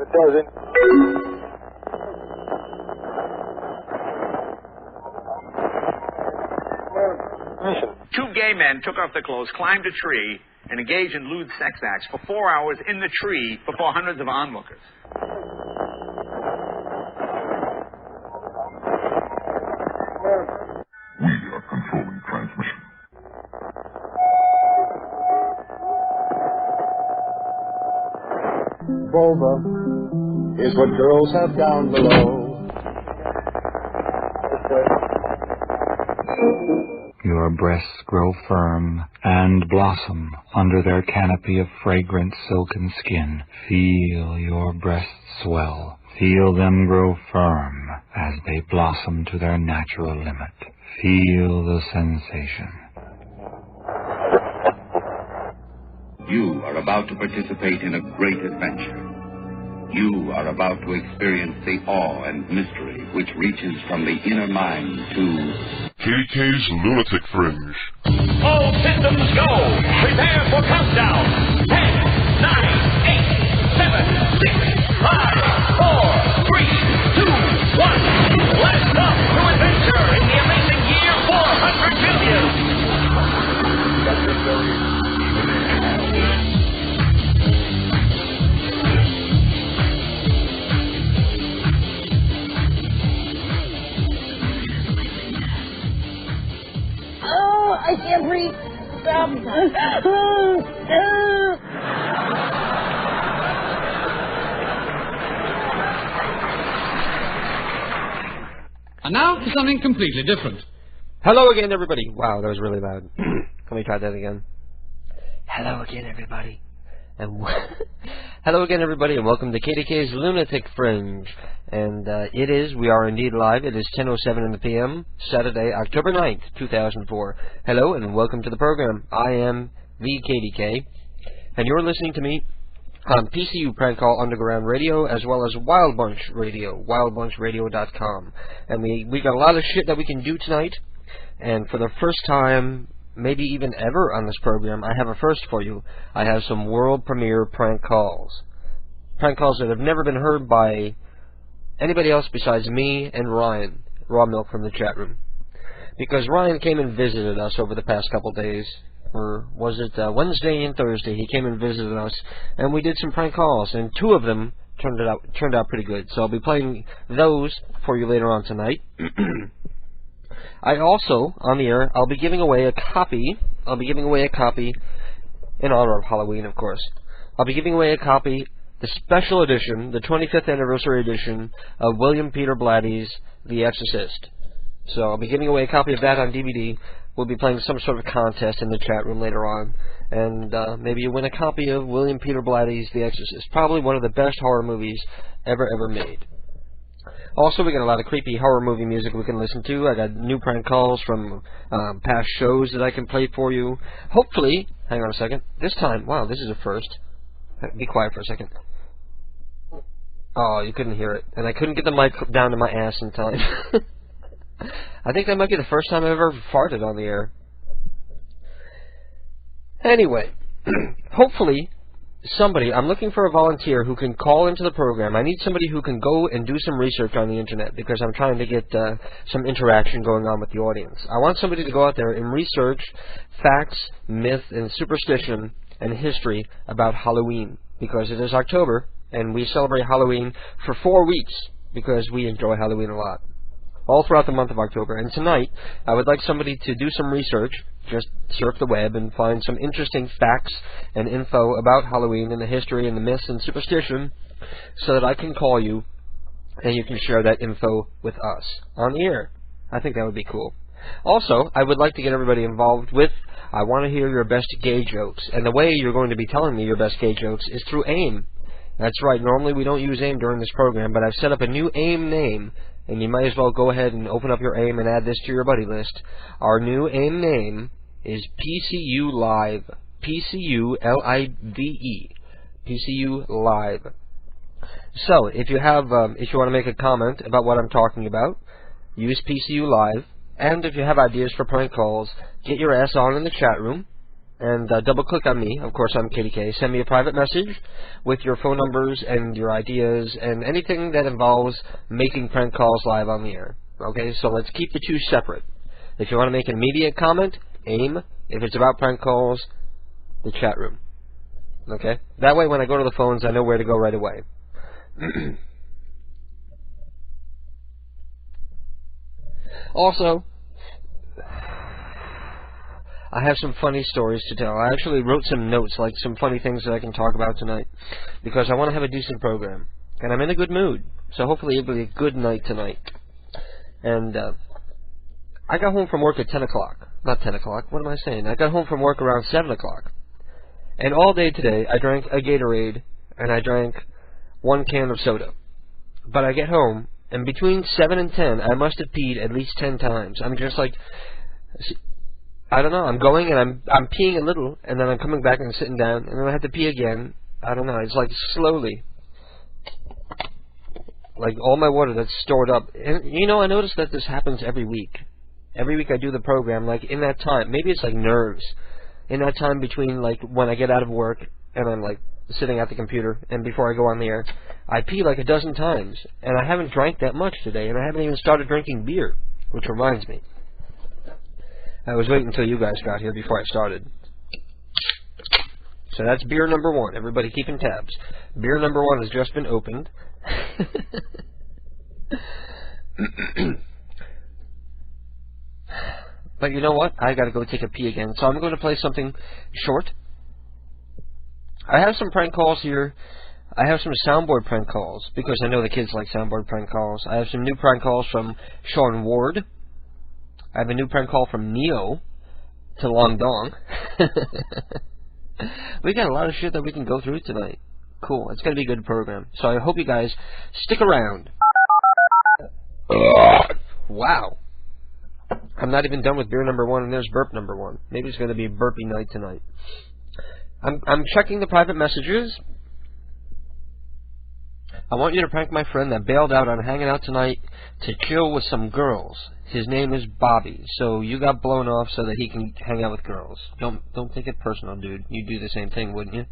it doesn't. Mission. Two gay men took off their clothes, climbed a tree, and engaged in lewd sex acts for 4 hours in the tree before hundreds of onlookers. We are controlling transmission. Vulva is what girls have down below. Your breasts grow firm and blossom under their canopy of fragrant silken skin. Feel your breasts swell. Feel them grow firm as they blossom to their natural limit. Feel the sensation. You are about to participate in a great adventure. You are about to experience the awe and mystery which reaches from the inner mind to KDK's Lunatic Fringe. All systems go! Prepare for countdown! 10, 9, 8, 7, 6, 5, 4, 3, 2, 1. Let's off to adventure in the amazing year 400 billion! I can't breathe. Stop. And now for something completely different. Hello again, everybody. Wow, that was really loud. Can we try that again? Hello again, everybody. And hello again, everybody, and welcome to KDK's Lunatic Fringe. And we are indeed live. It is 10:07 in the p.m., Saturday, October 9th, 2004. Hello, and welcome to the program. I am the KDK, and you're listening to me on PCU Prank Call Underground Radio, as well as Wild Bunch Radio, wildbunchradio.com. And we got a lot of shit that we can do tonight, and for the first time, maybe even ever on this program, I have a first for you. I have some world premiere prank calls. Prank calls that have never been heard by anybody else besides me and Ryan, Raw Milk from the chat room. Because Ryan came and visited us over the past couple days, or was it Wednesday and Thursday, he came and visited us, and we did some prank calls, and two of them turned out pretty good. So I'll be playing those for you later on tonight. I also, on the air, I'll be giving away a copy in honor of Halloween, of course. I'll be giving away a copy, the special edition, the 25th anniversary edition of William Peter Blatty's The Exorcist. So I'll be giving away a copy of that on DVD. We'll be playing some sort of contest in the chat room later on. And maybe you win a copy of William Peter Blatty's The Exorcist. Probably one of the best horror movies ever made. Also, we got a lot of creepy horror movie music we can listen to. I got new prank calls from past shows that I can play for you. Hopefully, hang on a second. This time, wow, this is a first. Be quiet for a second. Oh, you couldn't hear it. And I couldn't get the mic down to my ass in time. I think that might be the first time I've ever farted on the air. Anyway, hopefully I'm looking for a volunteer who can call into the program. I need somebody who can go and do some research on the internet because I'm trying to get some interaction going on with the audience. I want somebody to go out there and research facts, myth, and superstition and history about Halloween because it is October and we celebrate Halloween for 4 weeks because we enjoy Halloween a lot. All throughout the month of October. And tonight, I would like somebody to do some research, just surf the web and find some interesting facts and info about Halloween and the history and the myths and superstition so that I can call you and you can share that info with us on the air. I think that would be cool. Also, I would like to get everybody involved with, I want to hear your best gay jokes. And the way you're going to be telling me your best gay jokes is through AIM. That's right, normally we don't use AIM during this program, but I've set up a new AIM name. And you might as well go ahead and open up your AIM and add this to your buddy list. Our new AIM name is PCU Live. PCU-L-I-V-E. PCU Live. So, if you want to make a comment about what I'm talking about, use PCU Live. And if you have ideas for prank calls, get your ass on in the chat room. and double-click on me. Of course, I'm KDK. Send me a private message with your phone numbers and your ideas and anything that involves making prank calls live on the air. Okay, so let's keep the two separate. If you want to make an immediate comment, AIM. If it's about prank calls, the chat room. Okay? That way, when I go to the phones, I know where to go right away. Also, I have some funny stories to tell. I actually wrote some notes, like some funny things that I can talk about tonight, because I want to have a decent program. And I'm in a good mood, so hopefully it'll be a good night tonight. And I got home from work at 10 o'clock. Not 10 o'clock, what am I saying? I got home from work around 7 o'clock. And all day today, I drank a Gatorade, and I drank 1 can of soda. But I get home, and between 7 and 10, I must have peed at least 10 times. I'm just like, I don't know, I'm going and I'm peeing a little, and then I'm coming back and sitting down, and then I have to pee again. I don't know, it's like slowly. Like all my water that's stored up. And, you know, I noticed that this happens every week. Every week I do the program, like in that time, maybe it's like nerves. In that time between, like, when I get out of work, and I'm, like, sitting at the computer, and before I go on the air, I pee like a dozen times. And I haven't drank that much today, and I haven't even started drinking beer, which reminds me. I was waiting until you guys got here before I started. So that's beer number 1. Everybody keeping tabs. Beer number 1 has just been opened. But you know what? I gotta go take a pee again. So I'm going to play something short. I have some prank calls here. I have some soundboard prank calls, because I know the kids like soundboard prank calls. I have some new prank calls from Sean Ward. I have a new prank call from Neo to Long Dong. We got a lot of shit that we can go through tonight. Cool. It's going to be a good program. So I hope you guys stick around. Wow. I'm not even done with beer number 1, and there's burp number 1. Maybe it's going to be burpy night tonight. I'm checking the private messages. I want you to prank my friend that bailed out on hanging out tonight to chill with some girls. His name is Bobby, so you got blown off so that he can hang out with girls. Don't take it personal, dude. You'd do the same thing, wouldn't you?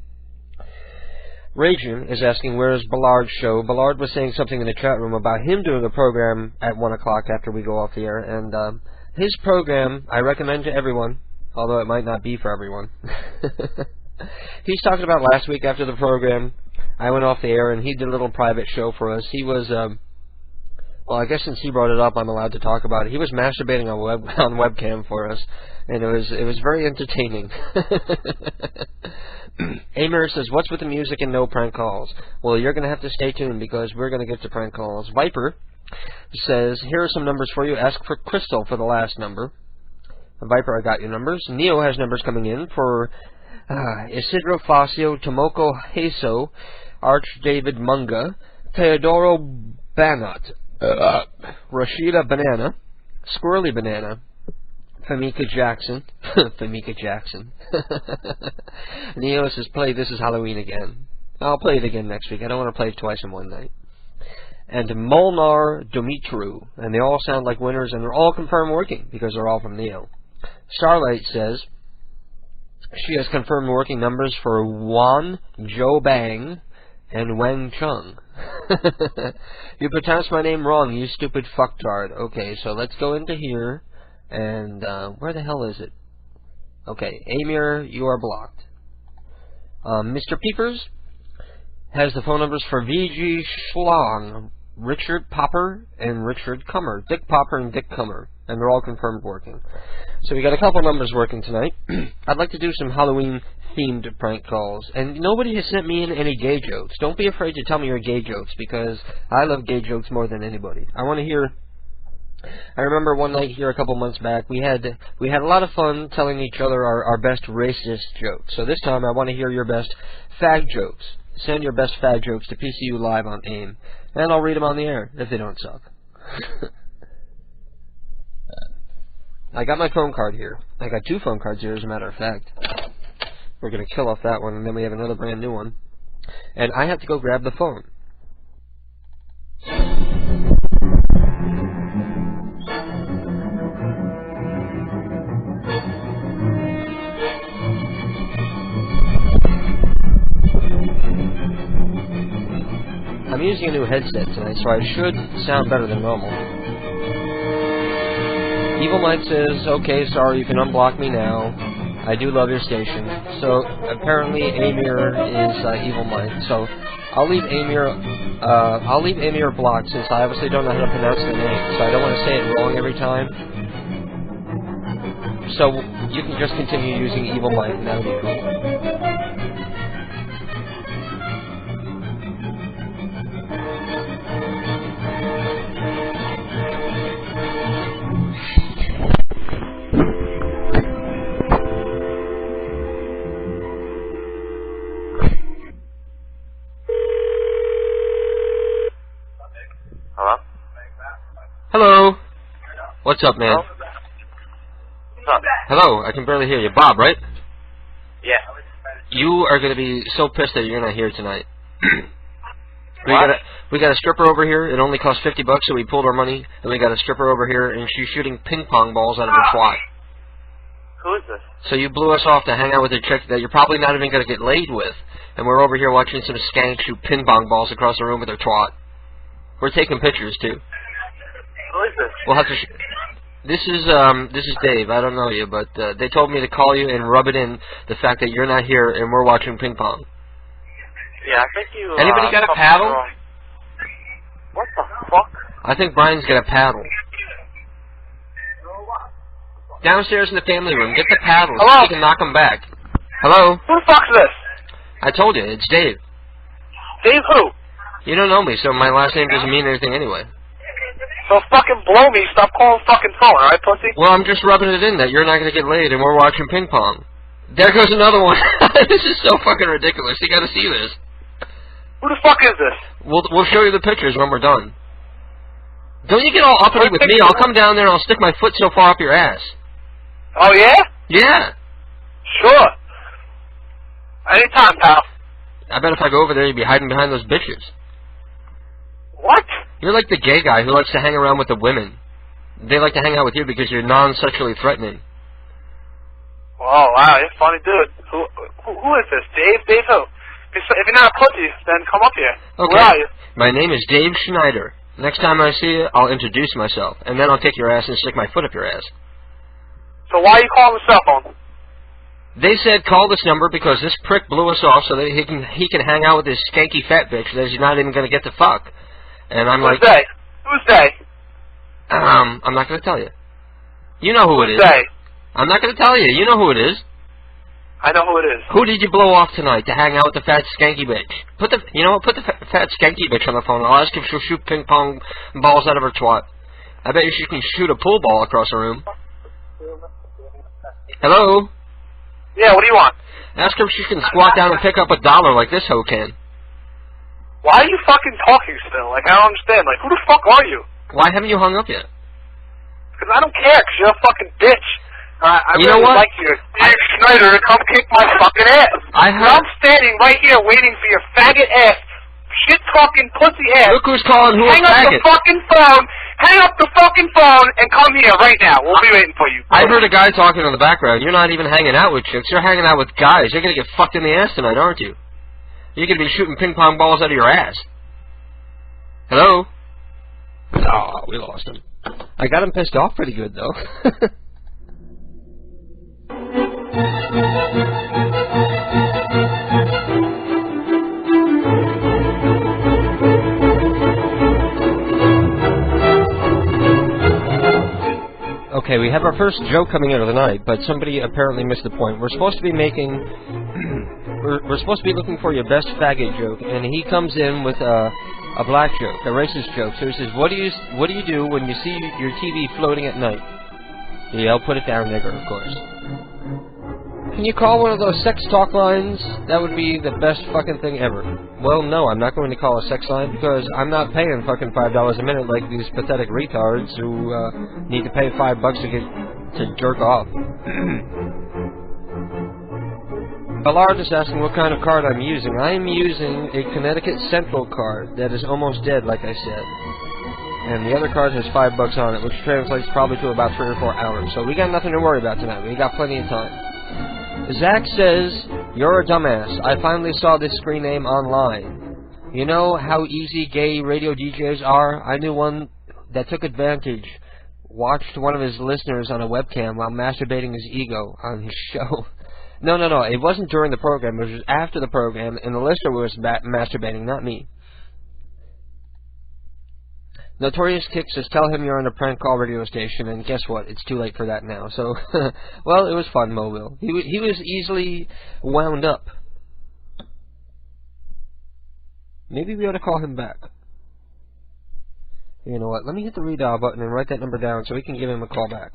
Ragin is asking, where's Ballard's show? Ballard was saying something in the chat room about him doing a program at 1 o'clock after we go off the air, and his program I recommend to everyone, although it might not be for everyone. He's talking about last week after the program. I went off the air and he did a little private show for us. He was, well, I guess since he brought it up, I'm allowed to talk about it. He was masturbating on webcam for us, and it was very entertaining. Amer says, what's with the music and no prank calls? Well, you're going to have to stay tuned because we're going to get to prank calls. Viper says, here are some numbers for you. Ask for Crystal for the last number. Viper, I got your numbers. Neo has numbers coming in for Isidro Facio, Tomoko Heso, Arch David Munga, Teodoro Banat, Rashida Banana, Squirrely Banana, Famika Jackson. Famika Jackson. Neo says, play This Is Halloween again. I'll play it again next week. I don't want to play it twice in one night. And Molnar Dumitru. And they all sound like winners, and they're all confirmed working because they're all from Neo. Starlight says she has confirmed working numbers for Wan, Joe Bang, and Wang Chung. You pronounced my name wrong, you stupid fucktard. Okay, so let's go into here. And, where the hell is it? Okay, Amir, you are blocked. Mr. Peepers has the phone numbers for VG Schlong, Richard Popper, and Richard Cummer. Dick Popper and Dick Cummer. And they're all confirmed working. So we got a couple numbers working tonight. I'd like to do some Halloween-themed prank calls. And nobody has sent me in any gay jokes. Don't be afraid to tell me your gay jokes, because I love gay jokes more than anybody. I want to hear... I remember one night here a couple months back, we had a lot of fun telling each other our best racist jokes. So this time I want to hear your best fag jokes. Send your best fag jokes to PCU Live on AIM, and I'll read them on the air if they don't suck. I got my phone card here. I got 2 phone cards here, as a matter of fact. We're going to kill off that one, and then we have another brand new one. And I have to go grab the phone. I'm using a new headset tonight, so I should sound better than normal. Evil Mike says, okay, sorry, you can unblock me now. I do love your station. So, apparently, Amir is Evil Mike. So, I'll leave Amir blocked, since I obviously don't know how to pronounce the name. So, I don't want to say it wrong every time. So, you can just continue using Evil Mike, and that'll be cool. Hello? What's up, man? What's up? Hello, I can barely hear you. Bob, right? Yeah. You are going to be so pissed that you're not here tonight. What? We got a stripper over here. It only cost $50, so we pulled our money. And we got a stripper over here, and she's shooting ping pong balls out of her twat. Who is this? So you blew us off to hang out with a chick that you're probably not even going to get laid with. And we're over here watching some skank shoot ping pong balls across the room with her twat. We're taking pictures, too. Who is this? We'll have to... This is Dave. I don't know you, but they told me to call you and rub it in the fact that you're not here and we're watching ping pong. Yeah, I think you... Anybody got a paddle? What the fuck? I think Brian's got a paddle. Downstairs in the family room. Get the paddle. Hello? So you can knock them back. Hello? Who the fuck's this? I told you. It's Dave. Dave who? You don't know me, so my last name doesn't mean anything anyway. So fucking blow me. Stop calling fucking phone, alright, pussy? Well, I'm just rubbing it in that you're not going to get laid and we're watching ping pong. There goes another one. This is so fucking ridiculous. You got to see this. Who the fuck is this? We'll show you the pictures when we're done. Don't you get all uppity with me. I'll come down there and I'll stick my foot so far up your ass. Oh, yeah? Yeah. Sure. Anytime, pal. I bet if I go over there, you'd be hiding behind those bitches. What? You're like the gay guy who likes to hang around with the women. They like to hang out with you because you're non-sexually threatening. Oh, wow, you're a funny dude. Who is this? Dave? Dave who? If you're not a pussy, then come up here. Okay. Where are you? My name is Dave Schneider. Next time I see you, I'll introduce myself, and then I'll kick your ass and stick my foot up your ass. So why are you calling the cell phone? They said call this number because this prick blew us off so that he can hang out with this skanky fat bitch that he's not even going to get to fuck. And I'm Who's like... they? Who's they? I'm not going to tell you. You know who it is. Who's they? I'm not going to tell you. You know who it is. I know who it is. Who did you blow off tonight to hang out with the fat skanky bitch? Put the fat skanky bitch on the phone. I'll ask if she'll shoot ping pong balls out of her twat. I bet you she can shoot a pool ball across the room. Hello? Yeah, what do you want? Ask her if she can squat down and pick up $1 like this hoe can. Why are you fucking talking still? Like, I don't understand. Like, who the fuck are you? Why haven't you hung up yet? Because I don't care, because you're a fucking bitch. I you really know what? like you, Dave Schneider, to come kick my fucking ass. I'm standing right here waiting for your faggot ass, shit-talking pussy ass. Look who's calling who a faggot. Hang up the fucking phone, and come here right now. We'll be waiting for you. I heard a guy talking in the background. You're not even hanging out with chicks. You're hanging out with guys. You're going to get fucked in the ass tonight, aren't you? You're going to be shooting ping pong balls out of your ass. Hello? Oh, we lost him. I got him pissed off pretty good, though. Okay, we have our first joke coming out of the night, but somebody apparently missed the point. We're supposed to be making... we're supposed to be looking for your best faggot joke, and he comes in with a black joke, a racist joke. So he says, what do you do when you see your TV floating at night? Yeah, I'll put it down, nigger, of course. Can you call one of those sex talk lines? That would be the best fucking thing ever. Well, no, I'm not going to call a sex line because I'm not paying fucking $5 a minute like these pathetic retards who need to pay $5 to jerk off. Ballard is asking what kind of card I'm using. I am using a Connecticut Central card that is almost dead, like I said. And the other card has $5 on it, which translates probably to about 3 or 4 hours. So we got nothing to worry about tonight. We got plenty of time. Zach says, you're a dumbass. I finally saw this screen name online. You know how easy gay radio DJs are? I knew one that took advantage. Watched one of his listeners on a webcam while masturbating his ego on his show. No. It wasn't during the program. It was after the program, and the listener was masturbating, not me. Notorious Kick says, tell him you're on a prank call radio station, and guess what? It's too late for that now. So, well, it was fun, Mobile. He was easily wound up. Maybe we ought to call him back. You know what? Let me hit the redial button and write that number down so we can give him a call back.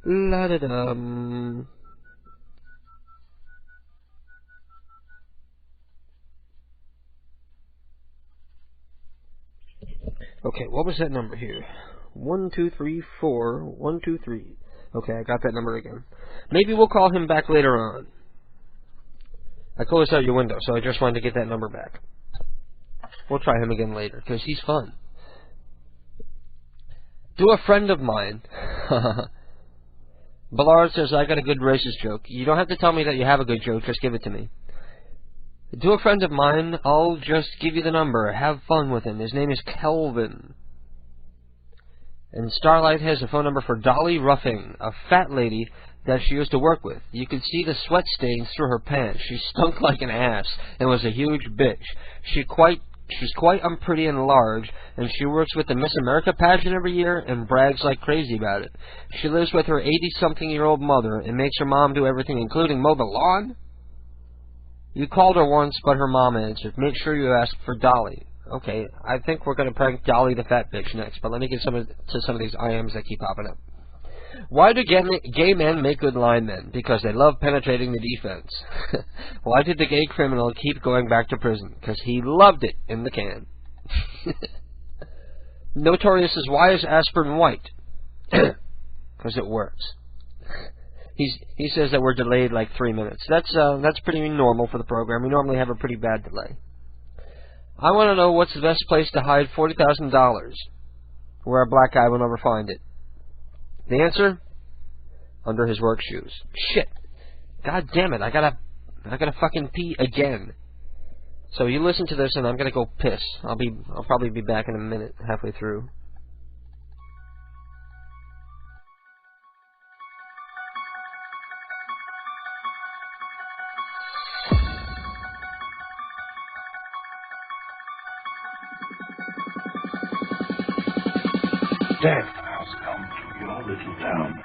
La-da-dum. Okay, what was that number here? 1234123. Okay, I got that number again. Maybe we'll call him back later on. I closed out your window, so I just wanted to get that number back. We'll try him again later, because he's fun. Do a friend of mine. Ballard says, I got a good racist joke. You don't have to tell me that you have a good joke, just give it to me. Do a friend of mine, I'll just give you the number. Have fun with him. His name is Kelvin. And Starlight has a phone number for Dolly Ruffing, a fat lady that she used to work with. You could see the sweat stains through her pants. She stunk like an ass and was a huge bitch. She's quite unpretty and large, and she works with the Miss America pageant every year and brags like crazy about it. She lives with her 80-something-year-old mother and makes her mom do everything, including mow the lawn. You called her once, but her mom answered. Make sure you ask for Dolly. Okay, I think we're going to prank Dolly the fat bitch next, but let me get to some of these IMs that keep popping up. Why do gay men make good linemen? Because they love penetrating the defense. Why did the gay criminal keep going back to prison? Because he loved it in the can. Notorious says, why is aspirin white? Because it works. He says that we're delayed like 3 minutes. That's pretty normal for the program. We normally have a pretty bad delay. I want to know what's the best place to hide $40,000 where a black guy will never find it. The answer? Under his work shoes. Shit. God damn it, I gotta fucking pee again. So you listen to this and I'm gonna go piss. I'll probably be back in a minute, halfway through. Death has come to your little town.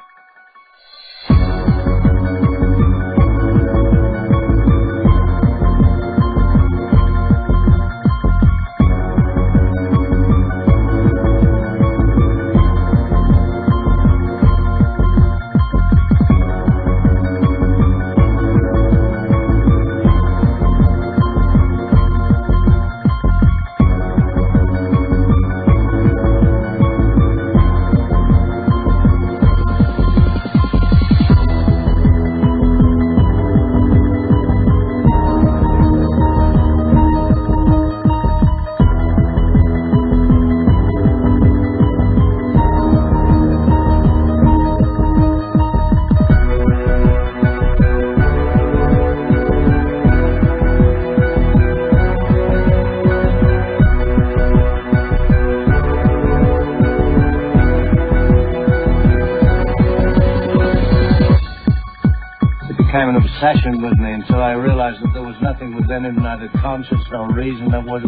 An obsession with me until I realized that there was nothing within him, neither conscience nor reason, that was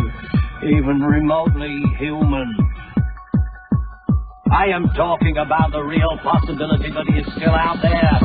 even remotely human. I am talking about the real possibility that he is still out there.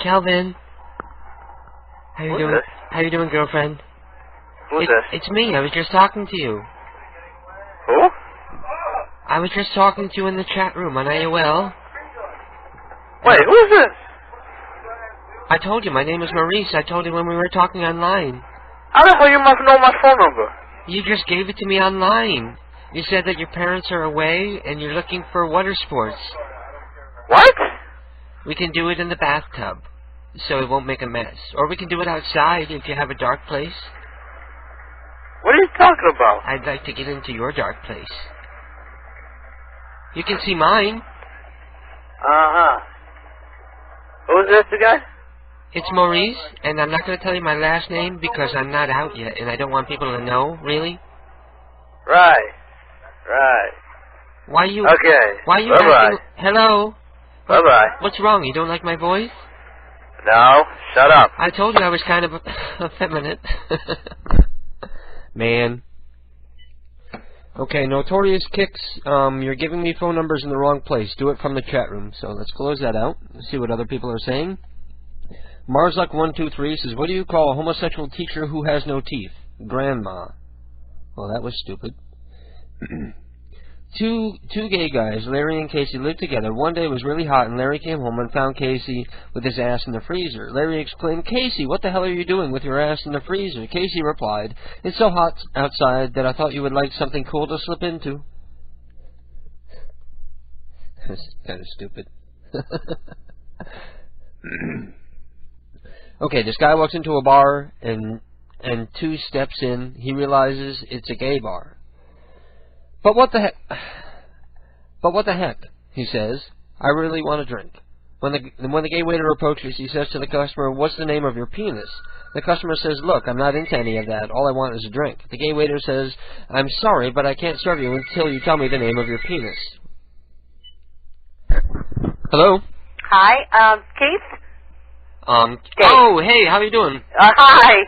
Kelvin. How you Who's doing? this? How you doing, girlfriend? Who's this? It's me. I was just talking to you. Who? I was just talking to you in the chat room on AOL. Wait, who is this? I told you, my name is Maurice. I told you when we were talking online. How the hell you must know my phone number? You just gave it to me online. You said that your parents are away and you're looking for water sports. What? We can do it in the bathtub, so it won't make a mess. Or we can do it outside if you have a dark place. What are you talking about? I'd like to get into your dark place. You can see mine. Uh-huh. Who's this again? It's Maurice, and I'm not going to tell you my last name because I'm not out yet, and I don't want people to know, really. Right. Right. Why you... Okay. Why you Bye-bye. acting... Hello? Bye-bye. What's wrong? You don't like my voice? No, shut up. I told you I was kind of effeminate. Man. Okay, Notorious Kicks, you're giving me phone numbers in the wrong place. Do it from the chat room. So let's close that out. Let's see what other people are saying. Marzluck123 says, what do you call a homosexual teacher who has no teeth? Grandma. Well, that was stupid. Two gay guys, Larry and Casey, lived together. One day it was really hot, and Larry came home and found Casey with his ass in the freezer. Larry exclaimed, Casey, what the hell are you doing with your ass in the freezer? Casey replied, it's so hot outside that I thought you would like something cool to slip into. That's kind of stupid. Okay, this guy walks into a bar, and 2 steps in, he realizes it's a gay bar. But what the heck, he says, I really want a drink. When the gay waiter approaches, he says to the customer, what's the name of your penis? The customer says, look, I'm not into any of that. All I want is a drink. The gay waiter says, I'm sorry, but I can't serve you until you tell me the name of your penis. Hello? Hi, Keith? Oh, hey, how you doing? Hi,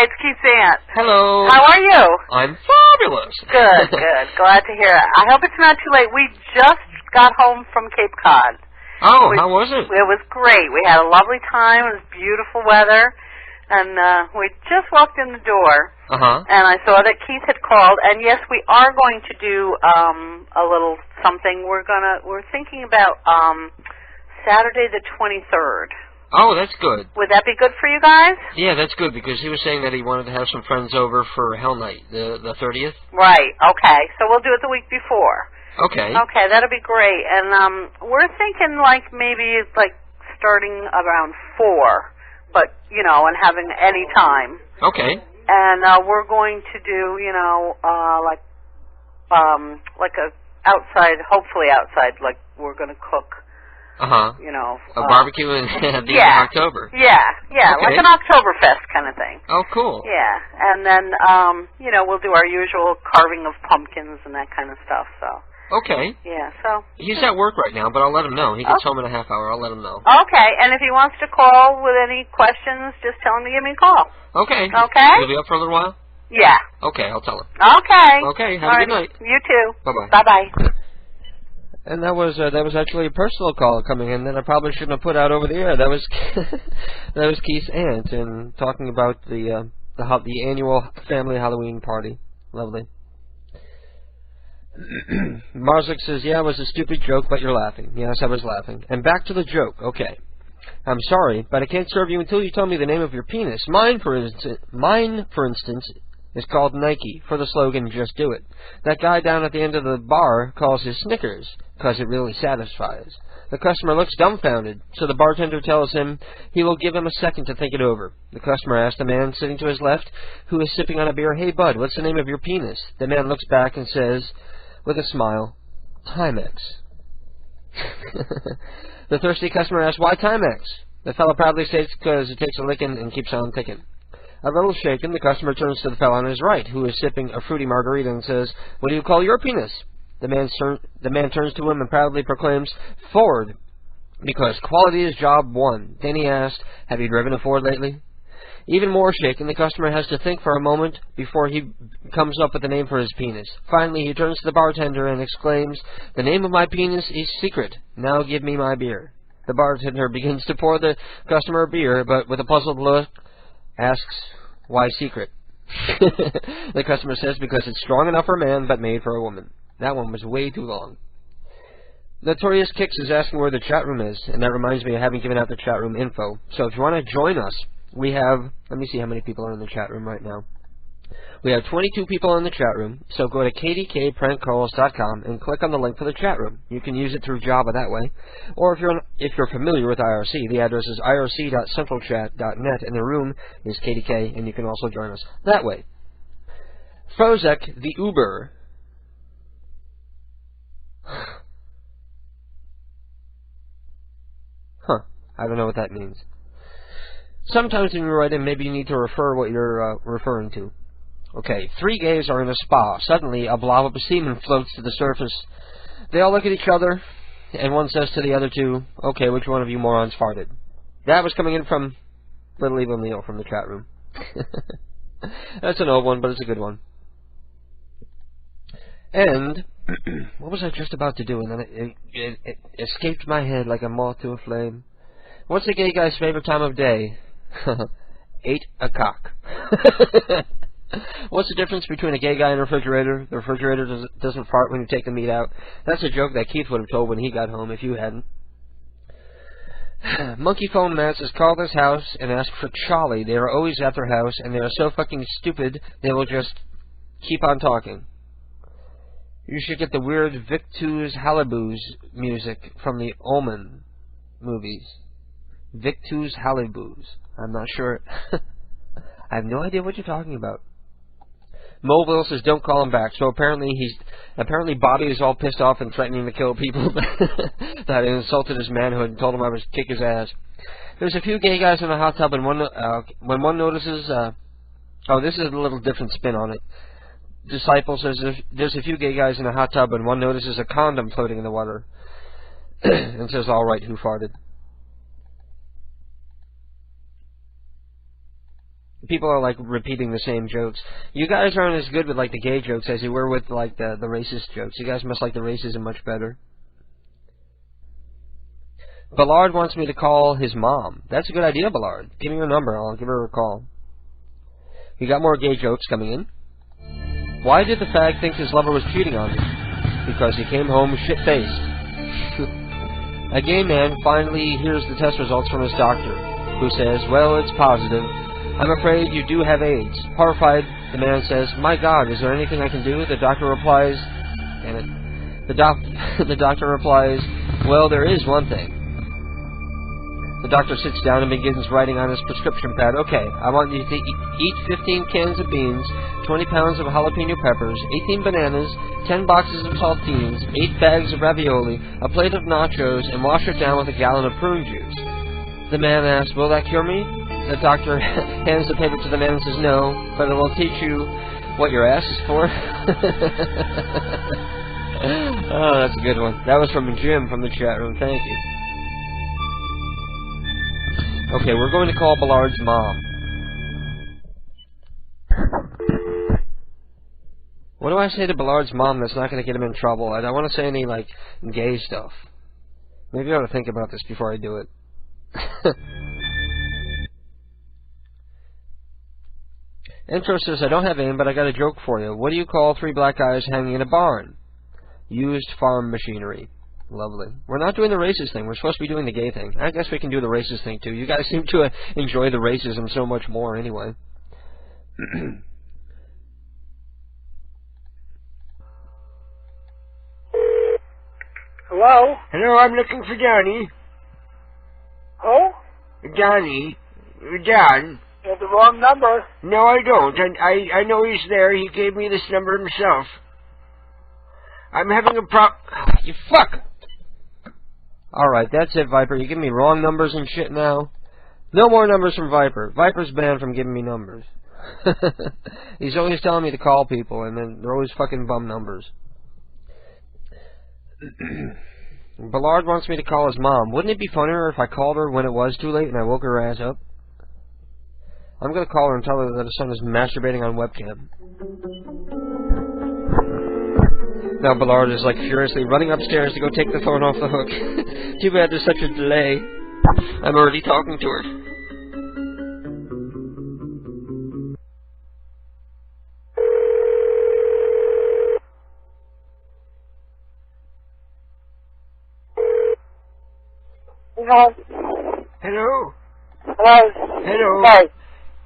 it's Keith's aunt. Hello. How are you? I'm fabulous. Good. Glad to hear it. I hope it's not too late. We just got home from Cape Cod. Oh, how was it? It was great. We had a lovely time. It was beautiful weather. And we just walked in the door. Uh-huh. And I saw that Keith had called. And yes, we are going to do a little something. We're thinking about Saturday the 23rd. Oh, that's good. Would that be good for you guys? Yeah, that's good, because he was saying that he wanted to have some friends over for Hell Night, the 30th. Right, okay. So we'll do it the week before. Okay. Okay, that'll be great. And we're thinking maybe starting around 4, but, and having any time. Okay. And we're going to do, like a outside, hopefully outside, like we're going to cook. Uh-huh. A barbecue in the end of October. Yeah, okay. Like an Oktoberfest kind of thing. Oh, cool. Yeah, and then, we'll do our usual carving of pumpkins and that kind of stuff, so. Okay. Yeah, so. He's at work right now, but I'll let him know. He gets home in a half hour. I'll let him know. Okay, and if he wants to call with any questions, just tell him to give me a call. Okay. Okay? He'll be up for a little while? Yeah. Okay, I'll tell him. Okay. Okay, have a good night. You too. Bye-bye. Bye-bye. And that was actually a personal call coming in that I probably shouldn't have put out over the air. That was that was Keith's aunt, and talking about the annual family Halloween party. Lovely. Marzlick says, yeah, it was a stupid joke, but you're laughing. Yes, I was laughing. And back to the joke. Okay. I'm sorry, but I can't serve you until you tell me the name of your penis. Mine, for instance, is called Nike, for the slogan, just do it. That guy down at the end of the bar calls his Snickers, because it really satisfies. The customer looks dumbfounded, so the bartender tells him he will give him a second to think it over. The customer asks the man sitting to his left, who is sipping on a beer, hey bud, what's the name of your penis? The man looks back and says, with a smile, Timex. The thirsty customer asks, why Timex? The fellow proudly states because it takes a licking and keeps on ticking. A little shaken, the customer turns to the fellow on his right, who is sipping a fruity margarita, and says, what do you call your penis? The man turns to him and proudly proclaims, Ford, because quality is job one. Then he asked, have you driven a Ford lately? Even more shaken, the customer has to think for a moment before he comes up with a name for his penis. Finally, he turns to the bartender and exclaims, the name of my penis is secret. Now give me my beer. The bartender begins to pour the customer a beer, but with a puzzled look, asks, why secret? The customer says because it's strong enough for a man, but made for a woman. That one was way too long. Notorious Kicks is asking where the chat room is, and that reminds me I haven't given out the chat room info. So if you want to join us, we have, let me see how many people are in the chat room right now. We have 22 people in the chat room, so go to kdkprankcalls.com and click on the link for the chat room. You can use it through Java that way, or if you're familiar with IRC, the address is irc.centralchat.net, and the room is KDK, and you can also join us that way. Frozek the Uber. Huh, I don't know what that means. Sometimes when you write in, maybe you need to refer what you're referring to. Okay, 3 gays are in a spa. Suddenly, a blob of semen floats to the surface. They all look at each other, and one says to the other two, okay, which one of you morons farted? That was coming in from Little Evil Neil from the chat room. That's an old one, but it's a good one. And, what was I just about to do? And then it escaped my head like a moth to a flame. What's a gay guy's favorite time of day? 8 o'clock. What's the difference between a gay guy and a refrigerator? The refrigerator doesn't fart when you take the meat out. That's a joke that Keith would have told when he got home if you hadn't. Monkey Phone Mats has called this house and asked for Charlie. They are always at their house, and they are so fucking stupid they will just keep on talking. You should get the weird Victus Halibus music from the Omen movies. Victus Halibus. I'm not sure. I have no idea what you're talking about. Mobile says don't call him back. So apparently Bobby is all pissed off and threatening to kill people that I insulted his manhood and told him I would kick his ass. There's a few gay guys in a hot tub, and when one notices, this is a little different spin on it. Disciple says there's a few gay guys in a hot tub, and one notices a condom floating in the water, and says, "All right, who farted?" People are like repeating the same jokes. You guys aren't as good with like the gay jokes as you were with like the racist jokes. You guys must like the racism much better. Ballard wants me to call his mom. That's a good idea, Ballard. Give me your number. I'll give her a call. We got more gay jokes coming in. Why did the fag think his lover was cheating on him? Because he came home shit-faced. A gay man finally hears the test results from his doctor, who says, well, it's positive. I'm afraid you do have AIDS. Horrified, the man says, my God, is there anything I can do? The doctor replies, damn it. The doctor replies, well, there is one thing. The doctor sits down and begins writing on his prescription pad. Okay, I want you to eat 15 cans of beans, 20 pounds of jalapeno peppers, 18 bananas, 10 boxes of saltines, 8 bags of ravioli, a plate of nachos, and wash it down with a gallon of prune juice. The man asks, will that cure me? The doctor hands the paper to the man and says, no, but it will teach you what your ass is for. Oh, that's a good one. That was from Jim from the chat room. Thank you. Okay, we're going to call Ballard's mom. What do I say to Ballard's mom that's not going to get him in trouble? I don't want to say any, like, gay stuff. Maybe I ought to think about this before I do it. Intro says, I don't have aim, but I got a joke for you. What do you call 3 black guys hanging in a barn? Used farm machinery. Lovely. We're not doing the racist thing. We're supposed to be doing the gay thing. I guess we can do the racist thing, too. You guys seem to enjoy the racism so much more anyway. Hello? Hello, I'm looking for Johnny. Who? Johnny. John. You have the wrong number. No, I don't. I know he's there. He gave me this number himself. I'm having a You fuck! Alright, that's it, Viper. You give me wrong numbers and shit now. No more numbers from Viper. Viper's banned from giving me numbers. He's always telling me to call people, and then they're always fucking bum numbers. Ballard wants me to call his mom. Wouldn't it be funnier if I called her when it was too late and I woke her ass up? I'm gonna call her and tell her that her son is masturbating on webcam. Now Ballard is like furiously running upstairs to go take the phone off the hook. Too bad there's such a delay. I'm already talking to her. Hello? Hello? Hello? Hello? Hi.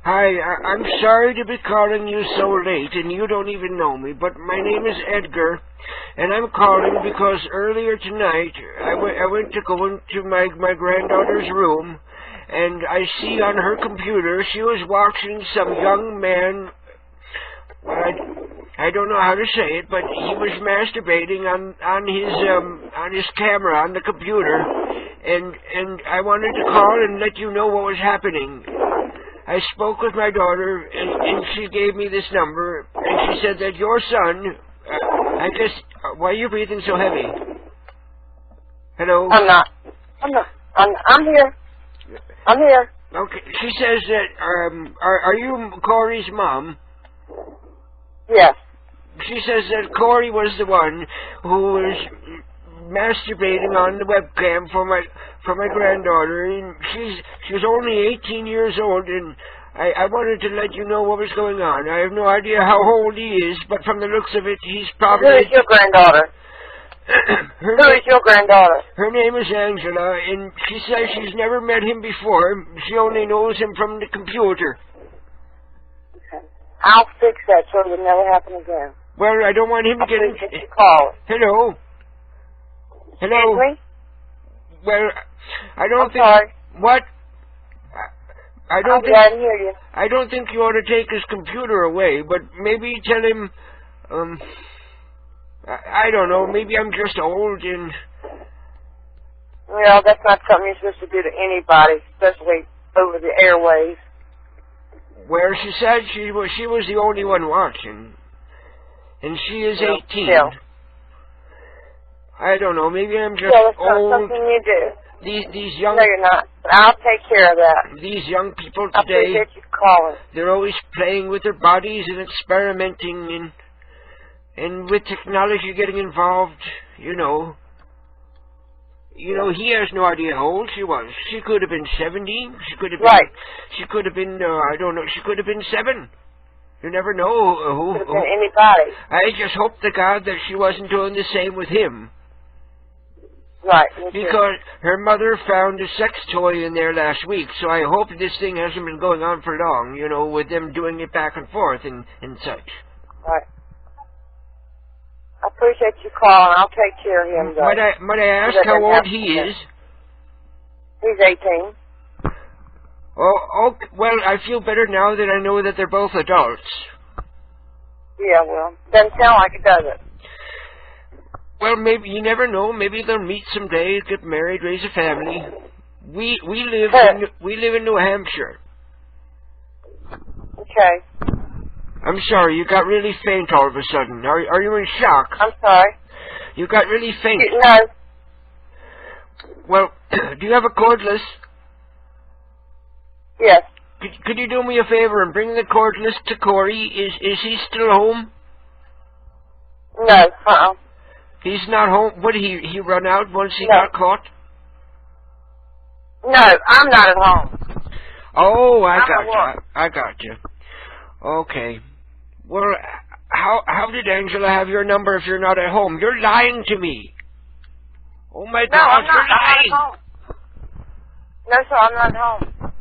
Hi, I'm sorry to be calling you so late, and you don't even know me, but my name is Edgar, and I'm calling because earlier tonight I went to go into my granddaughter's room, and I see on her computer she was watching some young man. Well, I don't know how to say it, but he was masturbating on his camera on the computer, and I wanted to call and let you know what was happening. I spoke with my daughter, and she gave me this number, and she said that your son, I guess, why are you breathing so heavy? Hello? I'm not. I'm here. I'm here. Okay, she says that, are you Corey's mom? Yes. She says that Corey was the one who was masturbating on the webcam for my granddaughter, and she's only 18 years old, and I wanted to let you know what was going on. I have no idea how old he is, but from the looks of it, he's probably... Who is your granddaughter? Who is your granddaughter? Her name is Angela, and she says she's never met him before. She only knows him from the computer. I'll fix that so it'll never happen again. Well, I don't want him to get in... Hello? Hello? Henry? Well, I don't think... Sorry. What? I don't think... I hear you. I don't think you ought to take his computer away, but maybe tell him... I don't know, maybe I'm just old and... Well, that's not something you're supposed to do to anybody, especially over the airwaves. Well, she said she was the only one watching. And she is 18. Still. I don't know, maybe I'm just That's old. not something you do. These young... No, you're not. But I'll take care of that. These young people I today... appreciate you calling. They're always playing with their bodies and experimenting and with technology getting involved, you know. You know, he has no idea how old she was. She could have been 70. She could have been... Right. She could have been, I don't know, she could have been 7. You never know who... Could have been anybody. I just hope to God that she wasn't doing the same with him. Right. Because her mother found a sex toy in there last week, so I hope this thing hasn't been going on for long, you know, with them doing it back and forth and such. Right. I appreciate you calling. I'll take care of him, though. Might I ask how old he is? He's 18. Oh, well, I feel better now that I know that they're both adults. Yeah, well, doesn't sound like it, does it? Well, maybe, you never know. Maybe they'll meet someday, get married, raise a family. We live in New Hampshire. Okay. I'm sorry, you got really faint all of a sudden. Are you in shock? I'm sorry. You got really faint. No. Well, do you have a cordless? Yes. Could you do me a favor and bring the cordless to Corey? Is he still home? No. He's not home. Would he run out once he got caught? No, I'm not at home. Oh, I got you. Okay. Well, how did Angela have your number if you're not at home? You're lying to me. Oh my God, you're lying. I'm not at home. No, sir, I'm not at home.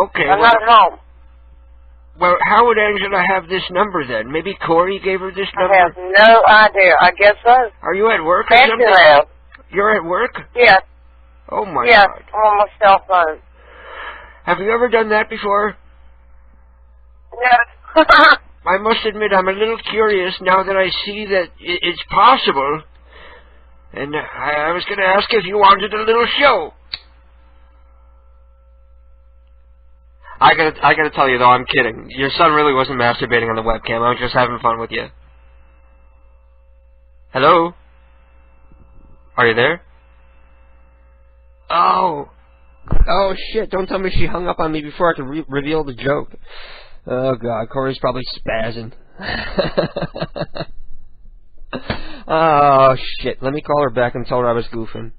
Okay. I'm not at home. Well, how would Angela have this number then? Maybe Corey gave her this number? I have no idea. I guess so. Are you at work or Had something? to have. You're at work? Yes. Oh my yes, God. on my cell phone. Have you ever done that before? No. I must admit I'm a little curious now that I see that it's possible. And I was going to ask if you wanted a little show. I gotta tell you though, I'm kidding. Your son really wasn't masturbating on the webcam. I was just having fun with you. Hello? Are you there? Oh. Oh shit, don't tell me she hung up on me before I could reveal the joke. Oh God, Corey's probably spazzing. Oh, shit. Let me call her back and tell her I was goofing.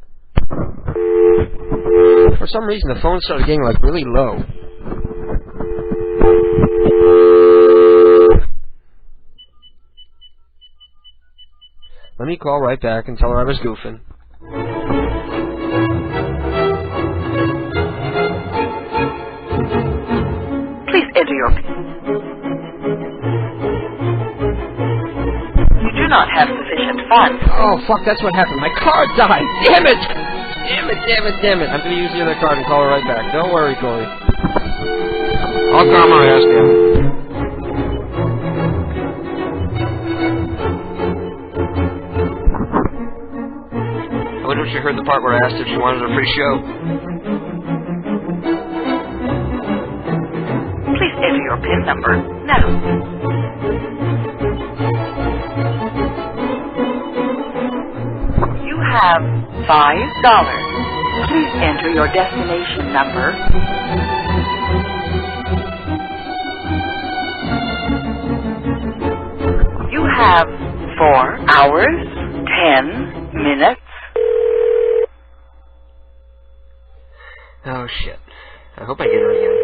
For some reason, the phone started getting, like, really low. Let me call right back and tell her I was goofing. Please enter your... You do not have sufficient funds. Oh, fuck, that's what happened. My card died. Damn it! Damn it. I'm going to use the other card and call her right back. Don't worry, Corey. I'll calm her ass down. I wonder if she heard the part where I asked if she wanted a free show. Please enter your PIN number now. You have $5. Please enter your destination number. You have 4 hours, 10 minutes. Oh, shit. I hope I get her again.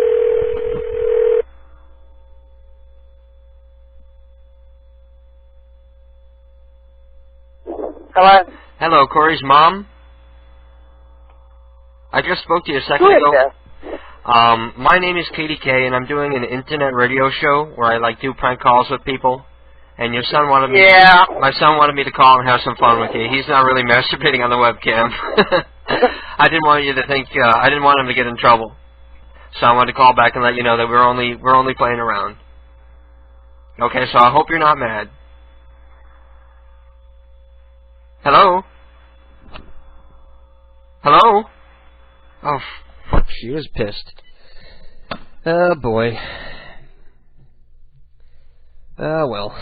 Hello? Hello, Corey's mom? I just spoke to you a second Who is ago. this? My name is Katie K, and I'm doing an internet radio show where I, like, do prank calls with people. And your son wanted me... Yeah. My son wanted me to call and have some fun with you. He's not really masturbating on the webcam. I didn't want you to think... I didn't want him to get in trouble. So I wanted to call back and let you know that we're only playing around. Okay, so I hope you're not mad. Hello? Hello? Oh, fuck, she was pissed. Oh, boy. Oh, well.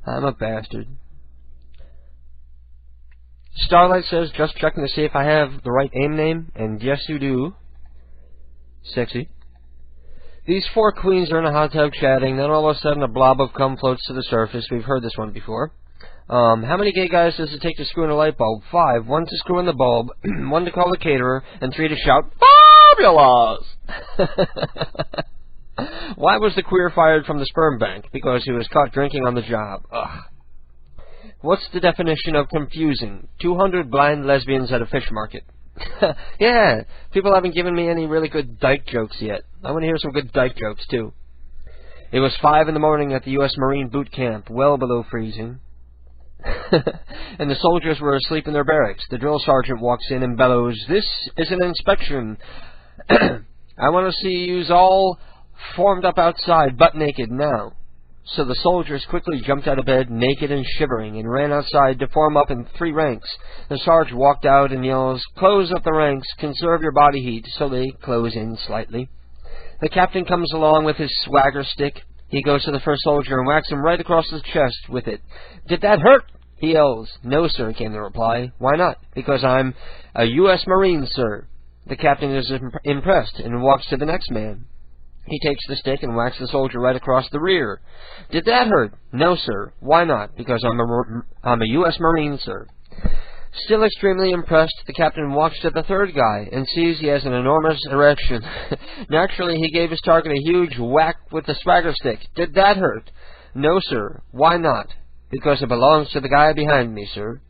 I'm a bastard. Starlight says, just checking to see if I have the right AIM name, and yes, you do. Sexy. These 4 queens are in a hot tub chatting, then all of a sudden a blob of cum floats to the surface. We've heard this one before. How many gay guys does it take to screw in a light bulb? 5. 1 to screw in the bulb, 1 to call the caterer, and 3 to shout, fabulous! Why was the queer fired from the sperm bank? Because he was caught drinking on the job. Ugh. What's the definition of confusing? 200 blind lesbians at a fish market. Yeah, people haven't given me any really good dyke jokes yet. I want to hear some good dyke jokes, too. It was 5 in the morning at the U.S. Marine boot camp, well below freezing. And the soldiers were asleep in their barracks. The drill sergeant walks in and bellows, "This is an inspection. I want to see yous all formed up outside, butt naked now." So the soldiers quickly jumped out of bed, naked and shivering, and ran outside to form up in 3 ranks. The sergeant walked out and yells, "Close up the ranks, conserve your body heat," so they close in slightly. The captain comes along with his swagger stick. He goes to the first soldier and whacks him right across the chest with it. "Did that hurt?" he yells. "No, sir," came the reply. "Why not?" "Because I'm a U.S. Marine, sir." The captain is impressed and walks to the next man. He takes the stick and whacks the soldier right across the rear. "Did that hurt?" "No, sir." "Why not?" "Because I'm a U.S. Marine, sir." Still extremely impressed, the captain walks to the third guy and sees he has an enormous erection. Naturally, he gave his target a huge whack with the swagger stick. "Did that hurt?" "No, sir." "Why not?" "Because it belongs to the guy behind me, sir."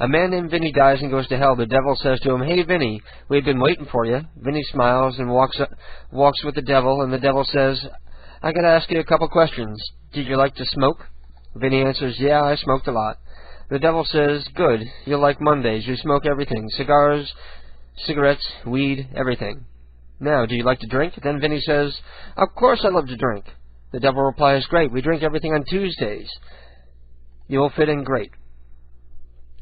A man named Vinny dies and goes to hell. The devil says to him, "Hey, Vinny, we've been waiting for you." Vinny smiles and walks with the devil, and the devil says, "I gotta ask you a couple questions. Did you like to smoke?" Vinny answers, "Yeah, I smoked a lot." The devil says, "Good, you'll like Mondays. You smoke everything. Cigars, cigarettes, weed, everything. Now, do you like to drink?" Then Vinny says, "Of course I love to drink." The devil replies, "Great, we drink everything on Tuesdays. You'll fit in great."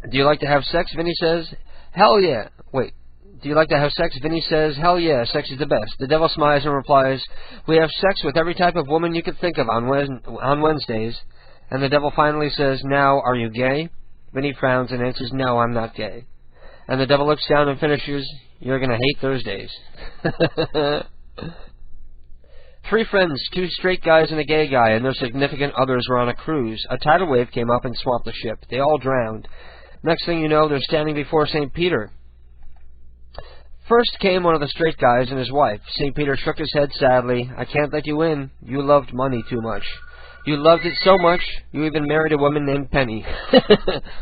"Do you like to have sex?" Vinny says, "Hell yeah." Wait. "Do you like to have sex?" Vinny says, "Hell yeah, sex is the best." The devil smiles and replies, "We have sex with every type of woman you could think of on Wednesdays." And the devil finally says, "Now, are you gay?" Vinny frowns and answers, "No, I'm not gay." And the devil looks down and finishes, "You're going to hate Thursdays." 3 friends, 2 straight guys and a gay guy, and their significant others were on a cruise. A tidal wave came up and swamped the ship. They all drowned. Next thing you know, they're standing before St. Peter. First came one of the straight guys and his wife. St. Peter shook his head sadly. I can't let you in. You loved money too much. You loved it so much, you even married a woman named Penny.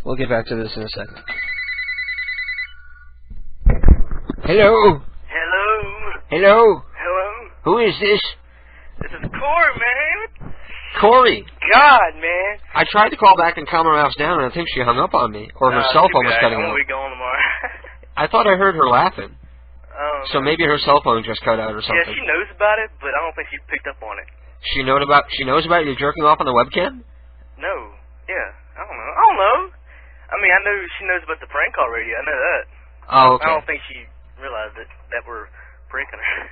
We'll get back to this in a second. Hello? Hello? Hello? Hello? Who is this? This is Corey, man. Corey. God, man. I tried to call back and calm her ass down, and I think she hung up on me. Or her cell phone was cutting out. I'm going to be going tomorrow. I thought I heard her laughing. So maybe her cell phone just cut out or something. Yeah, she knows about it, but I don't think she picked up on it. She knows about you jerking off on the webcam? No. Yeah. I don't know. I mean, I know she knows about the prank call radio. I know that. Oh, okay. I don't think she realized that we're pranking her.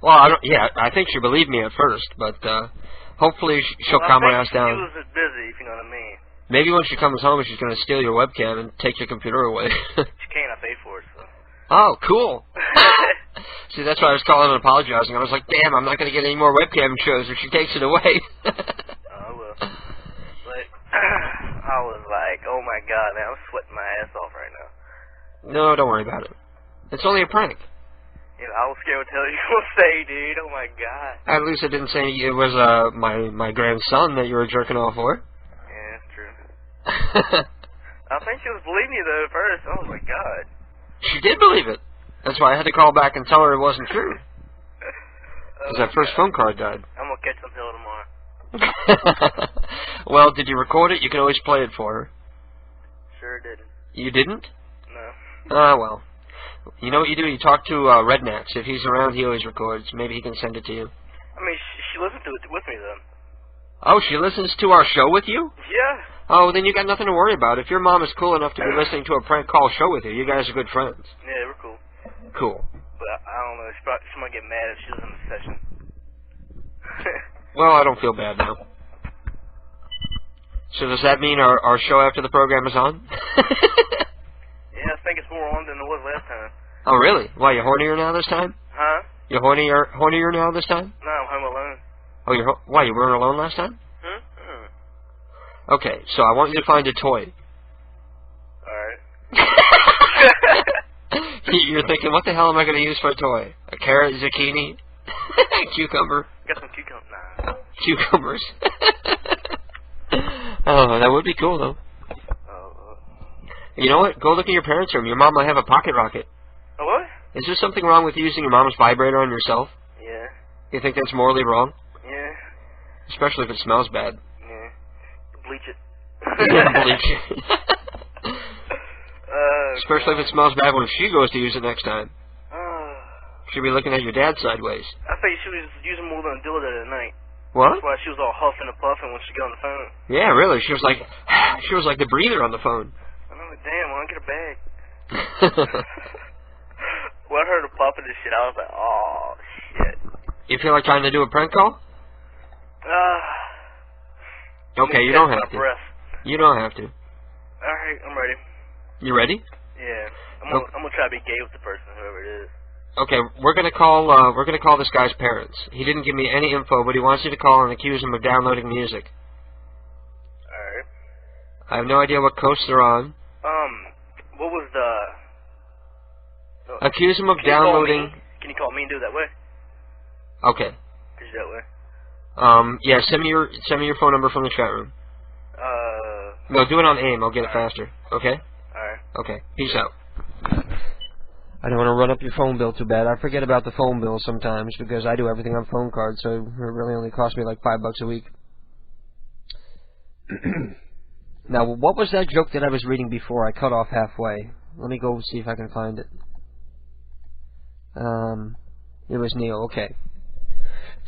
Well, I think she believed me at first, but hopefully she'll calm her ass down. She was busy, if you know what I mean. Maybe when she comes home, she's going to steal your webcam and take your computer away. She can't. I paid for it, so. Oh, cool. See, that's why I was calling and apologizing. I was like, damn, I'm not going to get any more webcam shows if she takes it away. I will. But I was like, oh my God, man, I'm sweating my ass off right now. No, don't worry about it. It's only a prank. You know, I was scared to tell you what to say, dude. Oh my God. At least I didn't say it was my grandson that you were jerking off for. Yeah, that's true. I think she was believing you though at first. Oh my God. She did believe it. That's why I had to call back and tell her it wasn't true. Because that first phone card died. I'm gonna catch some pill tomorrow. Well, did you record it? You can always play it for her. Sure didn't. You didn't? No. Ah, well. You know what you do? You talk to Rednax. If he's around, he always records. Maybe he can send it to you. I mean, she listens to it with me, though. Oh, she listens to our show with you? Yeah. Oh, then you got nothing to worry about. If your mom is cool enough to be listening to a prank call show with you guys are good friends. Yeah, we're cool. Cool. But I don't know. She might get mad if she was in the session. Well, I don't feel bad now. So does that mean our show after the program is on? Yeah, I think it's more on than it was last time. Oh, really? Why, you hornier now this time? Huh? You're hornier now this time? No, I'm home alone. Oh, why, you weren't alone last time? Okay, so I want you to find a toy. Alright. You're thinking, what the hell am I going to use for a toy? A carrot, zucchini, cucumber? Got some cucumbers. Nah. Cucumbers. Oh, that would be cool, though. You know what? Go look in your parents' room. Your mom might have a pocket rocket. A what? Is there something wrong with using your mom's vibrator on yourself? Yeah. You think that's morally wrong? Yeah. Especially if it smells bad. Yeah. Bleach it. Bleach it. Especially if it smells bad when she goes to use it next time. She'll be looking at your dad sideways. I think she was using more than a dildo at night. What? That's why she was all huffing and puffing when she got on the phone. Yeah, really. She was like the breather on the phone. I'm like, damn, why don't I get a bag? When I heard her popping this shit, I was like, oh, shit. You feel like trying to do a prank call? Okay, you don't have to. You don't have to. Alright, I'm ready. You ready? Yeah. I'm gonna try to be gay with the person, whoever it is. Okay, we're gonna call this guy's parents. He didn't give me any info, but he wants you to call and accuse him of downloading music. Alright. I have no idea what coast they're on. What was the... Accuse him of downloading... Can you call me and do it that way? Okay. Is that way? Yeah, send me your phone number from the chat room. No, do it on AIM. I'll get it faster. Okay? Alright. Okay. Peace out. I don't want to run up your phone bill too bad. I forget about the phone bill sometimes because I do everything on phone cards, so it really only costs me like $5 a week. Now, what was that joke that I was reading before? I cut off halfway. Let me go see if I can find it. It was Neil. Okay.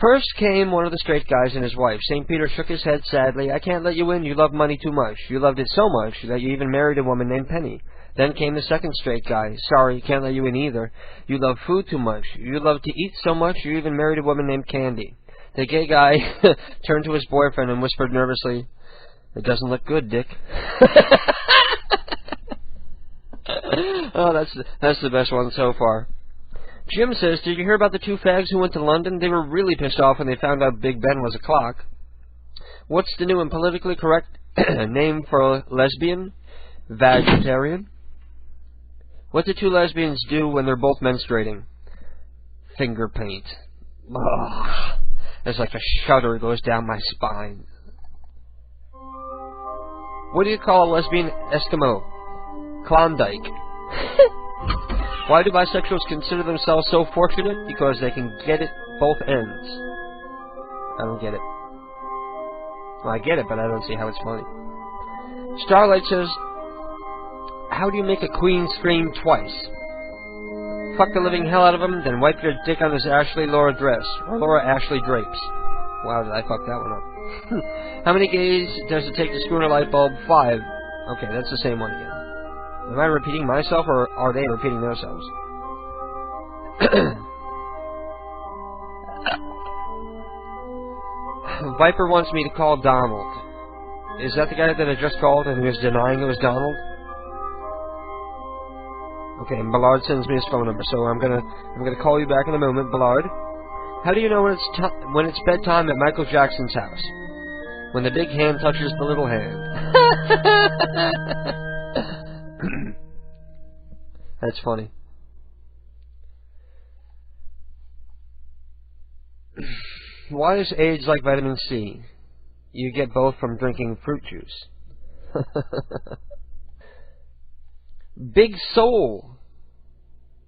First came one of the straight guys and his wife. St. Peter shook his head sadly. I can't let you in. You love money too much. You loved it so much that you even married a woman named Penny. Then came the second straight guy. Sorry, can't let you in either. You love food too much. You love to eat so much you even married a woman named Candy. The gay guy turned to his boyfriend and whispered nervously, "It doesn't look good, Dick." Oh, that's the best one so far. Jim says, did you hear about the two fags who went to London? They were really pissed off when they found out Big Ben was a clock. What's the new and politically correct name for lesbian? Vegetarian? What do two lesbians do when they're both menstruating? Finger paint. Ugh. There's like a shudder goes down my spine. What do you call a lesbian Eskimo? Klondike. Why do bisexuals consider themselves so fortunate? Because they can get it both ends. I don't get it. Well, I get it, but I don't see how it's funny. Starlight says, how do you make a queen scream twice? Fuck the living hell out of him, then wipe your dick on his Ashley Laura dress. Or Laura Ashley drapes. Wow, did I fuck that one up. How many gays does it take to screw in a light bulb? 5. Okay, that's the same one again. Am I repeating myself, or are they repeating themselves? Viper wants me to call Donald. Is that the guy that I just called and he was denying it was Donald? Okay, and Ballard sends me his phone number, so I'm gonna call you back in a moment, Ballard. How do you know when it's bedtime at Michael Jackson's house? When the big hand touches the little hand. That's funny. Why is AIDS like vitamin C? You get both from drinking fruit juice. Big Soul.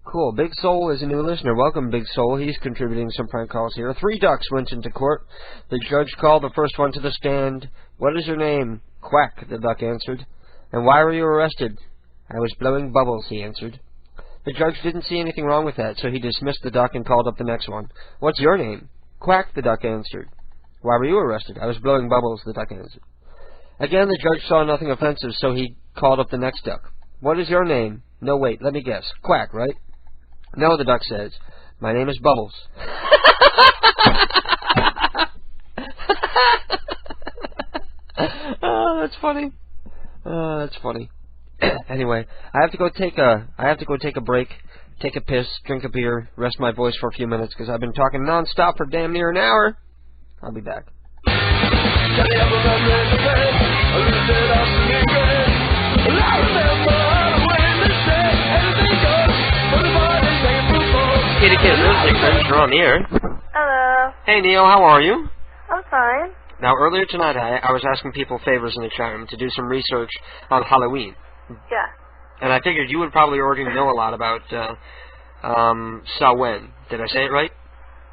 Cool. Big Soul is a new listener. Welcome, Big Soul. He's contributing some prank calls here. 3 ducks went into court. The judge called the first one to the stand. What is your name? Quack, the duck answered. And why were you arrested? I was blowing bubbles, he answered. The judge didn't see anything wrong with that, so he dismissed the duck and called up the next one. What's your name? Quack, the duck answered. Why were you arrested? I was blowing bubbles, the duck answered. Again, the judge saw nothing offensive, so he called up the next duck. What is your name? No, wait, let me guess. Quack, right? No, the duck says. My name is Bubbles. Oh, that's funny. Oh, that's funny. Anyway, I have to go take a break, take a piss, drink a beer, rest my voice for a few minutes because I've been talking non-stop for damn near an hour. I'll be back. Kitty Kid Music Friends, you're on the air. Hello. Hey Neil, how are you? I'm fine. Now earlier tonight I was asking people favors in the chat room to do some research on Halloween. Yeah. And I figured you would probably already know a lot about Samhain. Did I say it right?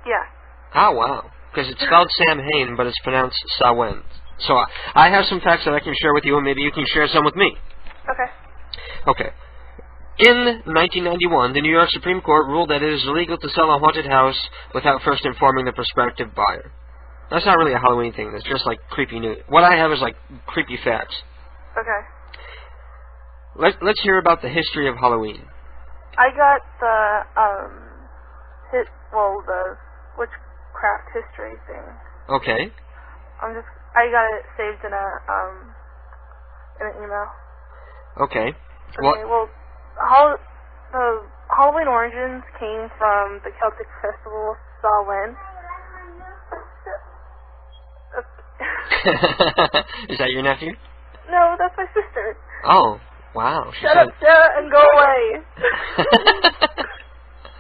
Yeah. Oh wow. Because it's spelled Samhain, but it's pronounced Samhain. So I have some facts that I can share with you, and maybe you can share some with me. Okay. Okay. In 1991, the New York Supreme Court ruled that it is illegal to sell a haunted house without first informing the prospective buyer. That's not really a Halloween thing. That's just like creepy news. What I have is like creepy facts. Okay. Let's hear about the history of Halloween. I got the the witchcraft history thing. Okay. I got it saved in an email. Okay. Okay. Well, the Halloween origins came from the Celtic festival Samhain. Is that your nephew? No, that's my sister. Oh, wow. Shut up, Sarah, and go away.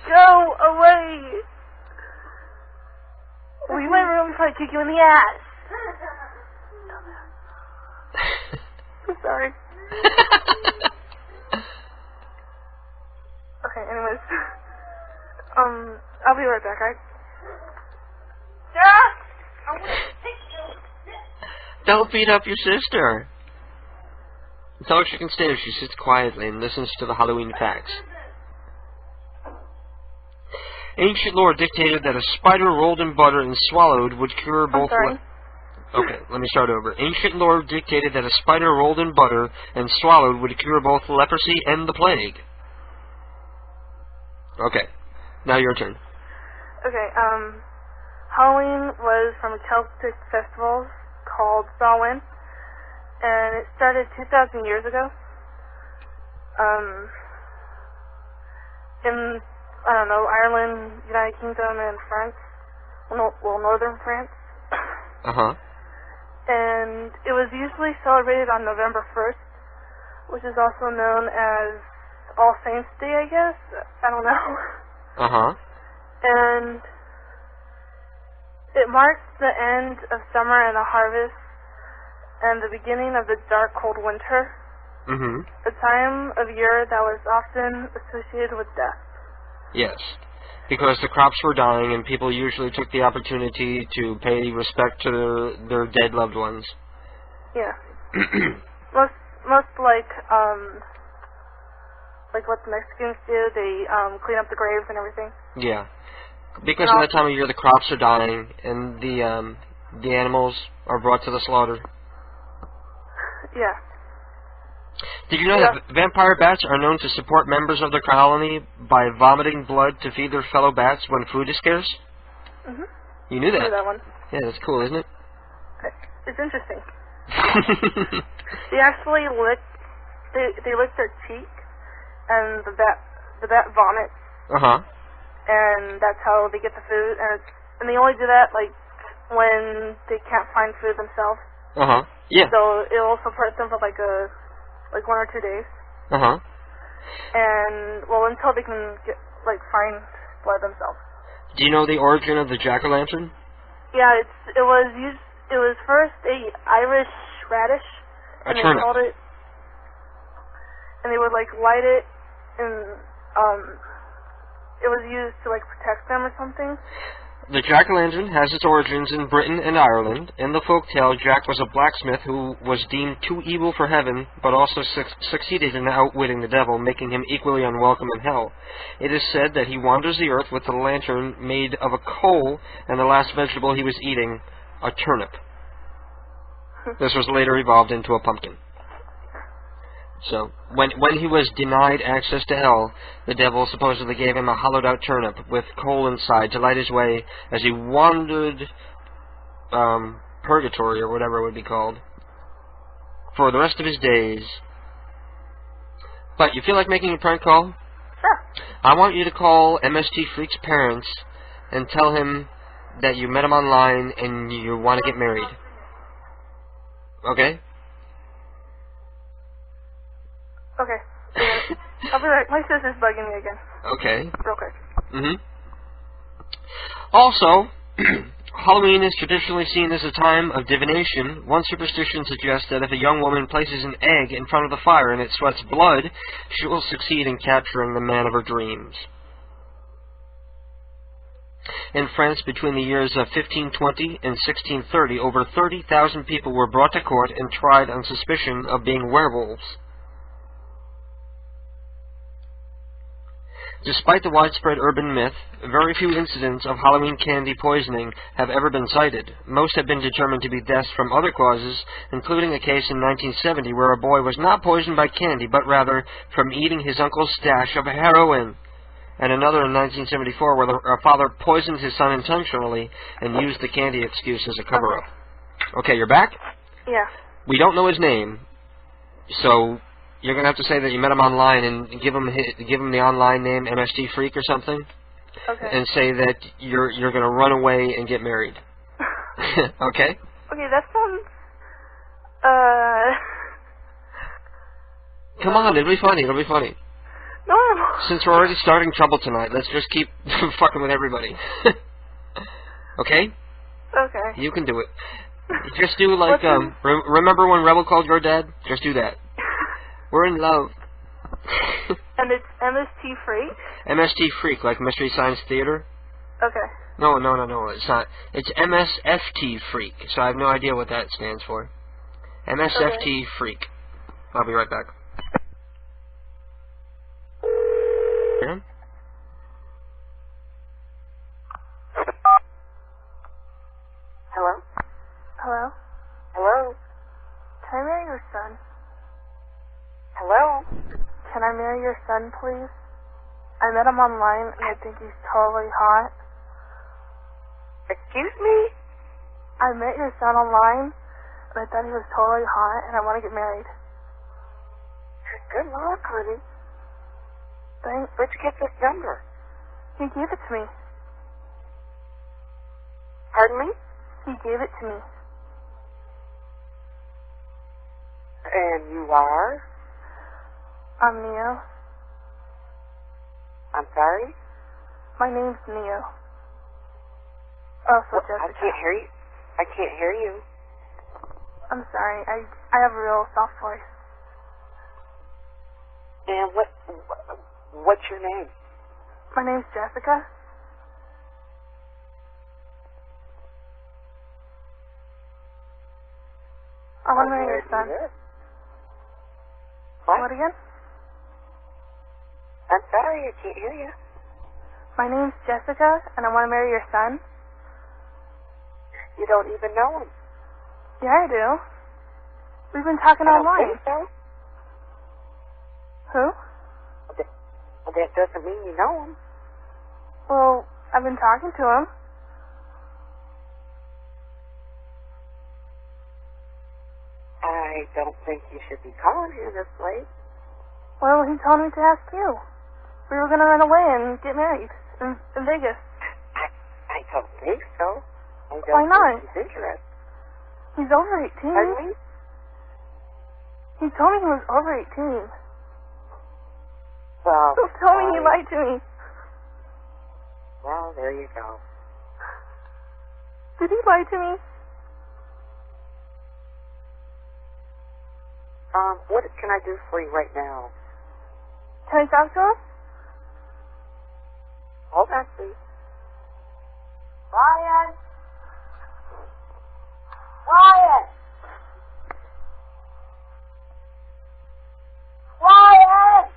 Go away. Leave my room before I kick you in the ass. I'm sorry. Okay, anyways. I'll be right back, alright? Sarah! I want to take you. Don't beat up your sister. It's all she can stay if she sits quietly and listens to the Halloween facts. Ancient lore dictated that a spider rolled in butter and swallowed would cure both... Okay, let me start over. Ancient lore dictated that a spider rolled in butter and swallowed would cure both leprosy and the plague. Okay, now your turn. Okay, Halloween was from a Celtic festival called Samhain, and it started 2,000 years ago. In I don't know, Ireland, United Kingdom, and France. Well, northern France. Uh-huh. And it was usually celebrated on November 1st, which is also known as All Saints Day, I guess. I don't know. Uh-huh. And it marks the end of summer and the harvest and the beginning of the dark, cold winter. Mm-hmm. A time of year that was often associated with death. Yes. Because the crops were dying and people usually took the opportunity to pay respect to their dead loved ones. Yeah. most like what the Mexicans do, they clean up the graves and everything. Yeah. Because at that time of year the crops are dying and the animals are brought to the slaughter. Yeah. Did you know that vampire bats are known to support members of their colony by vomiting blood to feed their fellow bats when food is scarce? Mhm. You knew that? I knew that one. Yeah, that's cool, isn't it? It's interesting. They actually lick their cheek, and the bat vomits. Uh-huh. And that's how they get the food, and they only do that like when they can't find food themselves. Uh-huh. Yeah. So it'll support them for like 1 or 2 days. Uh-huh. And well, until they can find blood themselves. Do you know the origin of the jack-o'-lantern? Yeah, it was first a Irish radish, and they turnip. called it, and they would light it, and it was used to protect them or something. The jack-o'-lantern has its origins in Britain and Ireland. In the folktale, Jack was a blacksmith who was deemed too evil for heaven, but also succeeded in outwitting the devil, making him equally unwelcome in hell. It is said that he wanders the earth with a lantern made of a coal, and the last vegetable he was eating, a turnip. This was later evolved into a pumpkin. So, when he was denied access to hell, the devil supposedly gave him a hollowed-out turnip with coal inside to light his way as he wandered purgatory, or whatever it would be called, for the rest of his days. But you feel like making a prank call? Sure. I want you to call MST Freak's parents and tell him that you met him online and you want to get married. Okay? Okay. I'll be right. My sister's bugging me again. Okay. Real quick. Also, Halloween is traditionally seen as a time of divination. One superstition suggests that if a young woman places an egg in front of the fire and it sweats blood, she will succeed in capturing the man of her dreams. In France, between the years of 1520 and 1630, over 30,000 people were brought to court and tried on suspicion of being werewolves. Despite the widespread urban myth, very few incidents of Halloween candy poisoning have ever been cited. Most have been determined to be deaths from other causes, including a case in 1970 where a boy was not poisoned by candy, but rather from eating his uncle's stash of heroin. And another in 1974 where a father poisoned his son intentionally and used the candy excuse as a cover-up. Okay, you're back? Yeah. We don't know his name, so you're going to have to say that you met him online and give him the online name, MST Freak or something. Okay. And say that you're going to run away and get married. Okay? Okay, that sounds... Come on, it'll be funny, it'll be funny. No. Since we're already starting trouble tonight, let's just keep fucking with everybody. Okay? Okay. You can do it. Just do like, remember when Rebel called your dad? Just do that. We're in love. And it's MST Freak? MST Freak, like Mystery Science Theater? Okay. No, it's not. It's MSFT Freak, so I have no idea what that stands for. MSFT Freak. I'll be right back. Yeah? Hello? Hello? Hello? Can I marry your son? Hello? Can I marry your son, please? I met him online, and I think he's totally hot. Excuse me? I met your son online, and I thought he was totally hot, and I want to get married. Good luck, honey. Thanks. Where'd you get this number? He gave it to me. Pardon me? He gave it to me. And you are? I'm Neo. I'm sorry? My name's Neo. Oh, so Jessica. I can't hear you. I can't hear you. I'm sorry. I have a real soft voice. And what's your name? My name's Jessica. I want to marry your son. What again? I'm sorry, I can't hear you. My name's Jessica, and I want to marry your son. You don't even know him. Yeah, I do. We've been talking I don't online. think so. Who? Well, that doesn't mean you know him. Well, I've been talking to him. I don't think you should be calling here this late. Well, he told me to ask you. We were going to run away and get married in Vegas. I don't think so. I don't Why not? think he's interested. He's over 18. Pardon me? He told me he was over 18. Well, He told me he lied to me. Well, there you go. Did he lie to me? What can I do for you right now? Can I talk to him? Hold on, please. Ryan! Ryan! Ryan!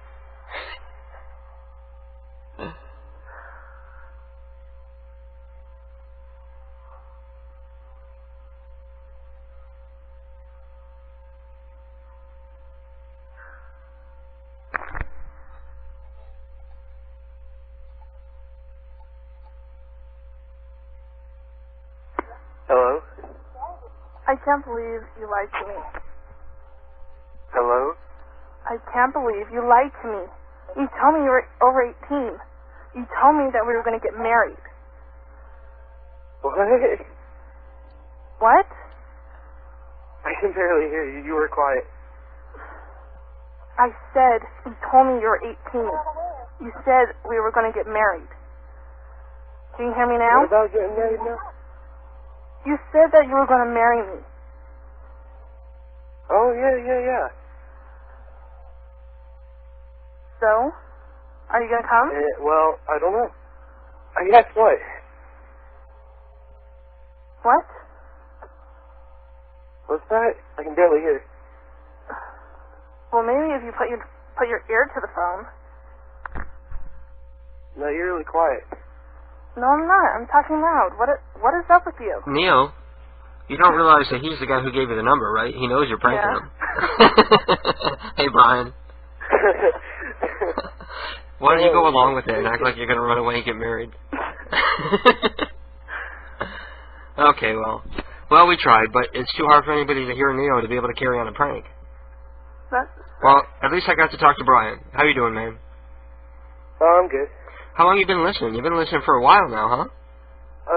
Hello? I can't believe you lied to me. Hello? I can't believe you lied to me. You told me you were over 18. You told me that we were going to get married. What? What? I can barely hear you. You were quiet. I said you told me you were 18. You said we were going to get married. Can you hear me now? What about getting married now? You said that you were going to marry me. Oh, yeah. So? Are you going to come? Well, I don't know. I guess what? What? What's that? I can barely hear. Well, maybe if you put your ear to the phone. No, you're really quiet. No, I'm not. I'm talking loud. What is up with you? Neo, you don't realize that he's the guy who gave you the number, right? He knows you're pranking him. Hey, Brian. Why don't you go along with it and act like you're going to run away and get married? Okay, well, we tried, but it's too hard for anybody to hear Neo to be able to carry on a prank. Well, at least I got to talk to Brian. How you doing, man? Oh, I'm good. How long you been listening? You've been listening for a while now, huh?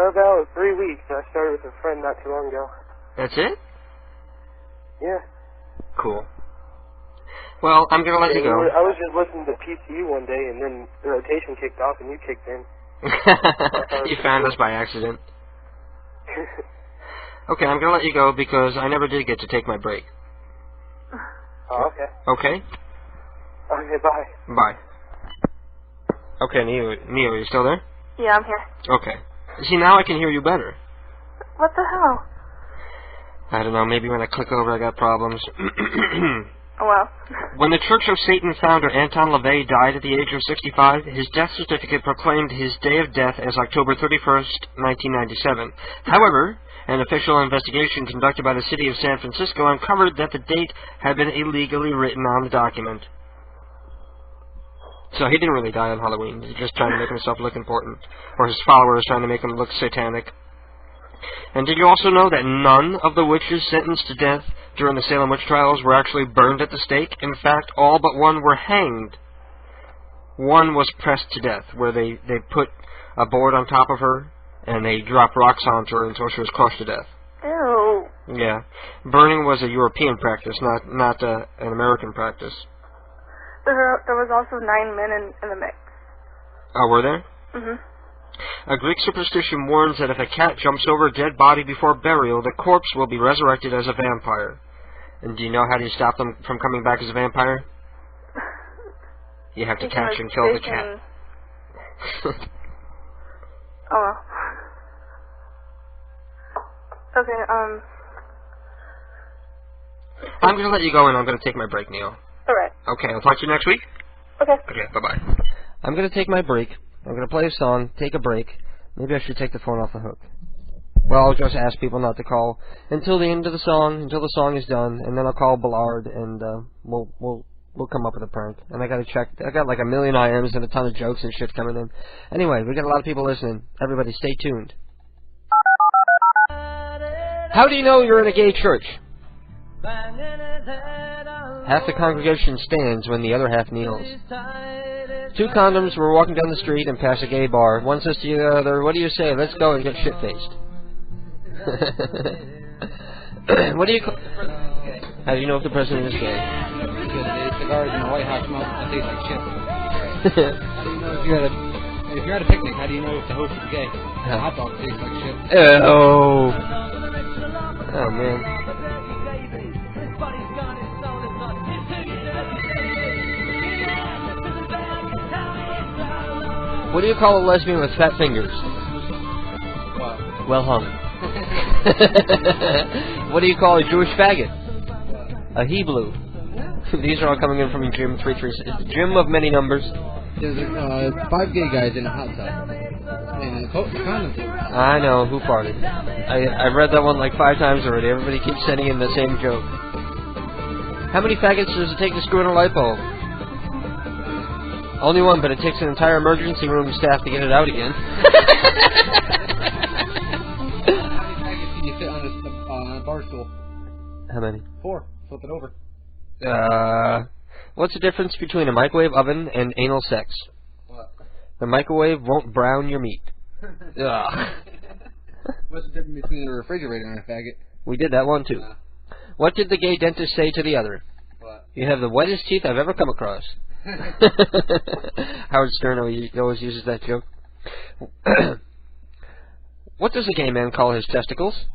About 3 weeks. I started with a friend not too long ago. That's it? Yeah. Cool. Well, I'm going to let you go. I was just listening to PCU one day, and then the rotation kicked off, and you kicked in. You found us by accident. Okay, I'm going to let you go because I never did get to take my break. Oh, okay. Okay? Okay, bye. Bye. Okay, Neo, are you still there? Yeah, I'm here. Okay. See, now I can hear you better. What the hell? I don't know, maybe when I click over I got problems. Well. When the Church of Satan founder Anton LaVey died at the age of 65, his death certificate proclaimed his day of death as October 31st, 1997. However, an official investigation conducted by the city of San Francisco uncovered that the date had been illegally written on the document. So he didn't really die on Halloween. He was just trying to make himself look important. Or his followers trying to make him look satanic. And did you also know that none of the witches sentenced to death during the Salem witch trials were actually burned at the stake? In fact, all but one were hanged. One was pressed to death, where they put a board on top of her, and they dropped rocks onto her until she was crushed to death. Ew. Yeah. Burning was a European practice, not an American practice. There was also 9 men in the mix. Oh, were there? Mhm. A Greek superstition warns that if a cat jumps over a dead body before burial, the corpse will be resurrected as a vampire. And do you know how do you stop them from coming back as a vampire? You have to catch and kill the cat. Oh. Okay, I'm going to let you go and I'm going to take my break, Neil. Alright. Okay, I'll talk to you next week. Okay. Okay, bye-bye. I'm going to take my break. I'm going to play a song, take a break. Maybe I should take the phone off the hook. Well, I'll just ask people not to call until the end of the song, until the song is done, and then I'll call Ballard and we'll come up with a prank. And I got to check. I got like a million IMs and a ton of jokes and shit coming in. Anyway, we got a lot of people listening. Everybody, stay tuned. How do you know you're in a gay church? Half the congregation stands when the other half kneels. Two condoms were walking down the street and past a gay bar. One says to the other, "What do you say? Let's go and get shit-faced." What do you call... How do you know if the president is gay? Because the cigars in the White House smoke and taste like shit. How do you know if you're at a picnic, how do you know if the host is gay? Hot dog tastes like shit. Oh man. What do you call a lesbian with fat fingers? What? Well hung. What do you call a Jewish faggot? A Hebrew. These are all coming in from Jim 336. It's the Jim of many numbers. There's 5 gay guys in a hot tub. And condoms. I know, who farted? I read that one like 5 times already. Everybody keeps sending in the same joke. How many faggots does it take to screw in a light bulb? Only one, but it takes an entire emergency room staff to get it out again. How many faggots can you fit on a bar stool? How many? 4. Flip it over. What's the difference between a microwave oven and anal sex? What? The microwave won't brown your meat. What's the difference between a refrigerator and a faggot? We did that one too. What did the gay dentist say to the other? What? You have the wettest teeth I've ever come across. Howard Stern always uses that joke. What does a gay man call his testicles?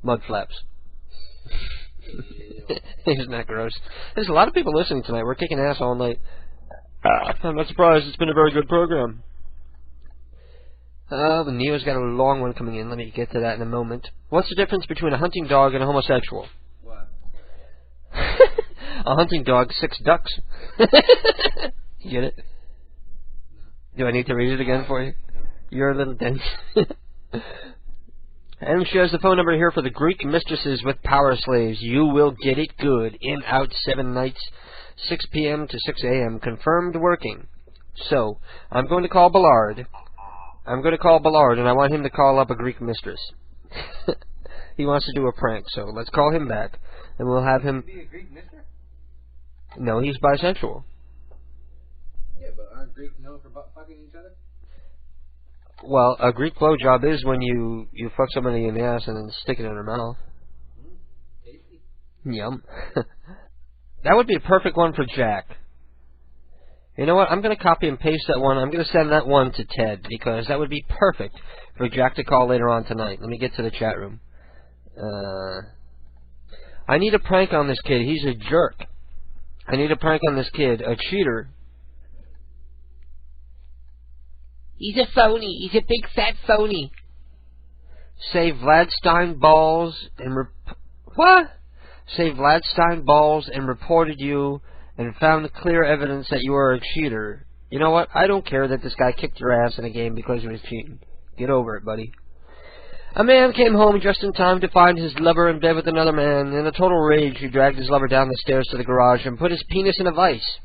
Mud flaps. Isn't that gross? There's a lot of people listening tonight. We're kicking ass all night. I'm not surprised. It's been a very good program. Neo's got a long one coming in. Let me get to that in a moment. What's the difference between a hunting dog and a homosexual? What? A hunting dog, 6 ducks. You get it? Do I need to read it again for you? You're a little dense. Adam shares the phone number here for the Greek mistresses with power slaves. You will get it good. In, out, 7 nights, 6 p.m. to 6 a.m. Confirmed working. So, I'm going to call Ballard. And I want him to call up a Greek mistress. He wants to do a prank, so let's call him back. And we'll have him... Be a Greek mister? No, he's bisexual. Yeah, but aren't Greeks known for fucking each other? Well, a Greek blowjob is when you fuck somebody in the ass and then stick it in their mouth. Tasty. Yum. That would be a perfect one for Jack. You know what? I'm going to copy and paste that one. I'm going to send that one to Ted, because that would be perfect for Jack to call later on tonight. Let me get to the chat room. I need a prank on this kid. He's a jerk. I need a prank on this kid. A cheater. He's a phony. He's a big fat phony. Say Vladstein balls and what? Say Vladstein balls and reported you and found clear evidence that you are a cheater. You know what? I don't care that this guy kicked your ass in a game because he was cheating. Get over it, buddy. A man came home just in time to find his lover in bed with another man. In a total rage, he dragged his lover down the stairs to the garage and put his penis in a vice.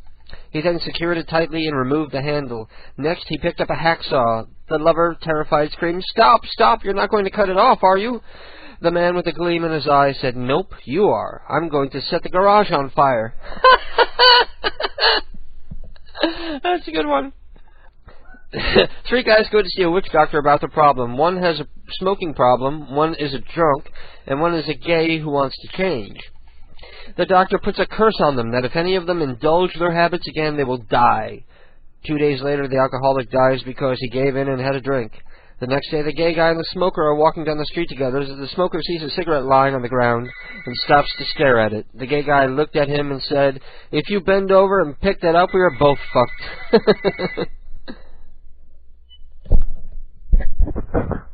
He then secured it tightly and removed the handle. Next, he picked up a hacksaw. The lover, terrified, screamed, "Stop! Stop! You're not going to cut it off, are you?" The man with a gleam in his eye said, "Nope, you are. I'm going to set the garage on fire." That's a good one. 3 guys go to see a witch doctor about their problem. One has a smoking problem, one is a drunk, and one is a gay who wants to change. The doctor puts a curse on them that if any of them indulge their habits again, they will die. 2 days later, the alcoholic dies because he gave in and had a drink. The next day, the gay guy and the smoker are walking down the street together. The smoker sees a cigarette lying on the ground and stops to stare at it. The gay guy looked at him and said, "If you bend over and pick that up, we are both fucked."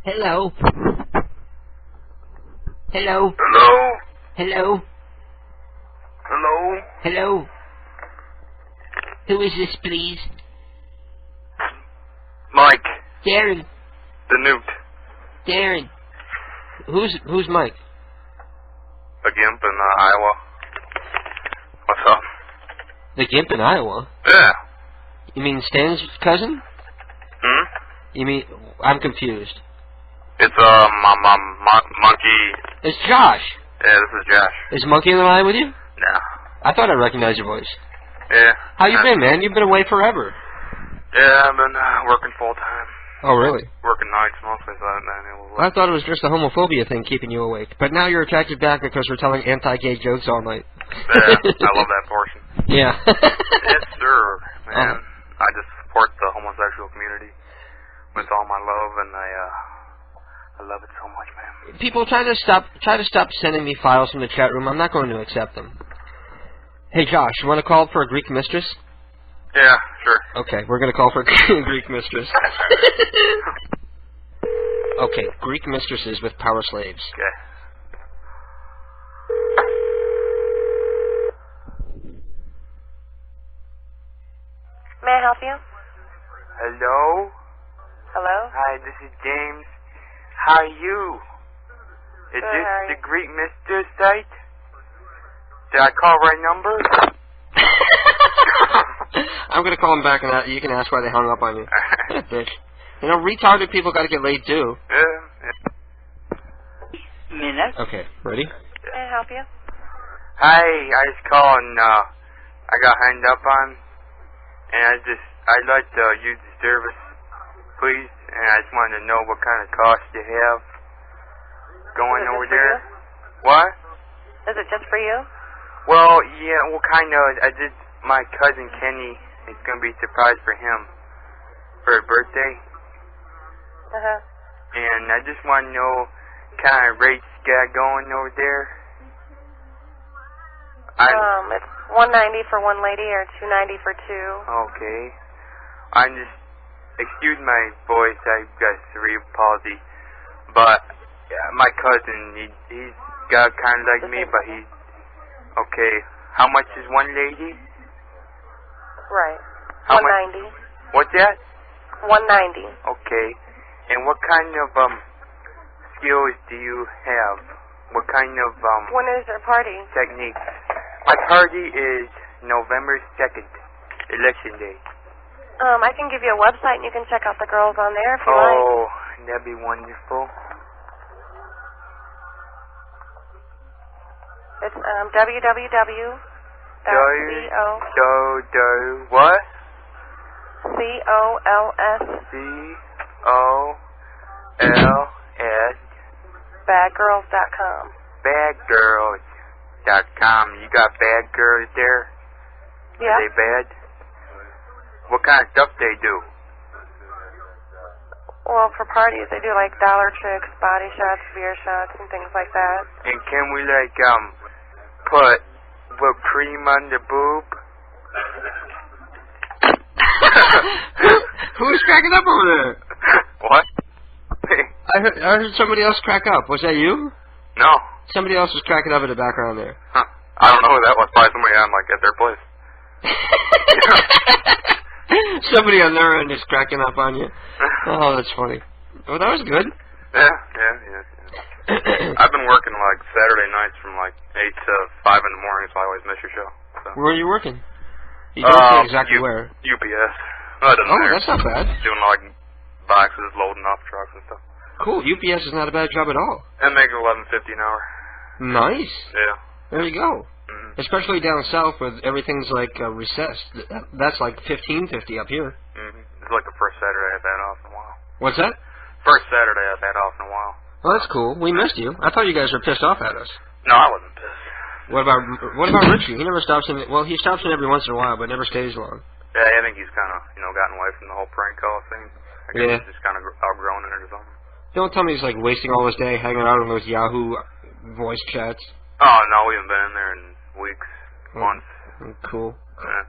Hello. Hello. Hello? Hello. Hello? Hello. Who is this, please? Mike. Darren. The Newt. Darren. Who's Mike? The Gimp in Iowa. What's up? The Gimp in Iowa? Yeah. You mean Stan's cousin? Hmm? You mean... I'm confused. It's, Monkey... It's Josh. Yeah, this is Josh. Is Monkey in the line with you? No. I thought I recognized your voice. Yeah. How you been, man? You've been away forever. Yeah, I've been working full-time. Oh, really? Working nights mostly, so I haven't been able to... I thought it was just a homophobia thing keeping you awake. But now you're attracted back because we're telling anti-gay jokes all night. Yeah, I love that portion. Yeah. Yes, sir, man. I just support the homosexual community with all my love, and I love it so much, man. People try to stop sending me files from the chat room. I'm not going to accept them. Hey, Josh, you want to call for a Greek mistress? Yeah, sure. Okay, we're going to call for a Greek mistress. Okay, Greek mistresses with power slaves. Okay. May I help you? Hello? Hello? Hi, this is James. How are you? Is Good, this how are the you? Greek Mister site? Did I call right number? I'm going to call him back, and you can ask why they hung up on you. Bitch. You know, retarded people got to get laid, too. Yeah. Minute. Okay, ready? May I help you? Hi, I was calling, I got hung up on, and I'd like to use the service, please, and I just wanted to know what kind of cost you have going over there. What? Is it just for you? Well, yeah, my cousin Kenny, it's going to be a surprise for him for his birthday, Uh-huh. and I just want to know kind of rates you got going over there. It's $190 for one lady or $290 for two. Okay. Excuse my voice, I've got cerebral palsy, but my cousin, he's got kind of like me, but he's, okay, how much is one lady? Right. How $190. What's that? $190. Okay. And what kind of, skills do you have? What kind of, When is your party? techniques? My party is November 2nd, Election Day. I can give you a website and you can check out the girls on there if you like. Oh, that'd be wonderful. It's www. What? COLS. COLS. Badgirls.com. Badgirls.com. You got bad girls there? Yeah. Are they bad? What kind of stuff they do? Well, for parties, they do like dollar tricks, body shots, beer shots, and things like that. And can we put whipped cream on the boob? Who's cracking up over there? What? I heard somebody else crack up. Was that you? No. Somebody else was cracking up in the background there. Huh. I don't know who that was. Probably somebody at their place. Somebody on their end is cracking up on you. Oh, that's funny. Oh, that was good. Yeah. I've been working Saturday nights from 8 to 5 in the morning, so I always miss your show. So. Where are you working? You don't say exactly where. UPS. Well, it doesn't matter. That's not bad. Doing boxes, loading off trucks and stuff. Cool. UPS is not a bad job at all. And making $11.50 an hour. Nice. Yeah. There you go. Especially down south where everything's like recessed. That's like 15.50 up here. It's like the first Saturday I've had off in a while. What's that? First Saturday I've had off in a while. Well, that's cool. We missed you. I thought you guys were pissed off at us. No, I wasn't pissed. What about Richie? He never stops in. Well, he stops in every once in a while, but never stays long. Yeah, I think he's kind of, gotten away from the whole prank call thing. I guess he's just kind of outgrown it or something. Don't tell me he's like wasting all his day hanging out on those Yahoo voice chats. Oh, no, we haven't been in there in weeks, months. Cool. Yeah.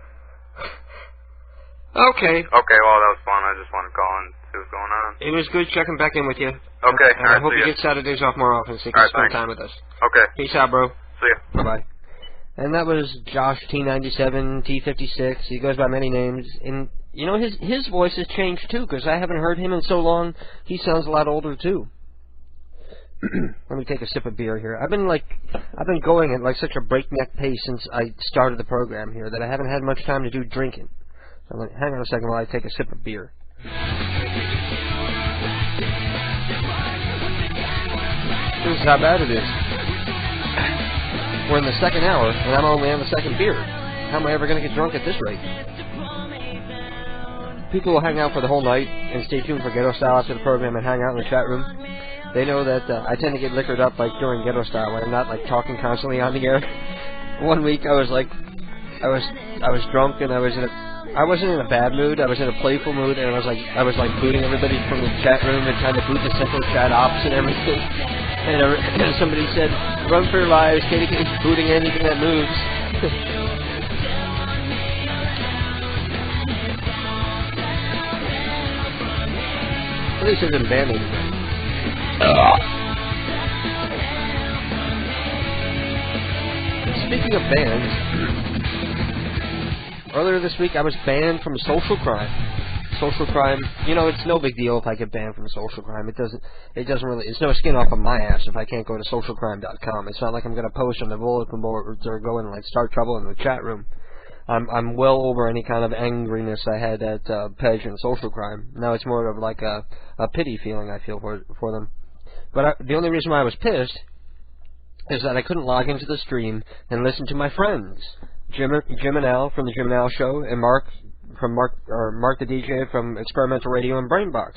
Okay. Okay, well, that was fun. I just wanted to call and see what's going on. It was good checking back in with you. Okay, and I hope you get Saturdays off more often so you can spend time with us. Okay. Peace out, bro. See ya. Bye-bye. And that was Josh T97, T56. He goes by many names. And, you know, his voice has changed, too, because I haven't heard him in so long. He sounds a lot older, too. Let me take a sip of beer here. I've been going at like such a breakneck pace since I started the program here that I haven't had much time to do drinking. So hang on a second while I take a sip of beer. This is how bad it is. We're in the second hour, and I'm only on the second beer. How am I ever going to get drunk at this rate? People will hang out for the whole night and stay tuned for Ghetto Style after the program and hang out in the chat room. They know that I tend to get liquored up like during Ghetto Style when I'm not like talking constantly on the air. One week I was drunk and I wasn't in a bad mood. I was in a playful mood and I was like booting everybody from the chat room and trying to boot the central chat ops and everything. And somebody said, "Run for your lives, KDK's booting anything that moves." At least it didn't ban anything. Speaking of bans, earlier this week I was banned from Social Crime. Social Crime, you know, it's no big deal if I get banned from Social Crime. It doesn't really, it's no skin off of my ass if I can't go to socialcrime.com. It's not like I'm going to post on the bulletin board or go and like start trouble in the chat room. I'm well over any kind of angriness I had at Pej and Social Crime. Now it's more of like a pity feeling I feel for them. But the only reason why I was pissed is that I couldn't log into the stream and listen to my friends, Jim and Al from the Jim and Al Show, and Mark the DJ from Experimental Radio and Brainbox.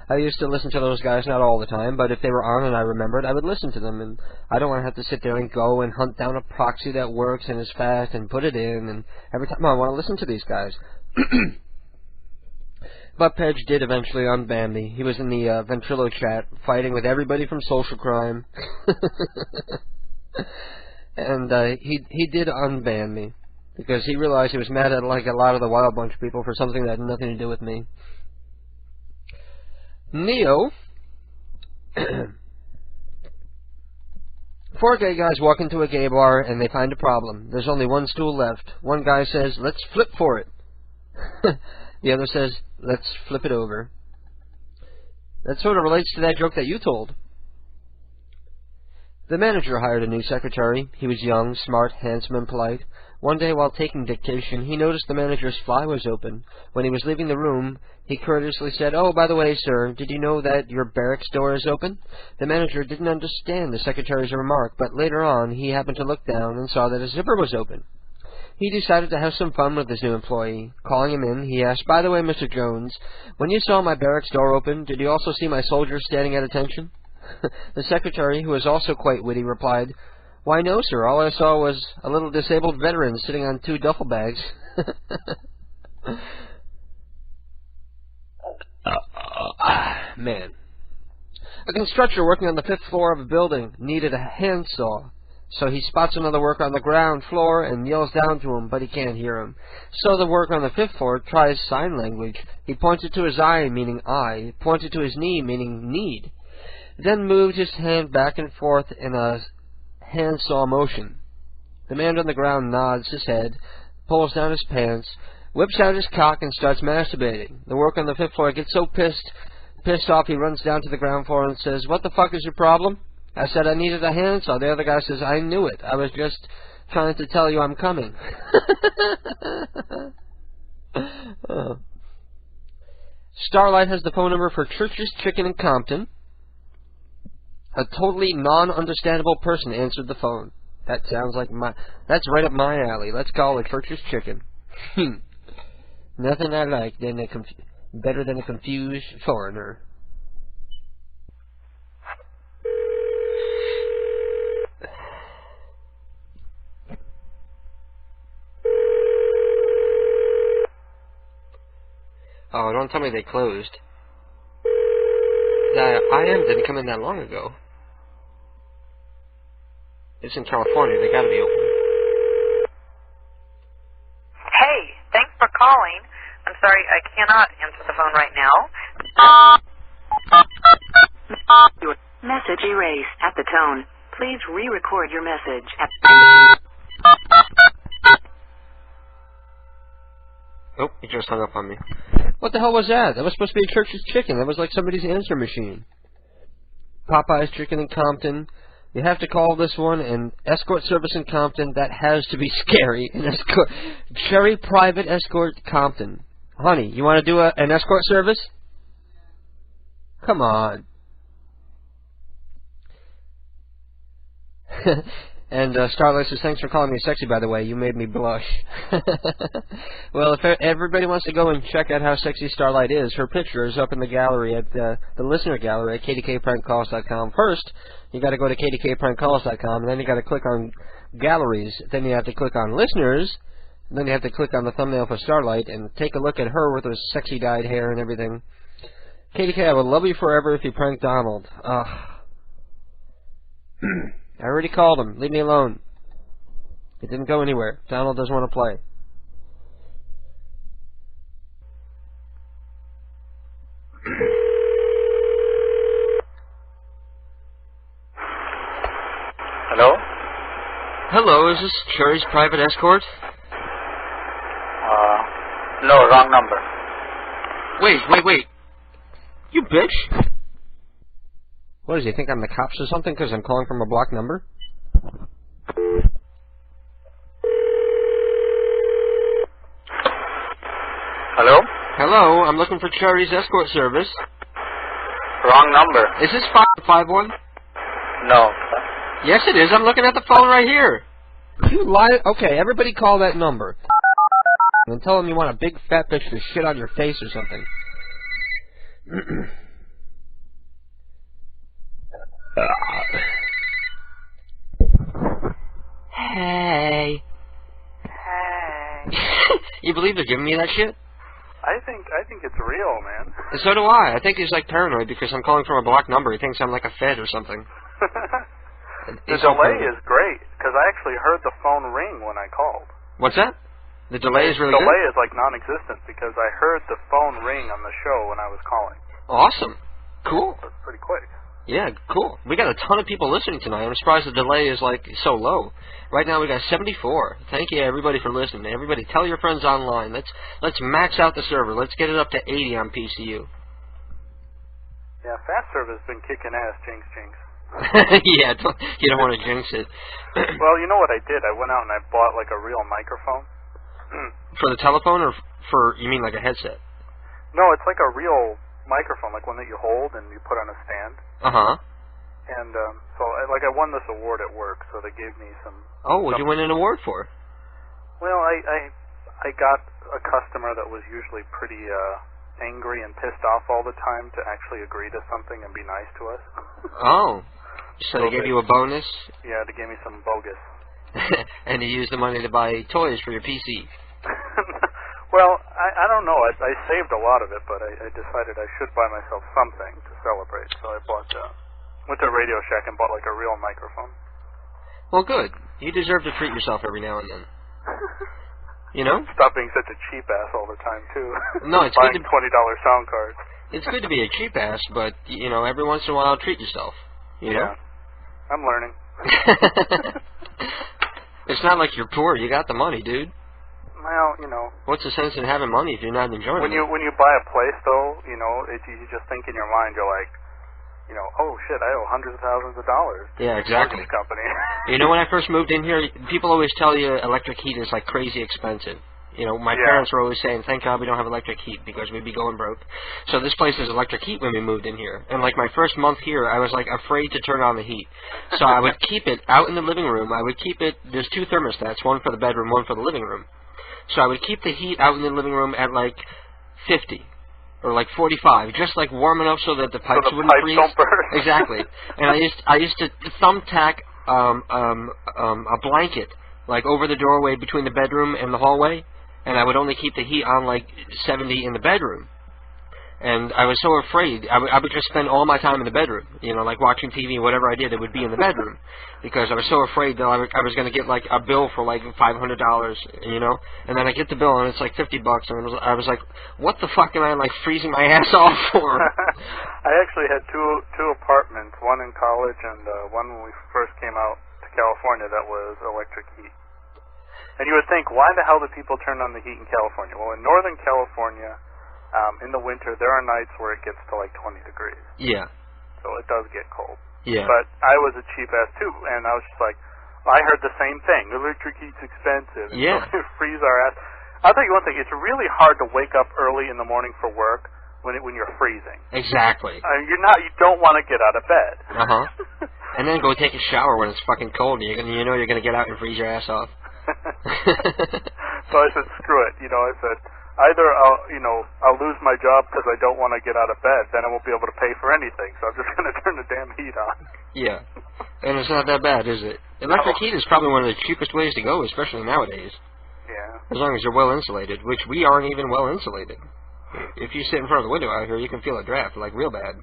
I used to listen to those guys, not all the time, but if they were on and I remembered, I would listen to them. And I don't want to have to sit there and go and hunt down a proxy that works and is fast and put it in. And every time I want to listen to these guys. But Pej did eventually unban me. He was in the Ventrilo chat fighting with everybody from Social Crime. And he did unban me because he realized he was mad at like a lot of the Wild Bunch people for something that had nothing to do with me. Neo. 4 gay guys walk into a gay bar and they find a problem. There's only one stool left. One guy says, "Let's flip for it." The other says, "Let's flip it over." That sort of relates to that joke that you told. The manager hired a new secretary. He was young, smart, handsome, and polite. One day while taking dictation, he noticed the manager's fly was open. When he was leaving the room, he courteously said, "Oh, by the way, sir, did you know that your barracks door is open?" The manager didn't understand the secretary's remark, but later on he happened to look down and saw that his zipper was open. He decided to have some fun with his new employee. Calling him in, he asked, "By the way, Mr. Jones, when you saw my barracks door open, did you also see my soldiers standing at attention?" The secretary, who was also quite witty, replied, "Why, no, sir. All I saw was a little disabled veteran sitting on 2 duffel bags." Man. A constructor working on the 5th floor of a building needed a handsaw. So he spots another worker on the ground floor and yells down to him, but he can't hear him. So the worker on the 5th floor tries sign language. He pointed to his eye, meaning I, pointed to his knee, meaning need, then moved his hand back and forth in a handsaw motion. The man on the ground nods his head, pulls down his pants, whips out his cock, and starts masturbating. The worker on the 5th floor gets so pissed off he runs down to the ground floor and says, "What the fuck is your problem?" I said I needed a handsaw. The other guy says, "I knew it. I was just trying to tell you I'm coming." Oh. Starlight has the phone number for Church's Chicken in Compton. A totally non-understandable person answered the phone. That sounds like that's right up my alley. Let's call it Kirch's Chicken. Nothing I like better than a confused foreigner. Oh, don't tell me they closed. The IM didn't come in that long ago. It's in California. They gotta be open. Hey, thanks for calling. I'm sorry, I cannot answer the phone right now. Your message erased. At the tone, please re-record your message. Oh, he just hung up on me. What the hell was that? That was supposed to be Church's Chicken. That was like somebody's answer machine. Popeye's Chicken in Compton. You have to call this one, and escort service in Compton. That has to be scary. An escort, Cherry Private Escort Compton. Honey, you want to do an escort service? Come on. And Starlight says, thanks for calling me sexy, by the way. You made me blush. Well, if everybody wants to go and check out how sexy Starlight is, her picture is up in the gallery at the listener gallery at kdkprankcalls.com. First, you got to go to kdkprankcalls.com, and then you got to click on galleries. Then you have to click on listeners. And then you have to click on the thumbnail for Starlight and take a look at her with her sexy dyed hair and everything. KDK, I would love you forever if you pranked Donald. I already called him. Leave me alone. It didn't go anywhere. Donald doesn't want to play. Hello? Hello, is this Cherry's Private Escort? No, wrong number. Wait. You bitch! What does he think I'm the cops or something because I'm calling from a blocked number? Hello? Hello, I'm looking for Cherry's Escort Service. Wrong number. Is this 551? No. Yes, it is. I'm looking at the phone right here. You lie. Okay, everybody call that number. And tell them you want a big fat bitch to shit on your face or something. Hey. You believe they're giving me that shit? I think it's real, man. And so do I. I think he's like paranoid because I'm calling from a blocked number. He thinks I'm like a Fed or something. The delay is great because I actually heard the phone ring when I called. What's that? The delay is really good? The delay is like non-existent because I heard the phone ring on the show when I was calling. Awesome. Cool. That's pretty quick. Yeah, cool. We got a ton of people listening tonight. I'm surprised the delay is like so low. Right now we got 74. Thank you everybody for listening. Everybody tell your friends online. Let's max out the server. Let's get it up to 80 on PCU. Yeah, Fast Server's been kicking ass, jinx. Yeah, you don't want to jinx it. Well, you know what I did? I went out and I bought like a real microphone. For the telephone or for, you mean like a headset? No, it's like a real microphone, like one that you hold and you put on a stand. Uh-huh. And so I won this award at work, so they gave me some... Oh, what'd you win an award for? Well, I got a customer that was usually pretty angry and pissed off all the time to actually agree to something and be nice to us. Oh. So they gave you a bonus? Yeah, they gave me some bogus. And you used the money to buy toys for your PC. Well, I don't know. I saved a lot of it, but I decided I should buy myself something to celebrate. So I went to Radio Shack and bought like a real microphone. Well, good. You deserve to treat yourself every now and then. You know? Stop being such a cheap ass all the time, too. No, it's buying good to... $20 sound cards. It's good to be a cheap ass, but, you know, every once in a while treat yourself. You know? I'm learning. It's not like you're poor. You got the money, dude. Well, you know. What's the sense in having money if you're not enjoying it? When you buy a place, though, you know, you just think in your mind, you're like, you know, oh shit, I owe hundreds of thousands of dollars. Yeah, exactly. To this company. You know, when I first moved in here, people always tell you electric heat is like crazy expensive. You know, my parents were always saying, thank God we don't have electric heat because we'd be going broke. So this place has electric heat when we moved in here. And like my first month here, I was like afraid to turn on the heat. So I would keep it out in the living room. I would keep it, there's 2 thermostats, one for the bedroom, one for the living room. So I would keep the heat out in the living room at like 50 or like 45, just like warm enough so that the pipes wouldn't freeze. Don't burn. Exactly. And I used to thumbtack a blanket like over the doorway between the bedroom and the hallway, and I would only keep the heat on like 70 in the bedroom. And I was so afraid. I would just spend all my time in the bedroom, you know, like watching TV, whatever I did, it would be in the bedroom, because I was so afraid that I was going to get like a bill for like $500, you know. And then I get the bill and it's like $50, and I was like, what the fuck am I like freezing my ass off for? I actually had two apartments, one in college and one when we first came out to California that was electric heat. And you would think, why the hell do people turn on the heat in California? Well, in Northern California, in the winter, there are nights where it gets to like 20 degrees. Yeah. So it does get cold. Yeah. But I was a cheap ass too, and I was just like, I heard the same thing. Electric heat's expensive. Yeah. So freeze our ass. I'll tell you one thing. It's really hard to wake up early in the morning for work when you're freezing. Exactly. You don't want to get out of bed. And then go take a shower when it's fucking cold, and you know you're gonna get out and freeze your ass off. So I said, screw it. You know, I said, either I'll lose my job because I don't want to get out of bed, then I won't be able to pay for anything. So I'm just going to turn the damn heat on. Yeah, and it's not that bad, is it? Electric heat is probably one of the cheapest ways to go, especially nowadays. Yeah. As long as you're well insulated, which we aren't even well insulated. If you sit in front of the window out here, you can feel a draft, like real bad.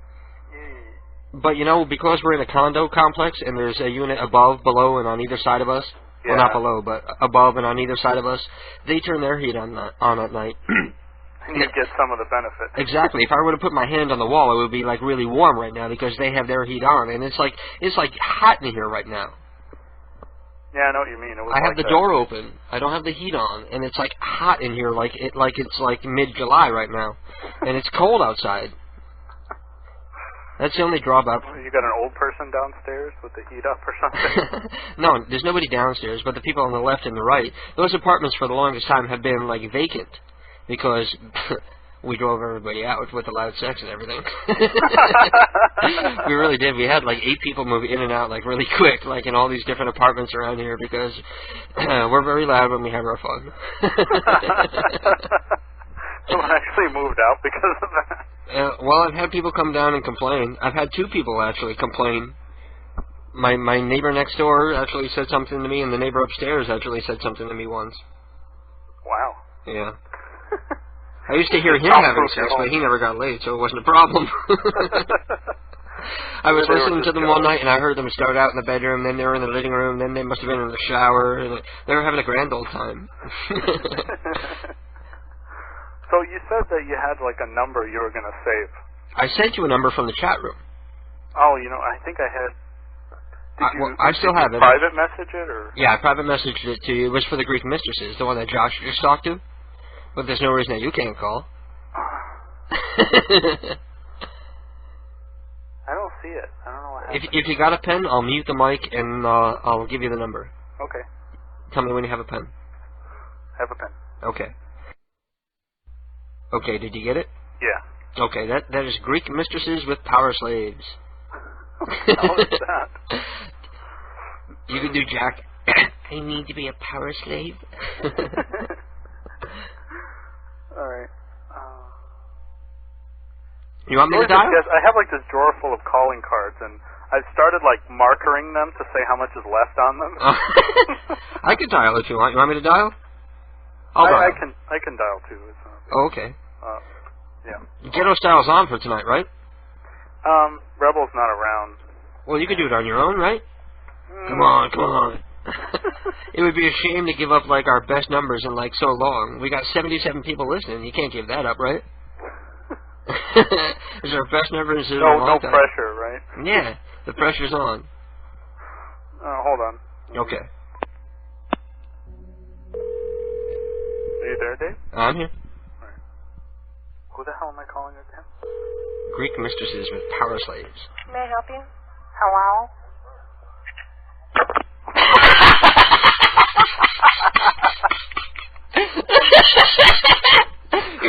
But you know, because we're in a condo complex and there's a unit above, below, and on either side of us. Well, not below, but above and on either side of us. They turn their heat on at night. And you get some of the benefit. Exactly. If I were to put my hand on the wall, it would be like really warm right now because they have their heat on, and it's like hot in here right now. Yeah, I know what you mean. I have the door open. I don't have the heat on, and it's like hot in here, like it's like mid-July right now, and it's cold outside. That's the only drawback. You got an old person downstairs with the heat up or something? No, there's nobody downstairs, but the people on the left and the right. Those apartments for the longest time have been like vacant because we drove everybody out with the loud sex and everything. We really did. We had like 8 people move in and out like really quick, like in all these different apartments around here because we're very loud when we have our fun. Someone actually moved out because of that. Well, I've had people come down and complain. I've had 2 people actually complain. My neighbor next door actually said something to me, and the neighbor upstairs actually said something to me once. Wow. Yeah. I used to hear him having sex, but he never got laid, so it wasn't a problem. I was listening to them all night, and I heard them start out in the bedroom, then they were in the living room, then they must have been in the shower, and they were having a grand old time. So you said that you had like a number you were going to save. I sent you a number from the chat room. Oh, you know, I think I had. I still have it. Private message it, or? Yeah, I private messaged it to you. It was for the Greek mistresses, the one that Josh just talked to. But there's no reason that you can't call. I don't see it. I don't know what happened. If you got a pen, I'll mute the mic and I'll give you the number. Okay. Tell me when you have a pen. Have a pen. Okay. Okay, did you get it? Yeah. Okay, that is Greek mistresses with power slaves. How is that? You can do Jack. I need to be a power slave. All right. You want me to dial? I have like this drawer full of calling cards, and I've started like markering them to say how much is left on them. I can dial if you want. You want me to dial? I'll dial. I can dial too. Oh, okay. Yeah. Ghetto Style's on for tonight, right? Rebel's not around. Well, you can do it on your own, right? Come on. It would be a shame to give up like our best numbers in like so long. We got 77 people listening. You can't give that up, right? It's our best numbers in a long time. No pressure, right? Yeah, the pressure's on. Hold on. Okay. Are you there, Dave? I'm here. Alright. Who the hell am I calling again? Greek mistresses with power slaves. May I help you? Hello?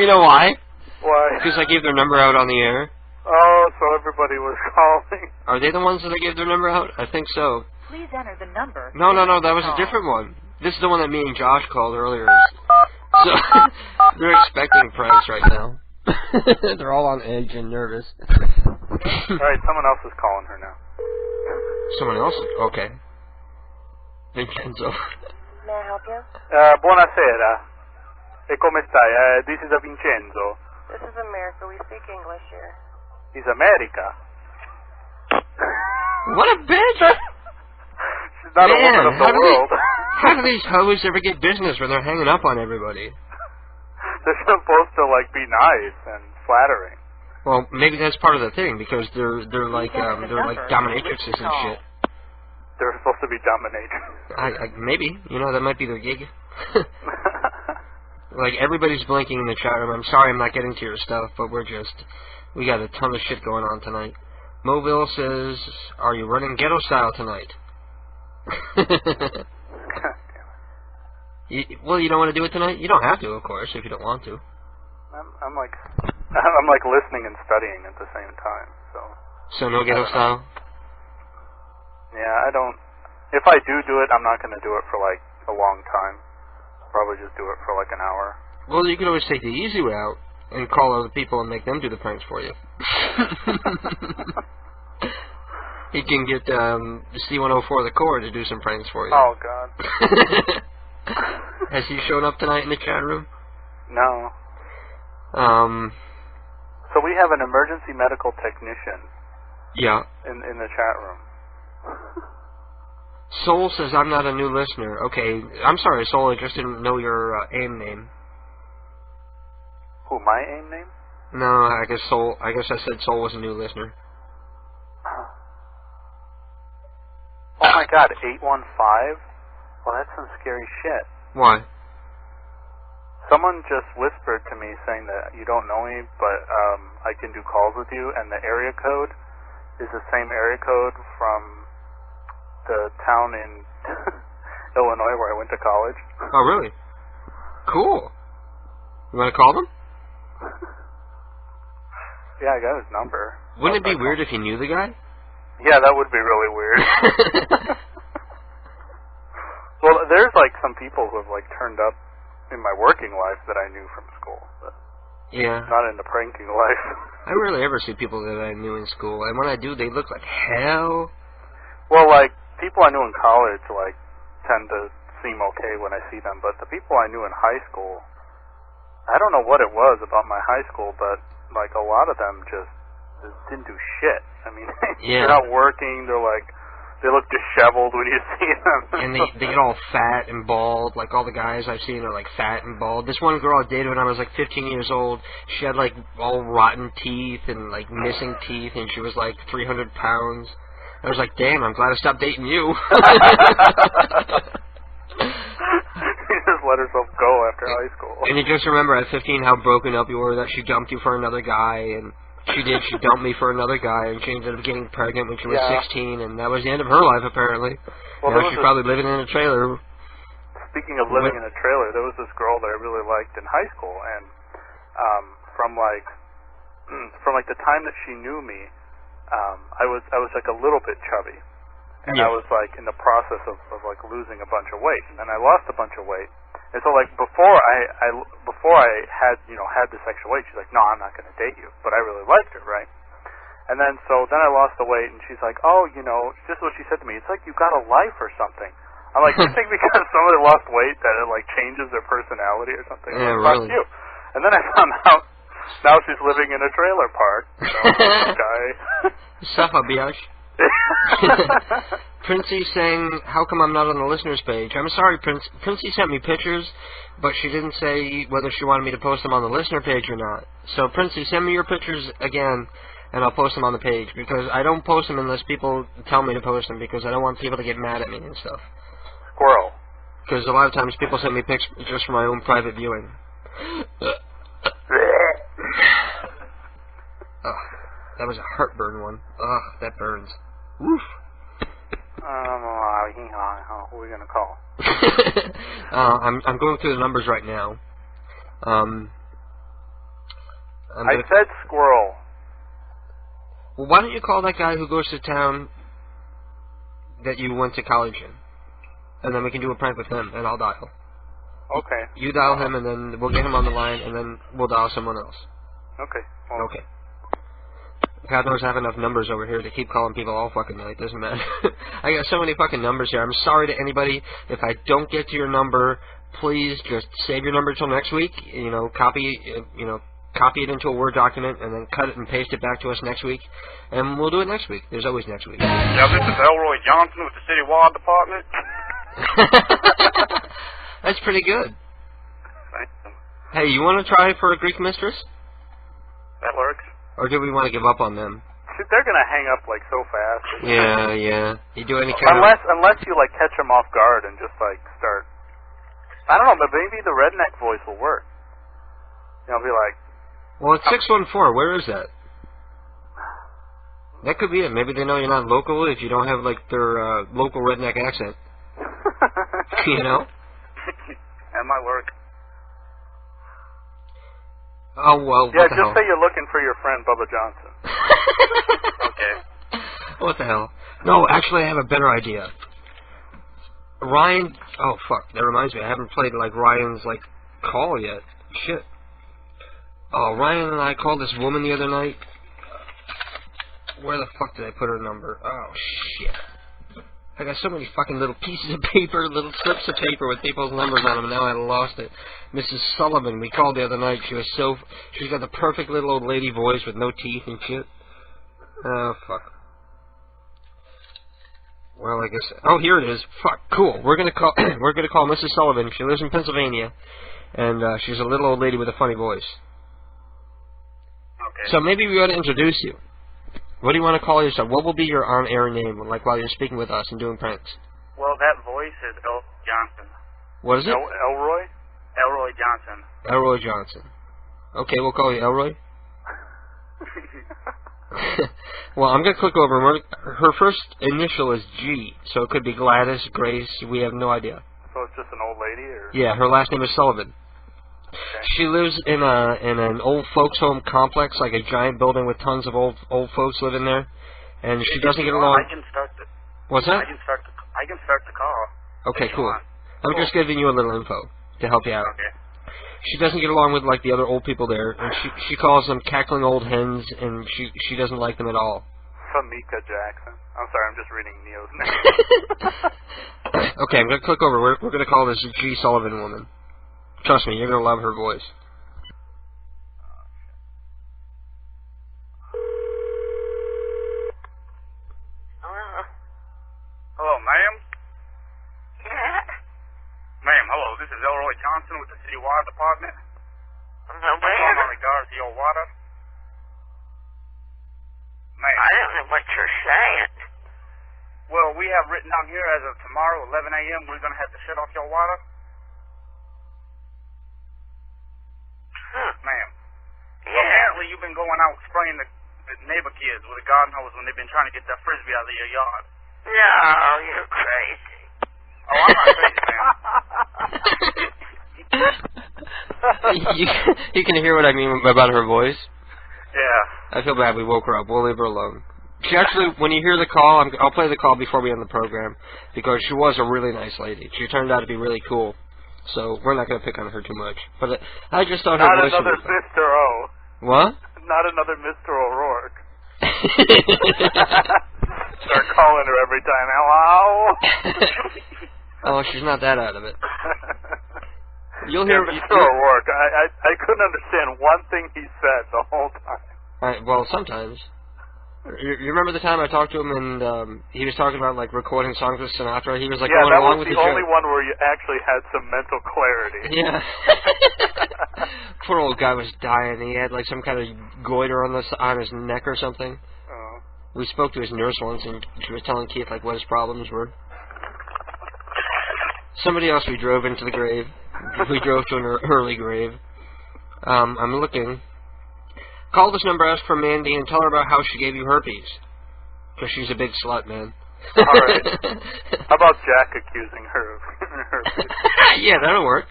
You know why? Why? Because I gave their number out on the air. Oh, so everybody was calling. Are they the ones that I gave their number out? I think so. Please enter the number. No, that was a different one. This is the one that me and Josh called earlier. So they're expecting pranks right now. They're all on edge and nervous. Alright, someone else is calling her now. Someone else? Okay. Vincenzo. May I help you? Buonasera. E come stai? This is Vincenzo. This is America. We speak English here. Is America? What a bitch! She's not a woman of the world. How do these hoes ever get business when they're hanging up on everybody? They're supposed to be nice and flattering. Well, maybe that's part of the thing because they're like dominatrixes and shit. They're supposed to be dominatrix. Maybe that might be their gig. Like everybody's blinking in the chat room. I'm sorry I'm not getting to your stuff, but we got a ton of shit going on tonight. Mobile says, "Are you running ghetto style tonight?" Well, you don't want to do it tonight? You don't have to, of course, if you don't want to. I'm like listening and studying at the same time, so. So no ghetto style? Yeah, I don't. If I do it, I'm not going to do it for a long time. Probably just do it for an hour. Well, you can always take the easy way out and call other people and make them do the pranks for you. You can get C104 the Core to do some pranks for you. Oh, God. Has he shown up tonight in the chat room? No. So we have an emergency medical technician. Yeah. In the chat room. Soul says I'm not a new listener. Okay, I'm sorry, Soul. I just didn't know your AIM name. Who, my AIM name? No, I guess I said Soul was a new listener. Oh my God, 815? Well, that's some scary shit. Why? Someone just whispered to me saying that you don't know me, but I can do calls with you, and the area code is the same area code from the town in Illinois where I went to college. Oh, really? Cool. You want to call them? Yeah, I got his number. Wouldn't it be weird if you knew the guy? Yeah, that would be really weird. Well, there's some people who have turned up in my working life that I knew from school, but yeah, not in the pranking life. I rarely ever see people that I knew in school, and when I do, they look like hell. Well, people I knew in college, tend to seem okay when I see them, but the people I knew in high school, I don't know what it was about my high school, but, a lot of them just didn't do shit. I mean, yeah. They're not working, they look disheveled when you see them. And they get all fat and bald, all the guys I've seen are, fat and bald. This one girl I dated when I was, 15 years old, she had, all rotten teeth and, missing teeth, and she was, 300 pounds. I was like, damn, I'm glad I stopped dating you. She just let herself go after high school. And you just remember at 15 how broken up you were, that she dumped you for another guy, and she dumped me for another guy, and she ended up getting pregnant when she was 16, and that was the end of her life, apparently. Well, now she's probably living in a trailer. Speaking of living in a trailer, there was this girl that I really liked in high school, and from the time that she knew me, I was a little bit chubby, and I was in the process of losing a bunch of weight, and I lost a bunch of weight, and so before I had had this extra weight, she's like, no, I'm not going to date you, but I really liked her, right? And then I lost the weight, and she's like, oh, just what she said to me, it's like you got a life or something. I'm like, you think because somebody lost weight that it changes their personality or something? Yeah, fuck really. you. And then I found out now she's living in a trailer park. Guy. Safa biatch. Princey saying, how come I'm not on the listeners page? I'm sorry, Princey sent me pictures, but she didn't say whether she wanted me to post them on the listener page or not. So, Princey, send me your pictures again, and I'll post them on the page, because I don't post them unless people tell me to post them, because I don't want people to get mad at me and stuff. Squirrel. Because a lot of times people send me pics just for my own private viewing. That was a heartburn one. Ugh, that burns. Woof. Who are we gonna call? I'm going through the numbers right now. I said squirrel. Well, why don't you call that guy who goes to town that you went to college in? And then we can do a prank with him, and I'll dial. Okay. You dial him, and then we'll get him on the line, and then we'll dial someone else. Okay. Well, Okay. God knows I have enough numbers over here to keep calling people all fucking night. Doesn't matter. I got so many fucking numbers here. I'm sorry to anybody if I don't get to your number. Please just save your number till next week. Copy it into a Word document, and then cut it and paste it back to us next week, and we'll do it next week. There's always next week. Yeah, this is Elroy Johnson with the City Water Department. That's pretty good. Thank you. Hey, you want to try for a Greek mistress? That works. Or do we want to give up on them? they're gonna hang up like so fast. Yeah. You do any kind unless you like catch them off guard and just like start. I don't know, but maybe the redneck voice will work. Be like. Well, it's 614. Where is that? That could be it. Maybe they know you're not local if you don't have like their local redneck accent. You know? That might work. Oh, well, yeah, what the just hell? say you're looking for your friend Bubba Johnson. Okay. What the hell? No, actually, I have a better idea. Ryan... Oh, fuck. That reminds me. I haven't played, like, Ryan's, like, call yet. Shit. Oh, Ryan and I called this woman the other night. Where the fuck did I put her number? Oh, shit. I got so many fucking little pieces of paper, little slips of paper with people's numbers on them, and now I lost it. Mrs. Sullivan, we called the other night. She's got the perfect little old lady voice with no teeth and shit. Oh, fuck. Well, I guess... Oh, here it is. Fuck, cool. We're gonna call Mrs. Sullivan. She lives in Pennsylvania, and she's a little old lady with a funny voice. Okay. So maybe we ought to introduce you. What do you want to call yourself? What will be your on-air name, like while you're speaking with us and doing pranks? Well, that voice is El Johnson. What is it? Elroy? Elroy Johnson. Elroy Johnson. Okay, we'll call you Elroy. Well, I'm going to click over. Her first initial is G, so it could be Gladys, Grace. We have no idea. So it's just an old lady, or? Yeah, her last name is Sullivan. Okay. She lives in an old folks home complex, like a giant building with tons of old folks living there, and she doesn't get along. I can start the. What's that? I can start the call. Okay, cool. I'm just giving you a little info to help you out. Okay. She doesn't get along with like the other old people there, and she calls them cackling old hens, and she doesn't like them at all. Famika Jackson. I'm sorry, I'm just reading Neo's name. Okay, I'm gonna click over. We're gonna call this G. Sullivan woman. Trust me, you're gonna love her voice. Hello, ma'am? Yeah? Ma'am, hello. This is Elroy Johnson with the City Water Department. I'm calling Where? in regards to your water. Ma'am. I don't know what you're saying. Well, we have written down here as of tomorrow, 11 a.m., we're going to have to shut off your water. Ma'am. Yeah. Well, apparently you've been going out spraying the neighbor kids with a garden hose when they've been trying to get that frisbee out of your yard. No, you're crazy. Oh, I'm not crazy, ma'am. you can hear what I mean about her voice. Yeah. I feel bad we woke her up. We'll leave her alone. She actually, when you hear the call, I'll play the call before we end the program, because she was a really nice lady. She turned out to be really cool. So we're not going to pick on her too much. But I just thought her Not voice another was fun. Mr. O. What? Not another Mr. O'Rourke. Start calling her every time. Hello? Oh, she's not that out of it. You'll hear... Mr. O'Rourke, I couldn't understand one thing he said the whole time. Well, sometimes. You remember the time I talked to him and he was talking about like recording songs with Sinatra? He was like going along with the that was the only joke. one where you actually had some mental clarity. Yeah. Poor old guy was dying. He had like some kind of goiter on his neck or something. Oh. We spoke to his nurse once and she was telling Keith like what his problems were. Somebody else we drove into the grave. We drove to an early grave. I'm looking. Call this number, ask for Mandy, and tell her about how she gave you herpes. Because she's a big slut, man. Alright. How about Jack accusing her of herpes? Yeah, that'll work.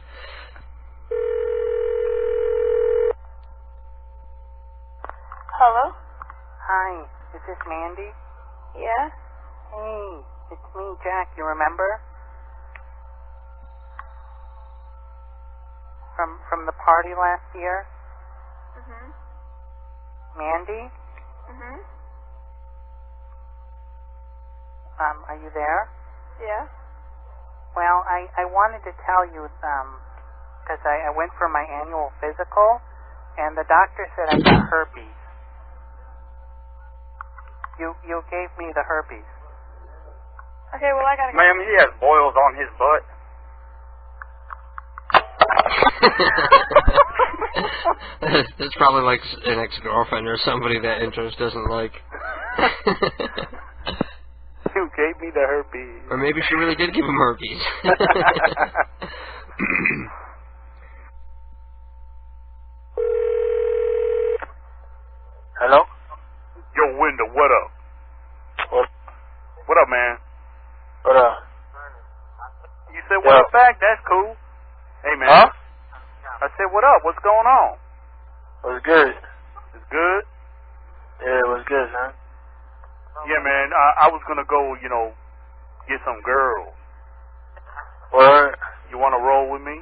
Hello? Hi, is this Mandy? Yeah? Hey, it's me, Jack. You remember? From the party last year? Mhm. Mandy? Mhm. Are you there? Yeah? Well, I wanted to tell you, because I went for my annual physical, and the doctor said I got herpes. You gave me the herpes. Okay, well, I gotta go. Ma'am, he has boils on his butt. That's probably like an ex-girlfriend or somebody that Intros doesn't like. You gave me the herpes. Or maybe she really did give him herpes. Hello? Yo, Window, what up? What up, man? What up? You said what up back? That's cool. Hey, man. Huh? I said what up? What's going on? What's good? It's good? Yeah, it was good, man. Yeah, man. I was going to go, get some girls. What? You want to roll with me?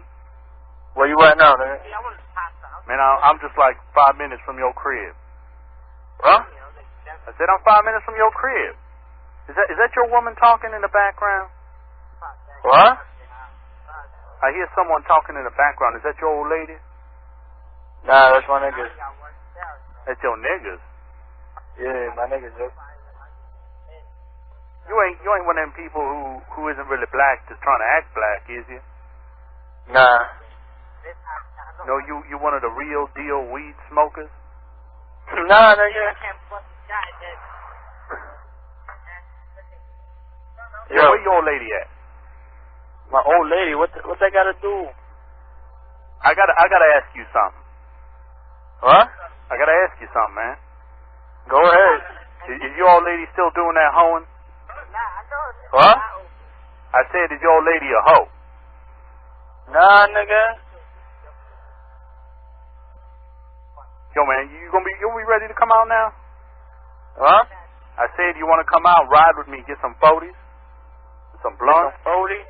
Where you at now, man? Man, I'm just like 5 minutes from your crib. Huh? I said I'm 5 minutes from your crib. Is that your woman talking in the background? What? I hear someone talking in the background. Is that your old lady? Nah, that's my niggas. That's your niggas. Yeah, my niggas, yo. You ain't one of them people who isn't really black, just trying to act black, is you? Nah. No, you one of the real deal weed smokers? Nah, nigga. Yo, where your old lady at? My old lady, what that gotta do? I gotta ask you something. What? I gotta ask you something, man. Go ahead. Is your old lady still doing that hoeing? What? I said, is your old lady a hoe? Nah, nigga. Yo, man, you gonna be ready to come out now? What? I said, you wanna come out, ride with me, get some 40s, some blunts, Some 40?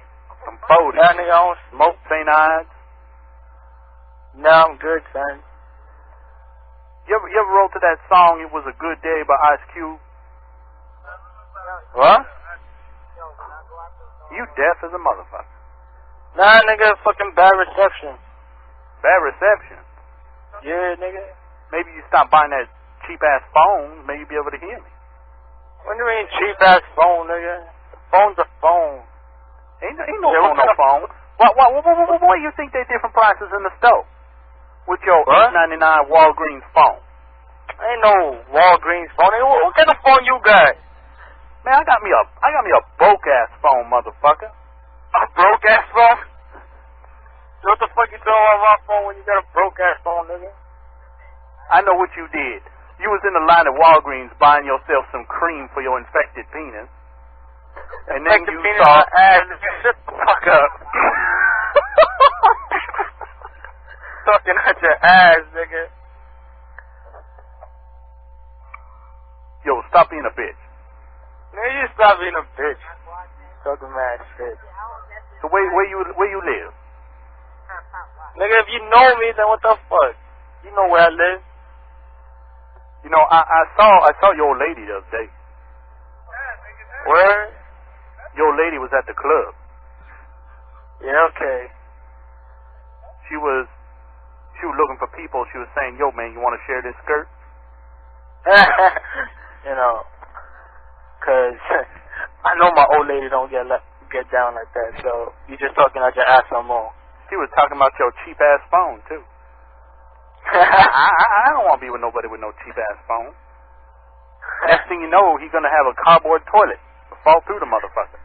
some 40s. Nah, nigga, I don't smoke. St. Ides. Nah, I'm good, son. You ever wrote to that song, It Was a Good Day by Ice Cube? What? You deaf as a motherfucker. Nah, nigga, fucking bad reception. Bad reception. Yeah, nigga. Maybe you stop buying that cheap-ass phone, maybe you'll be able to hear me. What do you mean cheap-ass phone, nigga? The phone's a phone. Ain't no phone, no phone. Why you think they're different prices in the store? With your $8.99 Walgreens phone. Ain't no Walgreens phone. Nigga, what kind of phone you got? Man, I got me a broke-ass phone, motherfucker. A broke-ass phone? So what the fuck you doing on my phone when you got a broke-ass phone, nigga? I know what you did. You was in the line at Walgreens buying yourself some cream for your infected penis. And then you saw... Ass, shut the fuck up. Talking at your ass, nigga. Yo, stop being a bitch. Nigga, you stop being a bitch. Talking mad shit. So where you live? Nigga, if you know me, then what the fuck? You know where I live. You know, I saw your old lady the other day. Where? Your old lady was at the club. Yeah, okay. She was looking for people. She was saying, yo, man, you want to share this skirt? You know, cause I know my old lady don't get down like that, so you just talking out your ass no more. She was talking about your cheap-ass phone, too. I don't want to be with nobody with no cheap-ass phone. Next thing you know, he's going to have a cardboard toilet. Fall through the motherfucker.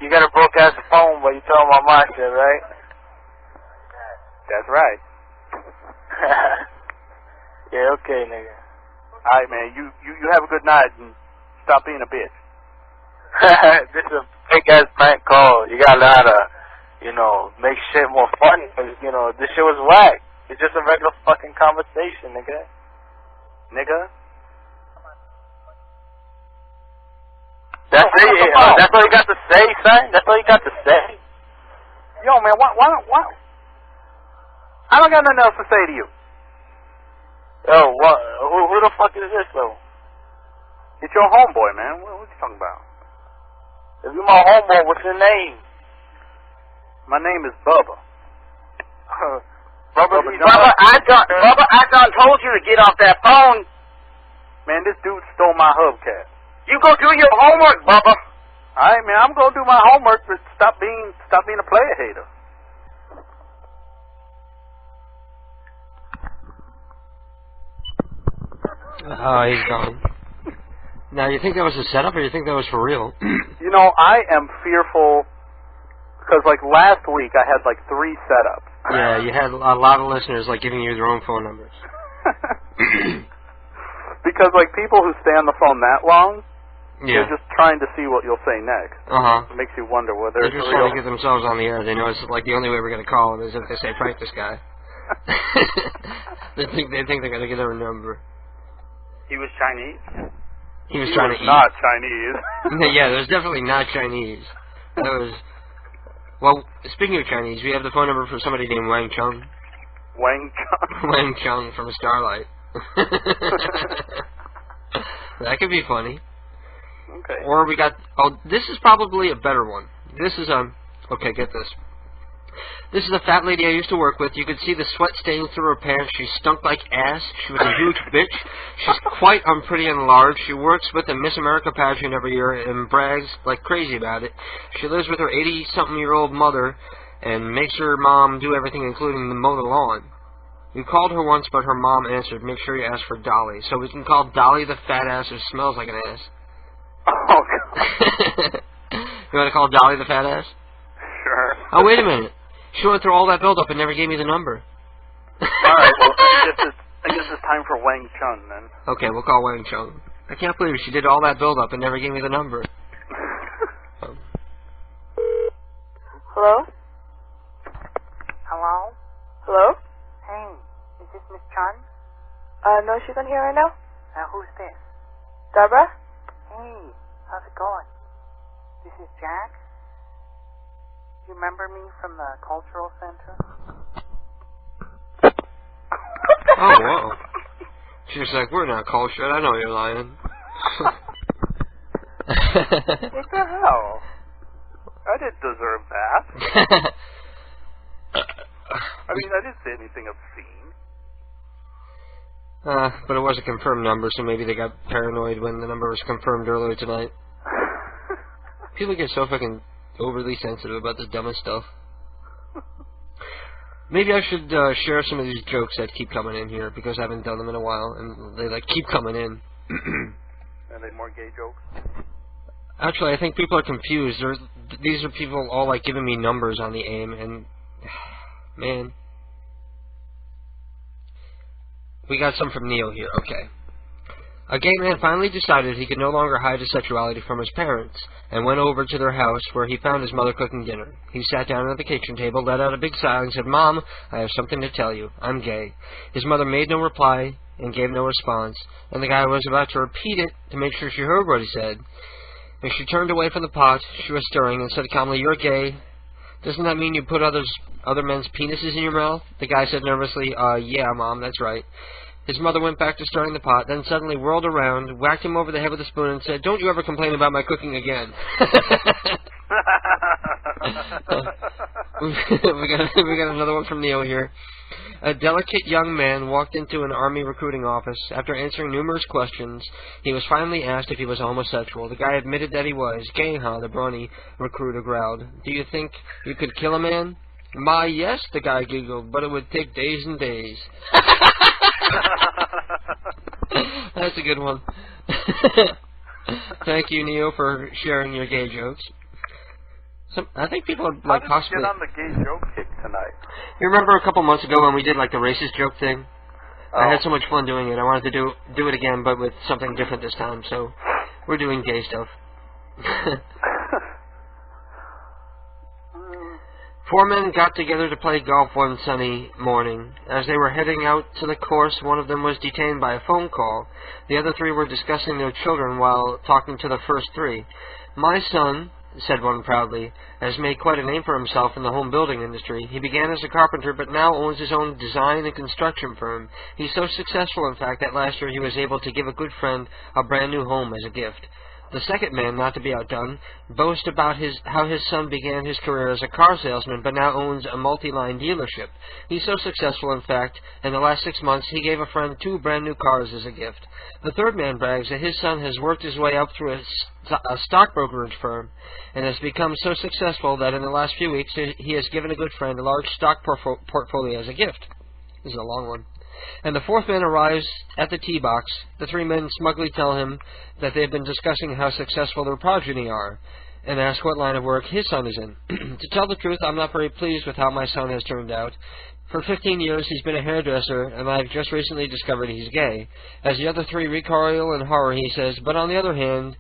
You got a broke-ass phone, but you talking about my shit, right? That's right. Yeah, okay, nigga. Alright, man. You have a good night and stop being a bitch. This is a big-ass prank call. You gotta learn how to, make shit more funny. Cause, this shit was whack. It's just a regular fucking conversation, nigga. nigga. That's it. That's all you got to say, son? That's all you got to say? Yo, man, why? I don't got nothing else to say to you. Yo, what? Who the fuck is this, though? It's your homeboy, man. What you talking about? If you're my homeboy, what's your name? My name is Bubba. Bubba, I done told you to get off that phone. Man, this dude stole my hubcap. You go do your homework, Bubba. Alright, man, I'm gonna do my homework, but stop being a player hater. Oh, he's gone. Now, you think that was a setup, or you think that was for real? You know, I am fearful, because, like, last week I had, like, 3 setups. Yeah, you had a lot of listeners, like, giving you their own phone numbers. Because, like, people who stay on the phone that long, yeah, they're just trying to see what you'll say next. Uh-huh. It makes you wonder whether they're it's just real. trying to get themselves on the air. They know it's, like, the only way we're going to call them is if they say, prank this guy. They think they're going to get our number. He was Chinese? He was trying to eat. Not Chinese. Yeah, it was definitely not Chinese. That was... Well, speaking of Chinese, we have the phone number for somebody named Wang Chung. Wang Chung? Wang Chung from Starlight. That could be funny. Okay. Or we got... Oh, this is probably a better one. This is okay, get this. This is a fat lady I used to work with. You could see the sweat stains through her pants. She stunk like ass. She was a huge bitch. She's quite unpretty and large. She works with the Miss America pageant every year and brags like crazy about it. She lives with her 80-something-year-old mother and makes her mom do everything, including the mow the lawn. We called her once, but her mom answered, make sure you ask for Dolly. So we can call Dolly the fat ass who smells like an ass. Oh, God. You want to call Dolly the fat ass? Sure. Oh, wait a minute. She went through all that build-up and never gave me the number. Alright, well, I guess it's time for Wang Chung, then. Okay, we'll call Wang Chung. I can't believe she did all that build-up and never gave me the number. Hello? Hello? Hello? Hey, is this Miss Chun? No, she's on here right now. Who's this? Deborah? Hey, how's it going? This is Jack. You remember me from the cultural center? Oh, whoa. She was like, we're not cultured. I know you're lying. What the hell? I didn't deserve that. I mean, I didn't say anything obscene. But it was a confirmed number, so maybe they got paranoid when the number was confirmed earlier tonight. People get so fucking overly sensitive about the dumbest stuff. Maybe I should share some of these jokes that keep coming in here, because I haven't done them in a while, and they like keep coming in. Are they more gay jokes? Actually, I think people are confused. These are people all like giving me numbers on the AIM, and man, we got some from Neil here. Okay. A gay man finally decided he could no longer hide his sexuality from his parents, and went over to their house where he found his mother cooking dinner. He sat down at the kitchen table, let out a big sigh, and said, Mom, I have something to tell you. I'm gay. His mother made no reply and gave no response, and the guy was about to repeat it to make sure she heard what he said. As she turned away from the pot she was stirring and said calmly, You're gay. Doesn't that mean you put other men's penises in your mouth? The guy said nervously, yeah, Mom, that's right. His mother went back to stirring the pot, then suddenly whirled around, whacked him over the head with a spoon, and said, Don't you ever complain about my cooking again. we got another one from Neil here. A delicate young man walked into an army recruiting office. After answering numerous questions, he was finally asked if he was homosexual. The guy admitted that he was. Gay, huh? The brawny recruiter growled. Do you think you could kill a man? My, yes, the guy giggled, but it would take days and days. That's a good one. Thank you, Neo, for sharing your gay jokes. I think people are like possibly. How did you get on the gay joke kick tonight? You remember a couple months ago when we did like the racist joke thing? Oh. I had so much fun doing it. I wanted to do it again, but with something different this time. So we're doing gay stuff. 4 men got together to play golf one sunny morning. As they were heading out to the course, one of them was detained by a phone call. The other 3 were discussing their children while talking to the first 3. "My son," said one proudly, "has made quite a name for himself in the home building industry. He began as a carpenter, but now owns his own design and construction firm. He's so successful, in fact, that last year he was able to give a good friend a brand new home as a gift." The second man, not to be outdone, boasts about how his son began his career as a car salesman, but now owns a multi-line dealership. He's so successful, in fact, in the last 6 months, he gave a friend 2 brand new cars as a gift. The third man brags that his son has worked his way up through a stock brokerage firm and has become so successful that in the last few weeks he has given a good friend a large stock portfolio as a gift. This is a long one. And the fourth man arrives at the tee box. The 3 men smugly tell him that they have been discussing how successful their progeny are, and ask what line of work his son is in. "To tell the truth, I'm not very pleased with how my son has turned out. For 15 years he's been a hairdresser, and I've just recently discovered he's gay." As the other 3 recoil in horror, he says, "But on the other hand,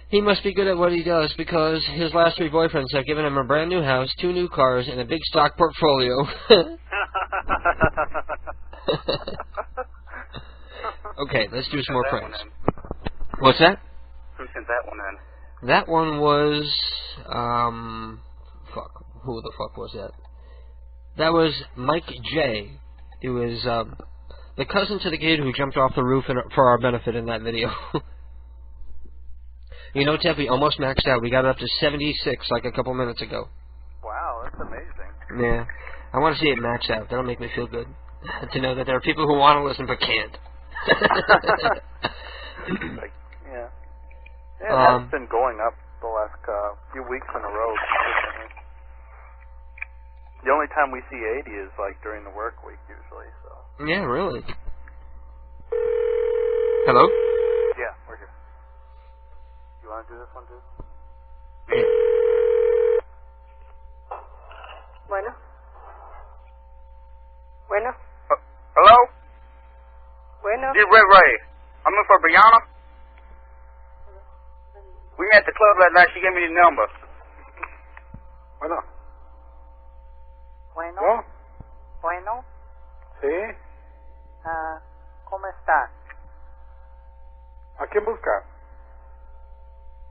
he must be good at what he does, because his last 3 boyfriends have given him a brand new house, 2 new cars, and a big stock portfolio." Okay, let's do some more pranks. What's that? Who sent that one in? That one was, fuck, who the fuck was that? That was Mike J. He was, the cousin to the kid who jumped off the roof for our benefit in that video. You know, Ted, we almost maxed out. We got it up to 76 like a couple minutes ago. Wow, that's amazing. Yeah. I want to see it max out. That'll make me feel good. To know that there are people who want to listen but can't. Yeah. Yeah, that's been going up the last few weeks in a row. The only time we see 80 is like during the work week usually. So. Yeah, really. Hello? Yeah, we're here. You want to do this one too? Yeah. Bueno. Bueno. Hello? Bueno. This is Ray Ray. I'm in for Brianna. We met at the club last night. She gave me the number. Bueno. Bueno. ¿No? Bueno. Sí. ¿Cómo estás? ¿A quién busca?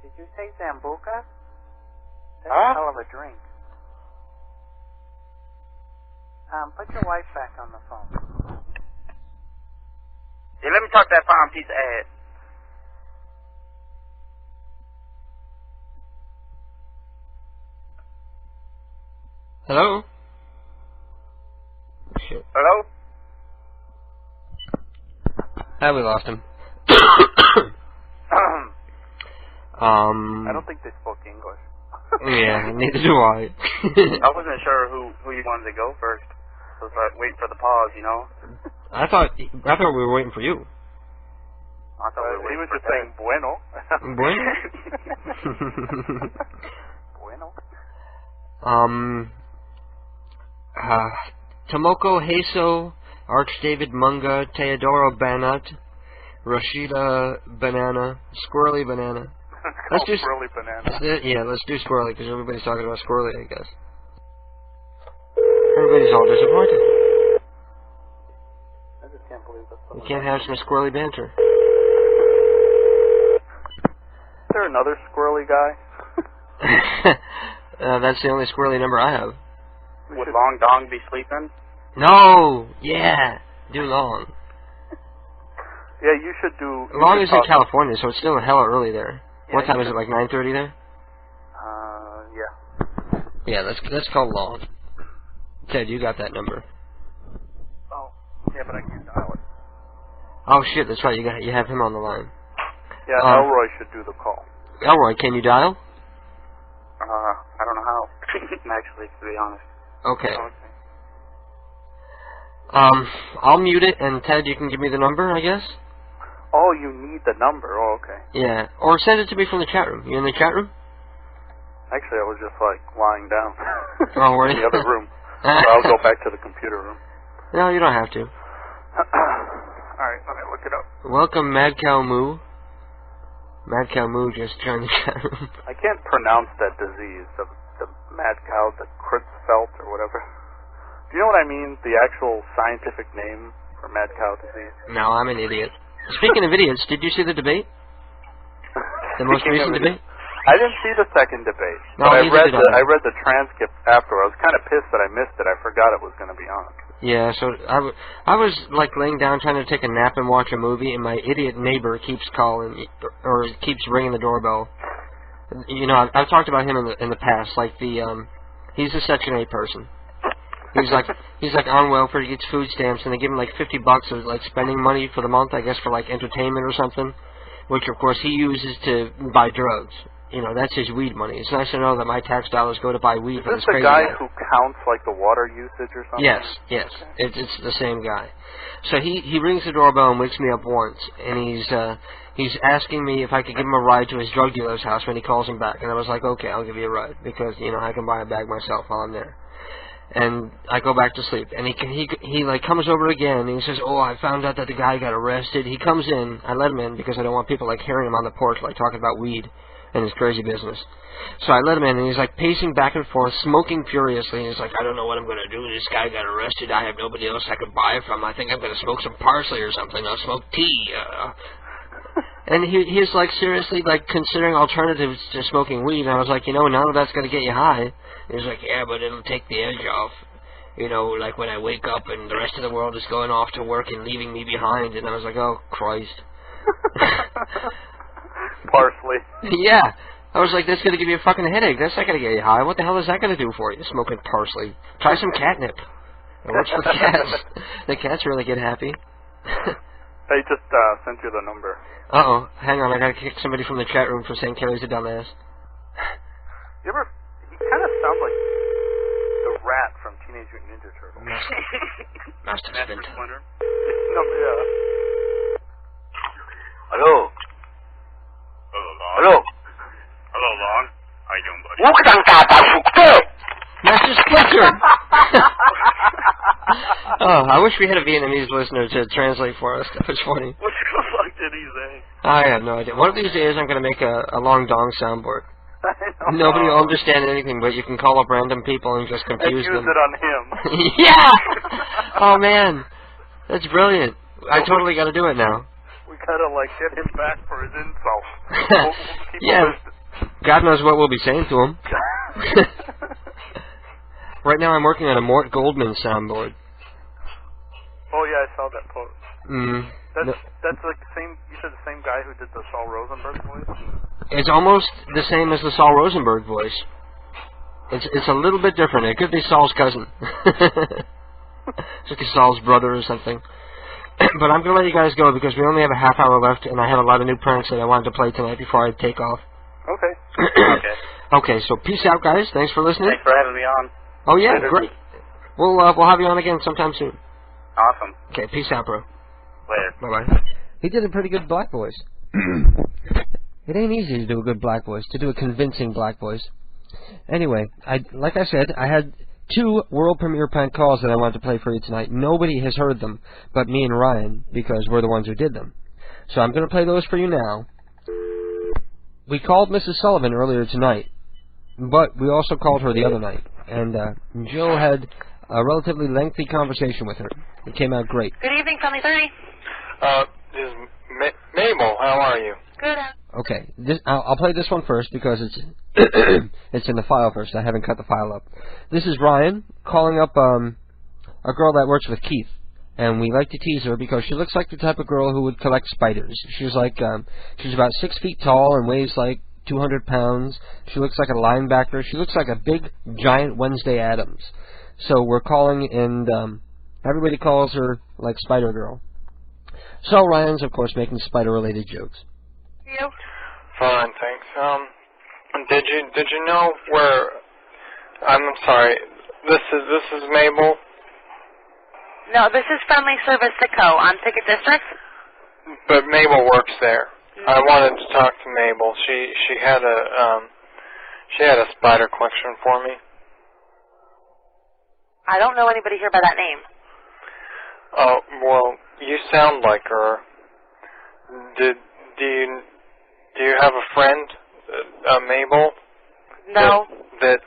Did you say Zambuca? That's Huh? a hell of a drink. Put your wife back on the phone. Yeah, let me talk to that fine piece of ass. Hello? Shit. Hello? We lost him. I don't think they spoke English. Yeah, neither do I. I wasn't sure who you wanted to go first. So it's like waiting for the pause, you know? I thought we were waiting for you. I thought we were he waiting was for just saying bueno. Bueno? Bueno. Tomoko Heiso, Arch David Munga, Teodoro Banat, Rashida Banana, Squirrely Banana. Let's do Squirrely Banana. Yeah, let's do Squirrely, because everybody's talking about Squirrely, I guess. Everybody's all disappointed. I just can't believe that's We can't have some squirrely banter. Is there another squirrely guy? That's the only squirrely number I have. Would Long Dong be sleeping? No! Yeah! Do Long. Yeah, you should do... Long is in California, so it's still hella early there. Yeah, What time is it, like 9:30 there? Yeah. Yeah, let's call Long. Ted, you got that number. Oh, yeah, but I can't dial it. Oh shit, that's right, you have him on the line. Yeah, Elroy should do the call. Elroy, can you dial? I don't know how. Actually, to be honest. Okay. I'll mute it, and Ted, you can give me the number, I guess? Oh, you need the number. Oh, okay. Yeah. Or send it to me from the chat room. You in the chat room? Actually, I was just, like, lying down. Oh, were you? In the other room. So I'll go back to the computer room. No, you don't have to. Alright, let me look it up. Welcome, Mad Cow Moo. Mad Cow Moo just joined the chat room. I can't pronounce that disease. the mad cow, the Creutzfeldt or whatever. Do you know what I mean? The actual scientific name for mad cow disease. No, I'm an idiot. Speaking of idiots, did you see the debate? The most recent debate? I didn't see the second debate, No, but I neither did I. read the transcript after. I was kind of pissed that I missed it. I forgot it was going to be on. Yeah, so I was like laying down trying to take a nap and watch a movie, and my idiot neighbor keeps calling or keeps ringing the doorbell. You know, I've talked about him in the past. Like he's a Section 8 person. He's like on welfare. He gets food stamps, and they give him like $50 of like spending money for the month, I guess, for like entertainment or something, which of course he uses to buy drugs. You know, that's his weed money. It's nice to know that my tax dollars go to buy weed for Is this this the crazy guy guy. who counts like the water usage or something? Yes. It's the same guy. So he rings the doorbell and wakes me up once, and he's asking me if I could give him a ride to his drug dealer's house when he calls him back. And I was like, okay, I'll give you a ride because you know I can buy a bag myself while I'm there. And I go back to sleep, and he like comes over again, and he says, "Oh, I found out that the guy got arrested." He comes in. I let him in because I don't want people like hearing him on the porch like talking about weed and his crazy business. So I let him in, and he's like pacing back and forth, smoking furiously. And he's like, "I don't know what I'm going to do. This guy got arrested. I have nobody else I could buy from. I think I'm going to smoke some parsley or something. I'll smoke tea." And he's like seriously like considering alternatives to smoking weed. And I was like, you know, none of that's going to get you high. He's like, yeah, but it'll take the edge off. You know, like when I wake up and the rest of the world is going off to work and leaving me behind. And I was like, oh, Christ. Parsley. Yeah. I was like, that's going to give you a fucking headache. That's not going to get you high. What the hell is that going to do for you, smoking parsley? Try some catnip. It works for the cats. The cats really get happy. They just sent you the number. Uh-oh. Hang on, I got to kick somebody from the chat room for saying Kelly's a dumbass. You ever... He kind of sounds like the rat from Teenage Mutant Ninja Turtles. Master Splinter. Yeah. Hello. Hello. Hello, Lon. How you doing, buddy? Master Splinter! Oh, I wish we had a Vietnamese listener to translate for us. That was funny. What the fuck did he say? I have no idea. One of these days I'm going to make a long dong soundboard. Nobody will understand anything, but you can call up random people and just confuse them. And use it on him. Yeah! Oh, man. That's brilliant. I totally got to do it now. We gotta, like, get him back for his insult. Yeah. God knows what we'll be saying to him. Right now I'm working on a Mort Goldman soundboard. Oh, yeah, I saw that post. Mm. That's like the same, you said the same guy who did the Saul Rosenberg voice? It's almost the same as the Saul Rosenberg voice. It's a little bit different. It could be Saul's cousin. It's like Saul's brother or something. But I'm going to let you guys go because we only have a half hour left, and I have a lot of new pranks that I wanted to play tonight before I take off. Okay. Okay, so peace out, guys. Thanks for listening. Thanks for having me on. Oh, yeah, Later. great. We'll have you on again sometime soon. Awesome. Okay, peace out, bro. Later. Bye-bye. He did a pretty good black voice. It ain't easy to do a good black voice, to do a convincing black voice. Anyway, like I said, I had 2 world premiere prank calls that I wanted to play for you tonight. Nobody has heard them but me and Ryan, because we're the ones who did them. So I'm going to play those for you now. We called Mrs. Sullivan earlier tonight, but we also called her the other night. And Jill had a relatively lengthy conversation with her. It came out great. Good evening, Family 30. This is Mabel. How are you? Good. Okay, I'll play this one first because it's it's in the file first. I haven't cut the file up. This is Ryan calling up a girl that works with Keith, and we like to tease her because she looks like the type of girl who would collect spiders. She's like she's about 6 feet tall and weighs like 200 pounds. She looks like a linebacker. She looks like a big giant Wednesday Addams. So we're calling, and everybody calls her like Spider Girl. So Ryan's of course making spider-related jokes. Yep. Fine, thanks. Did you know where? I'm sorry. This is Mabel. No, this is Friendly Service to Co. on Ticket District. But Mabel works there. I wanted to talk to Mabel. She had a spider collection for me. I don't know anybody here by that name. Oh, well, you sound like her. Do you have a friend, Mabel? No. that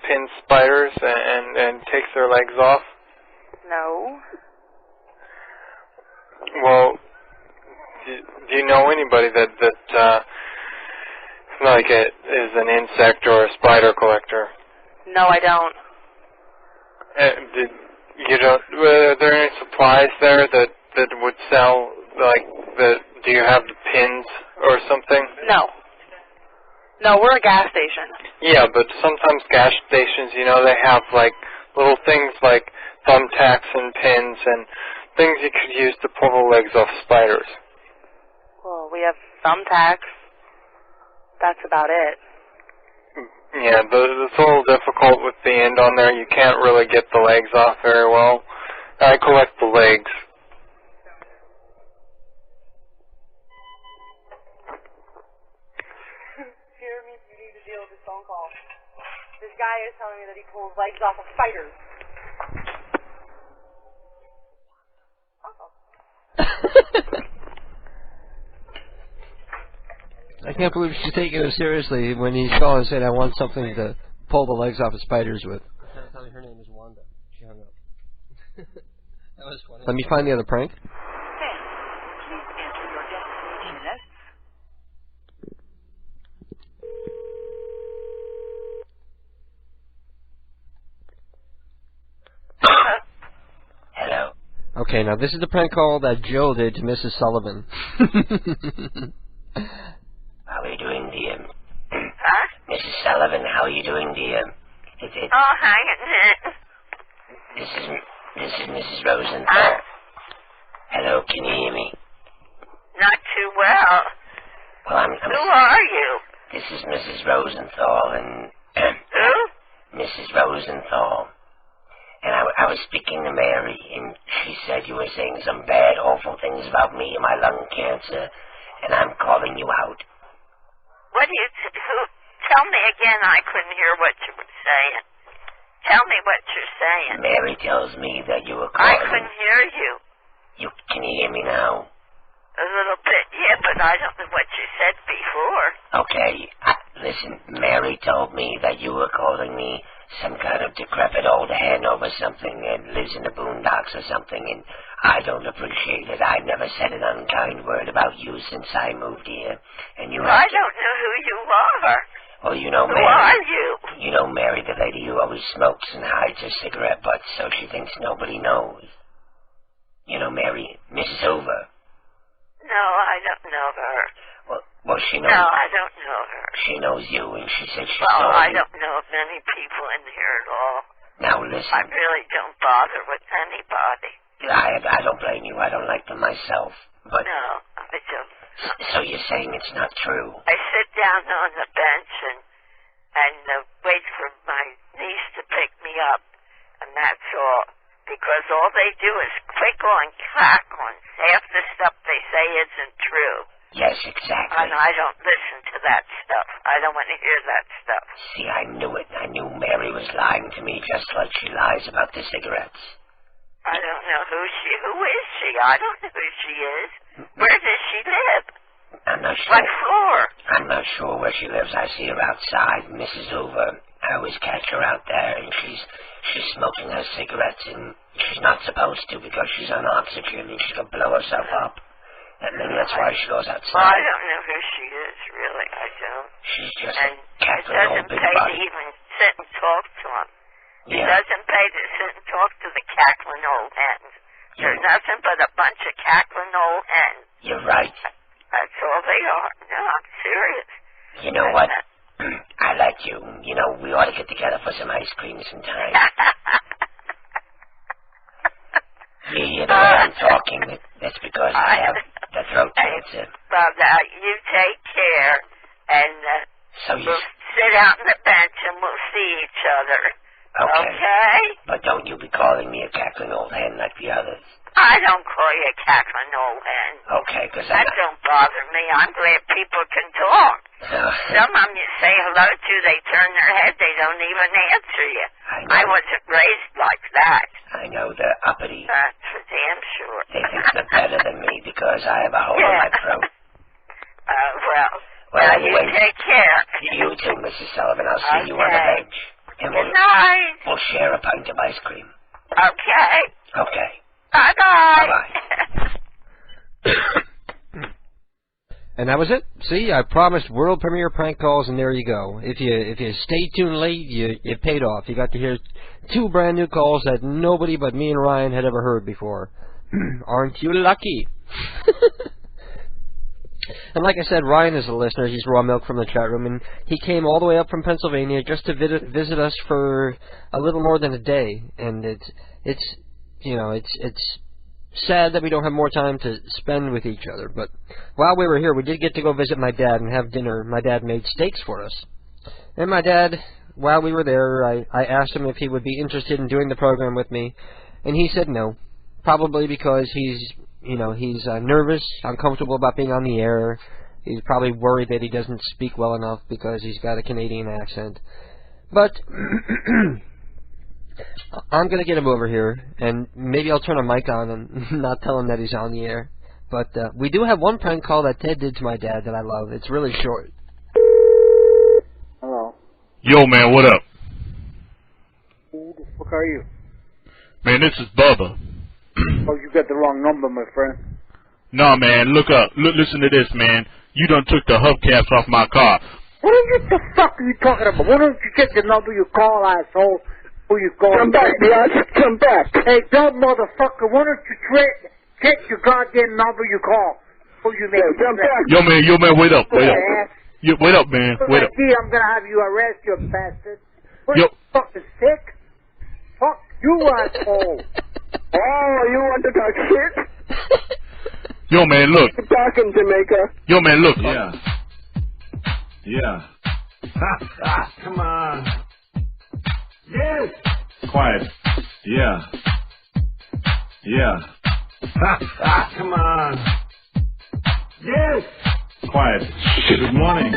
pins spiders and takes their legs off? No. Well, do you know anybody that like is an insect or a spider collector? No, I don't. Are there any supplies there that would sell, like, do you have the pins or something? No. No, we're a gas station. Yeah, but sometimes gas stations, they have, like, little things like thumbtacks and pins and things you could use to pull the legs off spiders. Well, we have thumbtacks. That's about it. Yeah, it's a little difficult with the end on there. You can't really get the legs off very well. I collect the legs. Jeremy, you need to deal with this phone call. This guy is telling me that he pulls legs off of spiders. I can't believe she's taking it seriously when he's calling and saying, I want something to pull the legs off of spiders with. Her name is Wanda. She hung up. That was funny. Let me find the other prank. Please enter your guest minutes. Hello. Okay, now this is the prank call that Joe did to Mrs. Sullivan. How are you doing, dear? Huh? Mrs. Sullivan, how are you doing, dear? Oh, hi. This is Mrs. Rosenthal. Hello, can you hear me? Not too well. Well, Who are you? This is Mrs. Rosenthal and... Who? Mrs. Rosenthal. And I was speaking to Mary, and she said you were saying some bad, awful things about me and my lung cancer, and I'm calling you out. What do you... Tell me again. I couldn't hear what you were saying. Tell me what you're saying. Mary tells me that you were calling... I couldn't hear you. Can you hear me now? A little bit, yeah, but I don't know what you said before. Okay, listen, Mary told me that you were calling me some kind of decrepit old hen over something and lives in the boondocks or something, and I don't appreciate it. I never said an unkind word about you since I moved here. And I don't know who you are. Well, you know, Who Mary... are you? You know Mary, the lady who always smokes and hides her cigarette butts so she thinks nobody knows. You know Mary, Mrs. Hoover. No, I don't know her. Well, she knows... No, I don't know her. She knows you, and she said she saw saw I you. don't know of many people in here at all. Now, listen. I really don't bother with anybody. I don't blame you. I don't like them myself. But no, I don't. So you're saying it's not true? I sit down on the bench and wait for my niece to pick me up, and that's all. Because all they do is quickle and cackle, and half the stuff they say isn't true. Yes, exactly. And I don't listen to that stuff. I don't want to hear that stuff. See, I knew it. I knew Mary was lying to me just like she lies about the cigarettes. I don't know who is she? I don't know who she is. Where does she live? I'm not sure. What floor? I'm not sure where she lives. I see her outside, Mrs. Hoover. I always catch her out there, and she's smoking her cigarettes, and she's not supposed to because she's on oxygen, and she could blow herself up. And then that's why she goes outside. Well, I don't know who she is, really. I don't. She's just and a cackling it old doesn't big pay body. to even sit and talk to him. Yeah. It doesn't pay to sit and talk to the cackling old hens. They're nothing but a bunch of cackling old hens. You're right. That's all they are. No, I'm serious. You know what? I like you. You know, we ought to get together for some ice cream sometime. You hear the way I'm talking? That's because I have the throat cancer. Well, now, you take care, and we'll sit out on the bench and we'll see each other. Okay? But don't you be calling me a cackling old hen like the others. I don't call you a cackling old hen. Okay, because that don't bother me. I'm glad people can talk. Some of them you say hello to, they turn their head, they don't even answer you. I wasn't raised like that. I know, they're uppity. That's for damn sure. They think they're better than me because I have a hole in my throat. Well, anyway, you take care. You too, Mrs. Mrs. Sullivan. I'll see you on the bench. And Good night. We'll share a pint of ice cream. Okay. Okay. Bye-bye. Bye-bye. And that was it. See, I promised world premiere prank calls, and there you go. If you stayed tuned late, it paid off. You got to hear 2 brand new calls that nobody but me and Ryan had ever heard before. Aren't you lucky? And like I said, Ryan is a listener. He's Raw Milk from the chat room, and he came all the way up from Pennsylvania just to visit us for a little more than a day. And it's sad that we don't have more time to spend with each other. But while we were here, we did get to go visit my dad and have dinner. My dad made steaks for us. And my dad, while we were there, I asked him if he would be interested in doing the program with me, and he said no. Probably because he's nervous, uncomfortable about being on the air. He's probably worried that he doesn't speak well enough because he's got a Canadian accent. But I'm going to get him over here, and maybe I'll turn a mic on and not tell him that he's on the air. But we do have one prank call that Ted did to my dad that I love. It's really short. Hello. Yo, man, what up? Who the fuck are you? Man, this is Bubba. Oh, you got the wrong number, my friend. Nah, man, look up. Listen to this, man. You done took the hubcaps off my car. What the fuck are you talking about? Why don't you check the number you call, asshole? Who you calling? Come back, bitch. Come back. Hey, dumb motherfucker, why don't you check your goddamn number you call? Who you making? Come back. Yo, man, wait up. Wait up, man. Wait up. I'm gonna have you arrested, you bastard. What, you fucking sick? Fuck you, asshole. Oh, you want to talk shit? Yo, man, look. Keep talking, Jamaica. Yo, man, look. Yeah. Come on. Yes. Quiet. Yeah. Come on. Yes. Quiet. Good morning.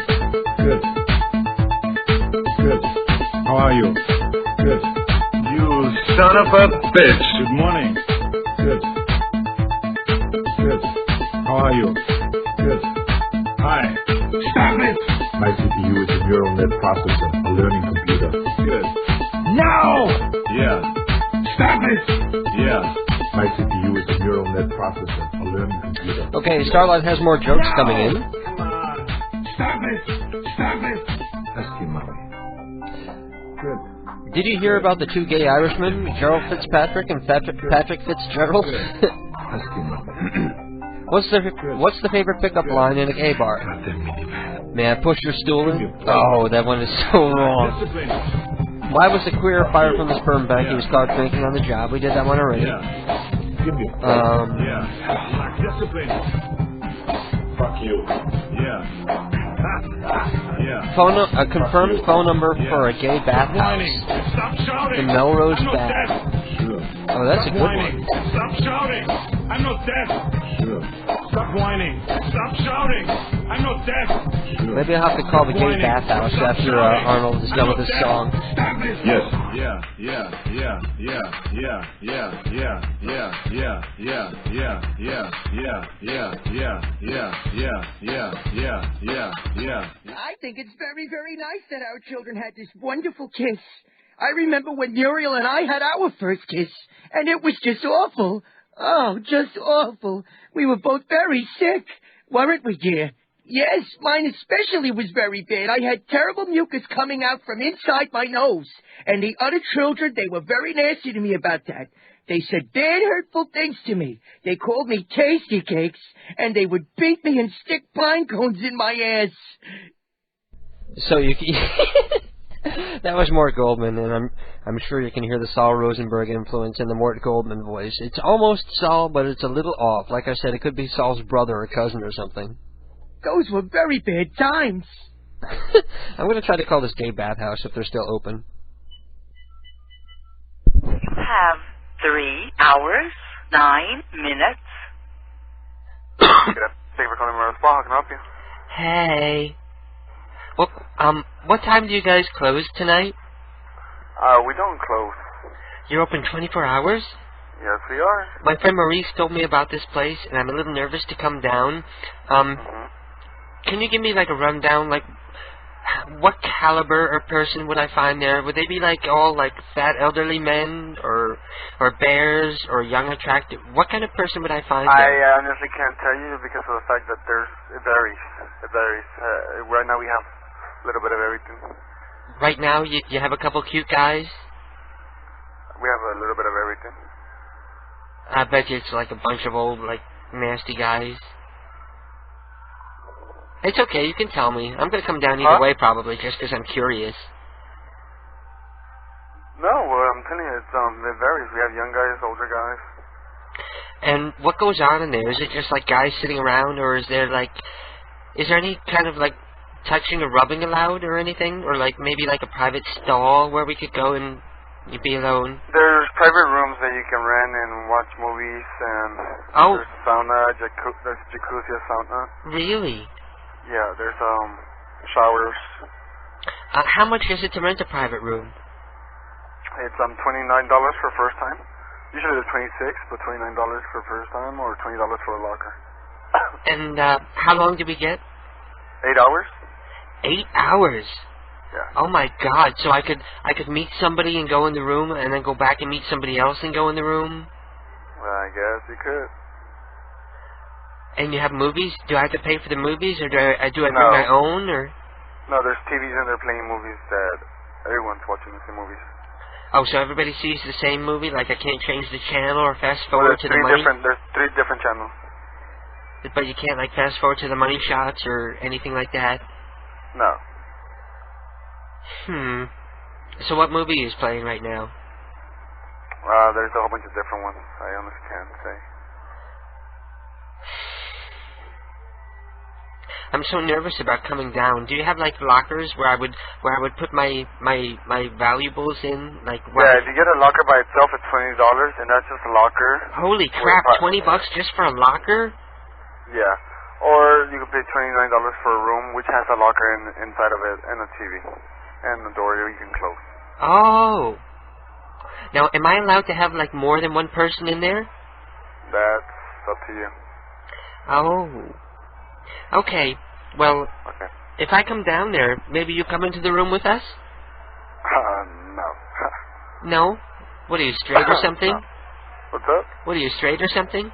Good. How are you? Good. You son of a bitch. Good morning. Good. How are you? Good. Hi. Stop it. My CPU is a neural net processor, a learning computer. Good. No. Yeah. Stop it. Yeah. My CPU is a neural net processor, a learning computer. Okay, Starlight has more jokes coming in. Come on. Stop it. Ask your mommy. Good. Did you hear about the 2 gay Irishmen, Gerald Fitzpatrick and Patrick Fitzgerald? Ask your mommy. What's the favorite pickup line in a gay bar? May I push your stool in? Oh, that one is so wrong. Why was the queer fired from the sperm bank? He was caught drinking on the job. We did that one already. Fuck you. Yeah. A confirmed phone number for a gay bathhouse. The Melrose Bath. Oh, that's a good one. Stop shouting. I'm not deaf. Stop whining. Stop shouting. I'm not deaf. Maybe I'll have to call the gay bathhouse after Arnold is done with his song. Yes. I think it's very, very nice that our children had this wonderful kiss. I remember when Muriel and I had our first kiss, and it was just awful. Oh, just awful. We were both very sick, weren't we, dear? Yes, mine especially was very bad. I had terrible mucus coming out from inside my nose. And the other children, they were very nasty to me about that. They said bad, hurtful things to me. They called me tasty cakes, and they would beat me and stick pine cones in my ass. So you that was Mort Goldman, and I'm sure you can hear the Saul Rosenberg influence in the Mort Goldman voice. It's almost Saul, but it's a little off. Like I said, it could be Saul's brother or cousin or something. Those were very bad times. I'm going to try to call this gay bathhouse if they're still open. You have 3 hours, 9 minutes. Thank you for calling Rose Spa. How can I help you? Hey. Well, what time do you guys close tonight? We don't close. You're open 24 hours? Yes, we are. My friend Maurice told me about this place, and I'm a little nervous to come down. Can you give me, like, a rundown? Like, what caliber or person would I find there? Would they be like all like fat elderly men or bears or young attractive? What kind of person would I find there? I honestly can't tell you because of the fact that it varies. It varies. Right now we have a little bit of everything. Right now you have a couple cute guys? We have a little bit of everything. I bet you it's like a bunch of old like nasty guys. It's okay, you can tell me. I'm going to come down either way probably, just because I'm curious. No, I'm telling you, it varies. We have young guys, older guys. And what goes on in there? Is it just like guys sitting around, or is there any kind of like touching or rubbing allowed or anything? Or like maybe like a private stall where we could go and be alone? There's private rooms that you can rent and watch movies, and there's sauna, there's jacuzzi, sauna. Really? Yeah, there's showers. How much is it to rent a private room? It's $29 for first time. Usually it's $26, but $29 for first time, or $20 for a locker. And how long did we get? 8 hours. 8 hours. Yeah. Oh my God! So I could meet somebody and go in the room, and then go back and meet somebody else and go in the room. Well, I guess you could. And you have movies? Do I have to pay for the movies, or do I bring my own, or? No, there's TVs and they're playing movies that everyone's watching the same movies. Oh, so everybody sees the same movie? Like I can't change the channel or fast forward to the money? There's 3 different channels. But you can't like fast forward to the money shots or anything like that? No. So what movie is playing right now? There's a whole bunch of different ones. I honestly can't say. I'm so nervous about coming down. Do you have like lockers where I would put my valuables in? Yeah, if you get a locker by itself, it's $20, and that's just a locker. Holy crap! $20 just for a locker? Yeah. Or you can pay $29 for a room, which has a locker inside of it, and a TV, and a door you can close. Oh. Now, am I allowed to have like more than one person in there? That's up to you. Oh. Okay. Well, if I come down there, maybe you come into the room with us? No. No? What are you, straight or something? No. What's up? What are you, straight or something?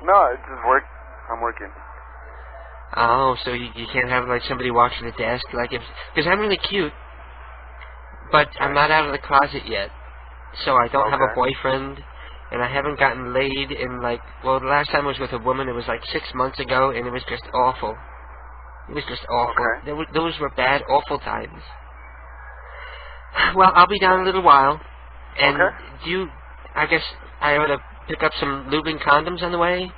No, it's just work. I'm working. Oh, so you can't have like somebody watching the desk, like if because I'm really cute, but I'm not out of the closet yet, so I don't have a boyfriend, and I haven't gotten laid in like the last time I was with a woman, it was like 6 months ago, and it was just awful. It was just awful. Those were bad, awful times. Well, I'll be down in a little while, and I guess I ought to pick up some lube and condoms on the way.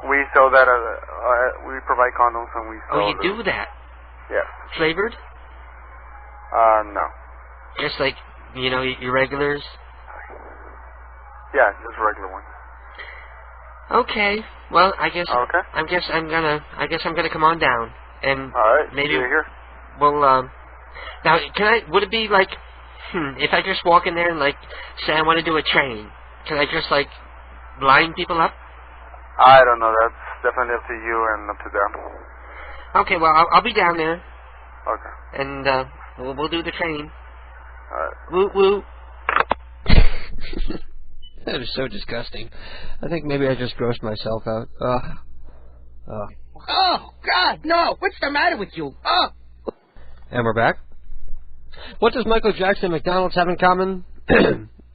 We sell that. We provide condoms, and we sell. Oh, you do that? Yeah. Flavored? No. Just like your regulars. Yeah, just regular ones. Okay. Well, I guess I'm gonna come on down, and maybe here. Well, now would it be like if I just walk in there and like say I want to do a train, can I just like line people up? I don't know. That's definitely up to you and up to them. Okay, well, I'll be down there. Okay. And we'll do the train. All right. Woo woo. That is so disgusting. I think maybe I just grossed myself out. Oh, God, no. What's the matter with you? Oh. And we're back. What does Michael Jackson and McDonald's have in common?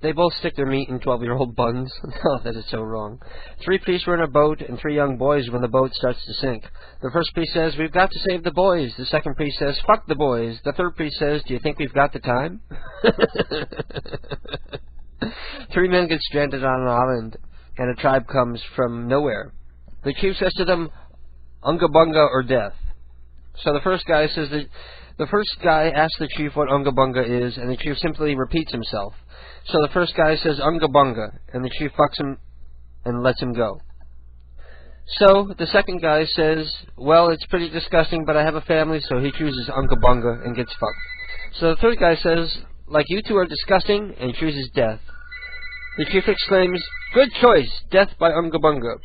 They both stick their meat in 12-year-old buns. Oh, that is so wrong. 3 priests were in a boat and 3 young boys when the boat starts to sink. The first priest says, "We've got to save the boys." The second priest says, "Fuck the boys." The third priest says, "Do you think we've got the time?" 3 men get stranded on an island, and a tribe comes from nowhere. The chief says to them, "Unga bunga or death." So the first guy asks the chief what Unga bunga is, and the chief simply repeats himself. So the first guy says Unga bunga, and the chief fucks him and lets him go. So the second guy says, "Well, it's pretty disgusting, but I have a family," so he chooses Unga bunga and gets fucked. So the third guy says, "Like you two are disgusting," and chooses death. The chief exclaims, "Good choice, death by Unga bunga."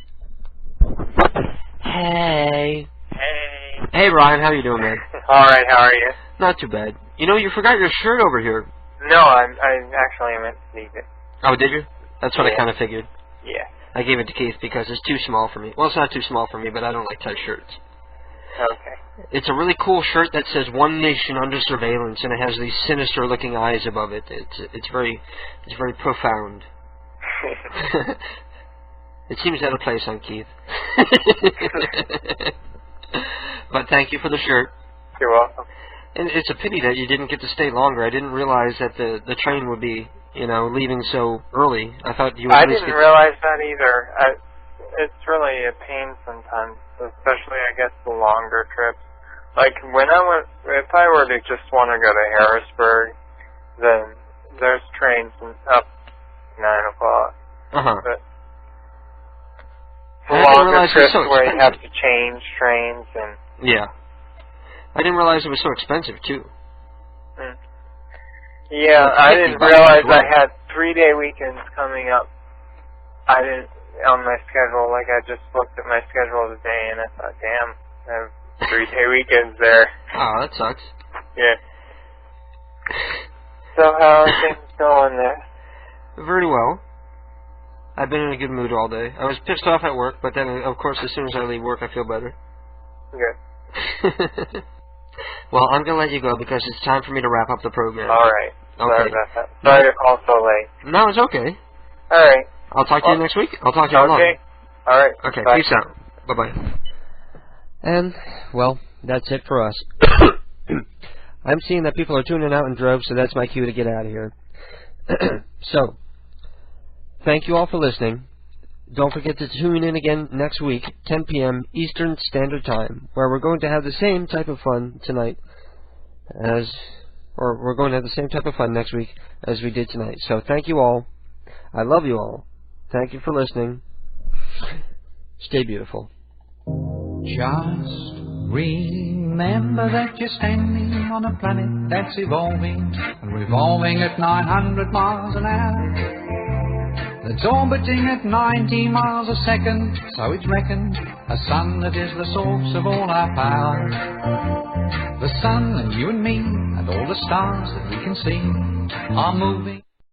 Hey. Hey. Hey, Ryan, how you doing, man? Alright, how are you? Not too bad. You know, you forgot your shirt over here. No, I actually meant to leave it. Oh, did you? That's what Yeah. I kind of figured. Yeah. I gave it to Keith because it's too small for me. Well, it's not too small for me, but I don't like tight shirts. Okay. It's a really cool shirt that says "One Nation Under Surveillance," and it has these sinister-looking eyes above it. It's very profound. It seems out of place on Keith. But thank you for the shirt. You're welcome. And it's a pity that you didn't get to stay longer. I didn't realize that the train would be, leaving so early. I thought you would I at least didn't get realize that either. It's really a pain sometimes, especially, I guess, the longer trips. Like, if I were to just want to go to Harrisburg, then there's trains up 9 o'clock. Uh-huh. But I the didn't longer realize it was trips so where you have expensive. to change trains and... Yeah. I didn't realize it was so expensive, too. Yeah, It's I 50 didn't bucks realize as well. I had 3-day weekends coming up. I didn't, on my schedule, like I just looked at my schedule today and I thought, damn, I have 3-day weekends there. Oh, that sucks. Yeah. So how are things going there? Very well. I've been in a good mood all day. I was pissed off at work, but then, of course, as soon as I leave work, I feel better. Good. Well, I'm going to let you go because it's time for me to wrap up the program. Alright. Sorry Okay. about that. Sorry to call so late. No, it's okay. Alright. I'll talk to you next week. I'll talk to you online. Okay. Alright. Okay, Bye. peace out. Bye-bye. And, well, that's it for us. I'm seeing that people are tuning out in droves, so that's my cue to get out of here. So, thank you all for listening. Don't forget to tune in again next week, 10 p.m. Eastern Standard Time, where we're going to have the same type of fun tonight we're going to have the same type of fun next week as we did tonight. So thank you all. I love you all. Thank you for listening. Stay beautiful. Just remember that you're standing on a planet that's evolving and revolving at 900 miles an hour. That's orbiting at 90 miles a second, so it's reckoned a sun that is the source of all our power. The sun and you and me and all the stars that we can see are moving.